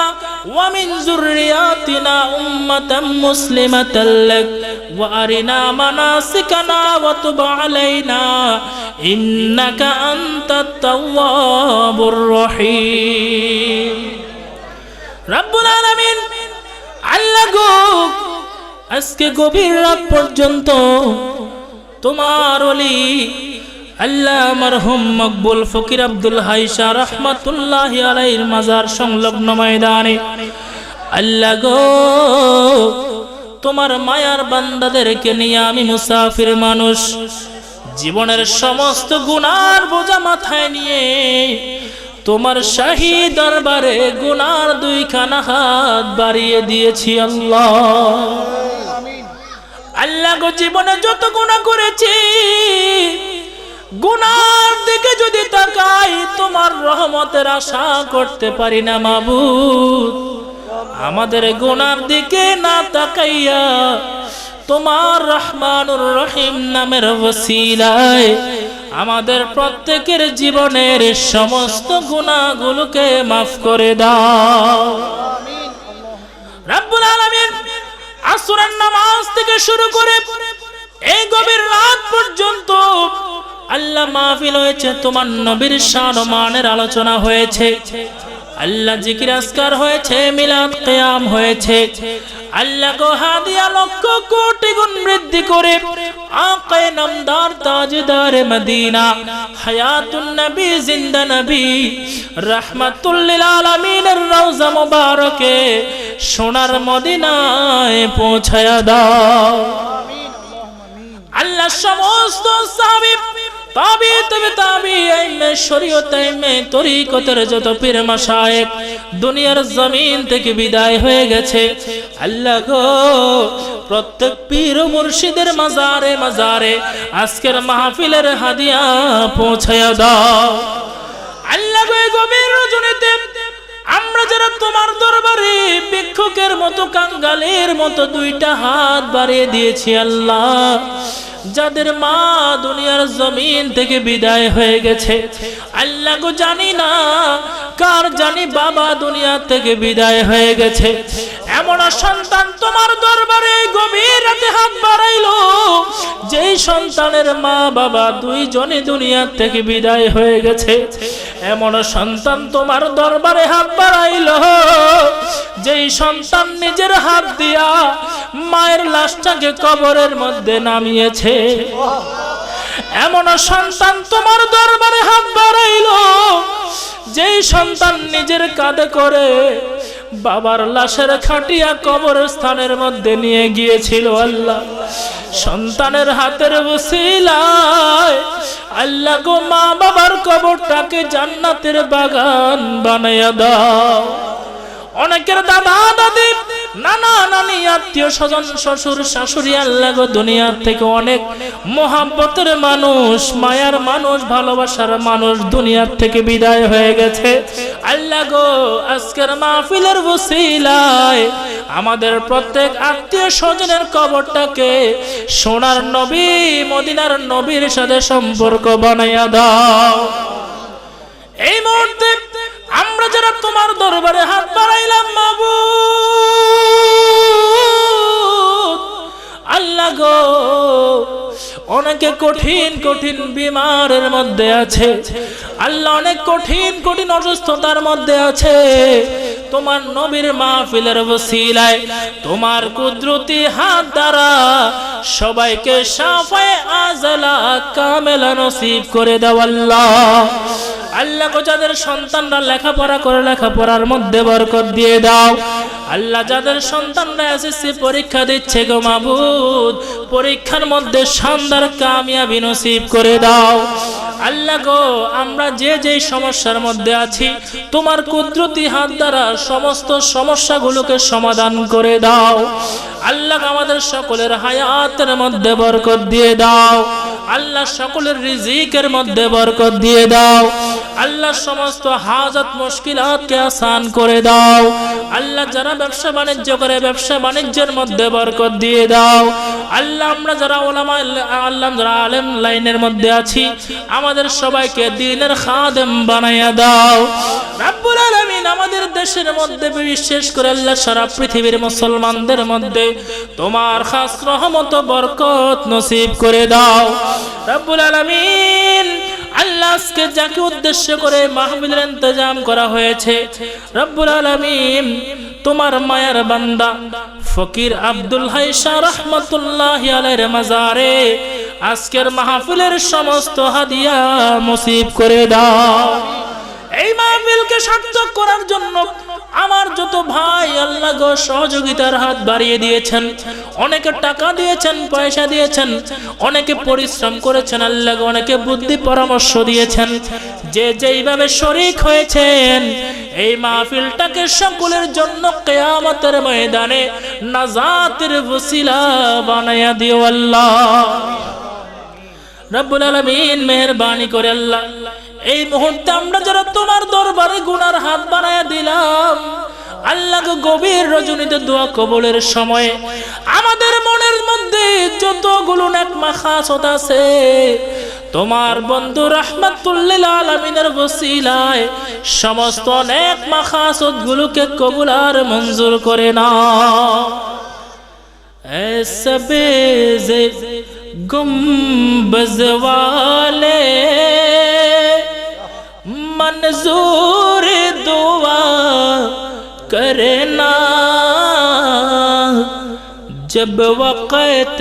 ومن ذرياتنا أمة مسلمة لك وأرنا مناسكنا وتب علينا إنك أنت التواب الرحيم رب العالمين আল্লাহ গো আজকে গভীর রাত পর্যন্ত তোমার ওলি আল্লাহ মরহুম মকবুল ফকির আব্দুল হাই শাহ রাহমাতুল্লাহি আলাইহির মাজার সংলগ্ন ময়দানে আল্লাহ গো তোমার মায়ার বান্দাদেরকে নিয়ে আমি মুসাফির মানুষ জীবনের সমস্ত গুনার বোঝা মাথায় নিয়ে তোমার শাহী দরবারে গুনার দুইখানা হাত বাড়িয়ে দিয়েছি আল্লাহ আল্লাহ গো জীবনে যত গুনাহ করেছি গুনার দিকে যদি তাকাই তোমার রহমতের আশা করতে পারি না মাবুদ আমাদের গুনার দিকে না তাকাইয়া তোমার রহমানুর রহিম নামের ওসিলায় আমাদের প্রত্যেকের জীবনের সমস্ত গুনাহগুলোকে মাফ করে দাও রব্বুল আলামিন আসরের নামাজ থেকে শুরু করে এই গভীর রাত পর্যন্ত আল্লাহ মাহফিল হয়েছে তোমার নবীর শান ও মানের আলোচনা হয়েছে আল্লাহ জিকির আজকার হয়েছে মিলাদ কিয়াম হয়েছে আল্লাহ গো হাদিয়া লক্ষ কোটি গুণ বৃদ্ধি করে আকায়ে নামদার তাজদার মদিনা হায়াতুন নবী জিন্দা নবী রাহমাতুল লিল আলামিনের রওজা মুবারকে সোনার মদিনায় পৌঁছায়া দাও আল্লাহ সমস্ত সাহাবী তাবিঈন শরীয়ত তরিকতের যত পীর মাশায়েখ দুনিয়ার জমিন থেকে বিদায় হয়ে গেছে আল্লাহ গো প্রত্যেক পীর ও মুর্শিদের মাজারে মাজারে আজকের মাহফিলের হাদিয়া পৌঁছায়া দাও আল্লাহ গো এই গভীর রজনীতে আমরা যারা তোমার দরবারে ভিক্ষুকের মতো কাঙ্গালের মতো দুইটা হাত বাড়িয়ে দিয়েছি আল্লাহ যাদের মা দুনিয়ার জমিন থেকে বিদায় হয়ে গেছে আল্লাহ গো জানি না কার জানি বাবা দুনিয়া থেকে বিদায় হয়ে গেছে এমন সন্তান তোমার দরবারে গভীর রাতে হাত বাড়াইলো যেই সন্তানের মা বাবা দুইজনই দুনিয়া থেকে বিদায় হয়ে গেছে এমন সন্তান তোমার দরবারে হাত বাড়াইলো যেই সন্তান নিজের হাত দিয়া মায়ের লাশটাকে কবরের মধ্যে নামিয়েছে এমন সন্তান তোমার দরবারে হাত বাড়াইলো যেই সন্তান নিজের কাঁধে করে বাবার লাশের খাটিয়া কবরস্থানের মধ্যে নিয়ে গিয়েছিল আল্লাহ সন্তানের হাতের ওসিলায় আল্লাহ গো মা বাবার কবরটাকে জান্নাতের বাগান বানায়া দাও অনেকের দাদা দাদি নানা নানি আত্মীয় স্বজন শ্বশুর শাশুড়ি আল্লাহ গো দুনিয়ার থেকে অনেক মোহাব্বতের মানুষ মায়ার মানুষ ভালোবাসার মানুষ দুনিয়ার থেকে বিদায় হয়ে গেছে আল্লাহ গো আজকের মাহফিলের ওসিলায় আমাদের প্রত্যেক আত্মীয় স্বজনের কবরটাকে সোনার নবী মদিনার নবীর সাথে সম্পর্ক বানাইয়া দাও এই মুহূর্তে আমরা যারা তোমার দরবারে হাত বাড়াইলাম কঠিন কঠিন বিমারের মধ্যে আছে, আল্লাহ অনেক কঠিন কঠিন অসুস্থতার মধ্যে আছে, তোমার নবীর মাহফিলের ওসিলায় তোমার কুদরতি হাত দ্বারা সবাইকে শাফায়ে আজলা কামেলা নসিব করে দাও আল্লাহ। আল্লাহ গো, যাদের সন্তানরা লেখাপড়া করে লেখাপড়ার মধ্যে বরকত দিয়ে দাও। আল্লাহ, যাদের সন্তানরা এসএসসি পরীক্ষা দিচ্ছে গো মাবুদ, পরীক্ষার মধ্যে শানদার কামিয়াবি নসিব করে দাও। আল্লাহ গো, আমরা যে যেই সমস্যার মধ্যে আছি তোমার কুদরতি হাত দ্বারা সমস্ত সমস্যাগুলোকে সমাধান করে দাও। আল্লাহ, আমাদের সকলের হায়াতের মধ্যে বরকত দিয়ে দাও। আল্লাহ, সকলের রিজিকের মধ্যে বরকত দিয়ে দাও। আল্লাহ, সমস্ত হাজত মুশকিলাতকে আসান করে দাও। আল্লাহ, যারা ব্যবসা বাণিজ্য করে ব্যবসা বাণিজ্যের মধ্যে বরকত দিয়ে দাও। আল্লাহ, আমরা যারা উলামা আল্লাহ যারা আলেম লাইনের মধ্যে আছি আমাদের সবাইকে দ্বীনের খাদেম বানাইয়া দাও রব্বুল আলামিন। আমাদের দেশের মধ্যে বিশেষ করে আল্লাহ সারা পৃথিবীর মুসলমানদের মধ্যে তোমার খাস রহমত ও বরকত নসিব করে দাও রব্বুল আলামিন। আল্লাহ, আজকে যাকে উদ্দেশ্য করে মাহফিলের ইন্তজাম করা হয়েছে রব্বুল আলামিন, তোমার মায়ার বান্দা ফকির আব্দুল হাই শাহ রাহমাতুল্লাহি আলাইহির মাজারে আজকের মাহফিলের সমস্ত হাদিয়া নসিব করে দাও। এই মাহফিলকে সার্থক করার জন্য আমার যত ভাই আল্লাহ গো সহযোগিতার হাত বাড়িয়ে দিয়েছেন, অনেকে টাকা দিয়েছেন, পয়সা দিয়েছেন, অনেকে পরিশ্রম করেছেন আল্লাহ গো, অনেকে বুদ্ধি পরামর্শ দিয়েছেন, যে যেইভাবে শরীক হয়েছেন এই মাহফিলটাকে সকলের জন্য কিয়ামতের ময়দানে নাজাতের ওসিলা বানায়া দিও আল্লাহ রব্বুল আলামিন। মেহেরবানি করে আল্লাহ, এই মুহূর্তে আমরা যারা তোমার দরবারে গুনার হাত বানায়া দিলাম আল্লাহ গো, গভীর রজনীতে দোয়া কবুলের সময়ে আমাদের মনের মধ্যে যতগুলো নেক মাখাসত আছে তোমার বন্ধু রাহমাতুল লিল আলামিনের ওসিলায় সমস্ত নেক মাখাসত গুলোকে কবুল আর মঞ্জুর করে নাও। এসবেজে गुम्बज वाले मंजूर दुआ करना, जब वक़्त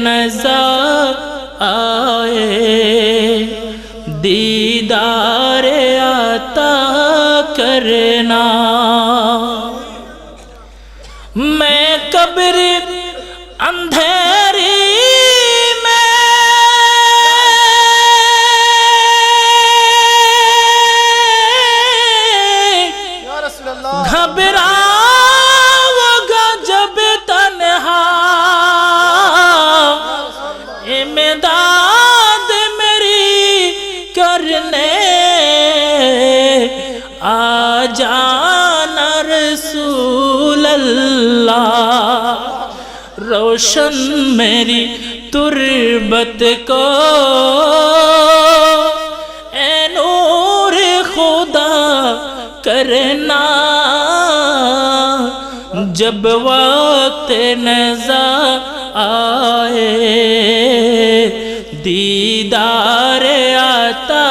नज़र आए दीदार आता करना। मैं कब्र अंधेरी घबराऊंगा जब तन्हा, इमदाद मेरी करने आ जाना रसूल अल्लाह। रोशन मेरी तुरबत को ए नूर खुदा करना, जब वक्त नज़र आए दीदार आता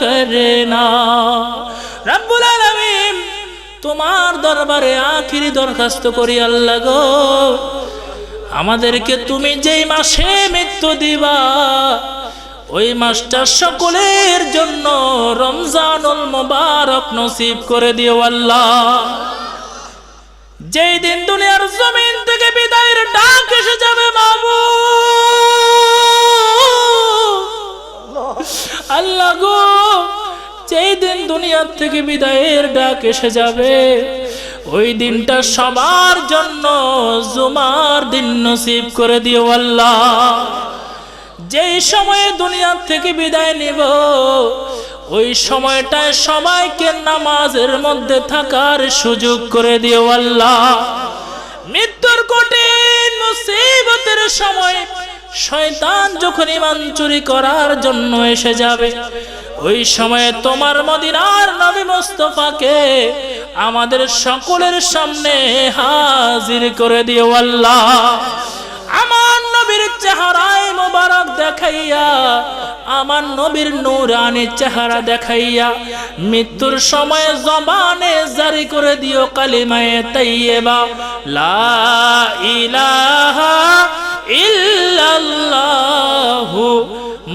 करना। रब्बुल आलामीन, তোমার দরবারে আখিরি দরখাস্ত করি আল্লাহ গো, আমাদেরকে তুমি যেই মাসে মৃত্যু দিবা ওই মাসটা সকলের জন্য রমজানুল মুবারক নসিব করে দিও আল্লাহ। যেই দিন দুনিয়ার জমিন থেকে বিদায়ের ডাক এসে যাবে মাবুদ আল্লাহ গো, যেই দিন দুনিয়ার থেকে বিদায়ের ডাক এসে যাবে ওই দিনটা সবার জন্য জুমার দিন নসিব করে দিও আল্লাহ। যেই সময়ে দুনিয়ার থেকে বিদায় নিব ওই সময়টায় সবাইকে নামাজের মধ্যে থাকার সুযোগ করে দিও আল্লাহ। মৃত্যুর কঠিন মুসিবতের সময় শয়তান যখন ঈমান চুরি করার জন্য এসে যাবে ওই সময়ে তোমার মদিনার নবী মুস্তাফাকে আমাদের সকলের সামনে হাজির করে দিও আল্লাহ। আমার নবীর চেহারায় মোবারক দেখাইয়া, আমার নবীর নূরানি চেহারা দেখাইয়া মৃত্যুর সময় জবানে জারি করে দিও কালিমায়ে তাইয়্যিবা লা ইলাহা ইল্লাল্লাহু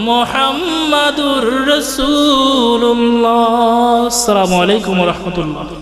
মুহাম্মাদুর রাসূলুল্লাহ। আসসালামু আলাইকুম ওয়া রাহমাতুল্লাহ।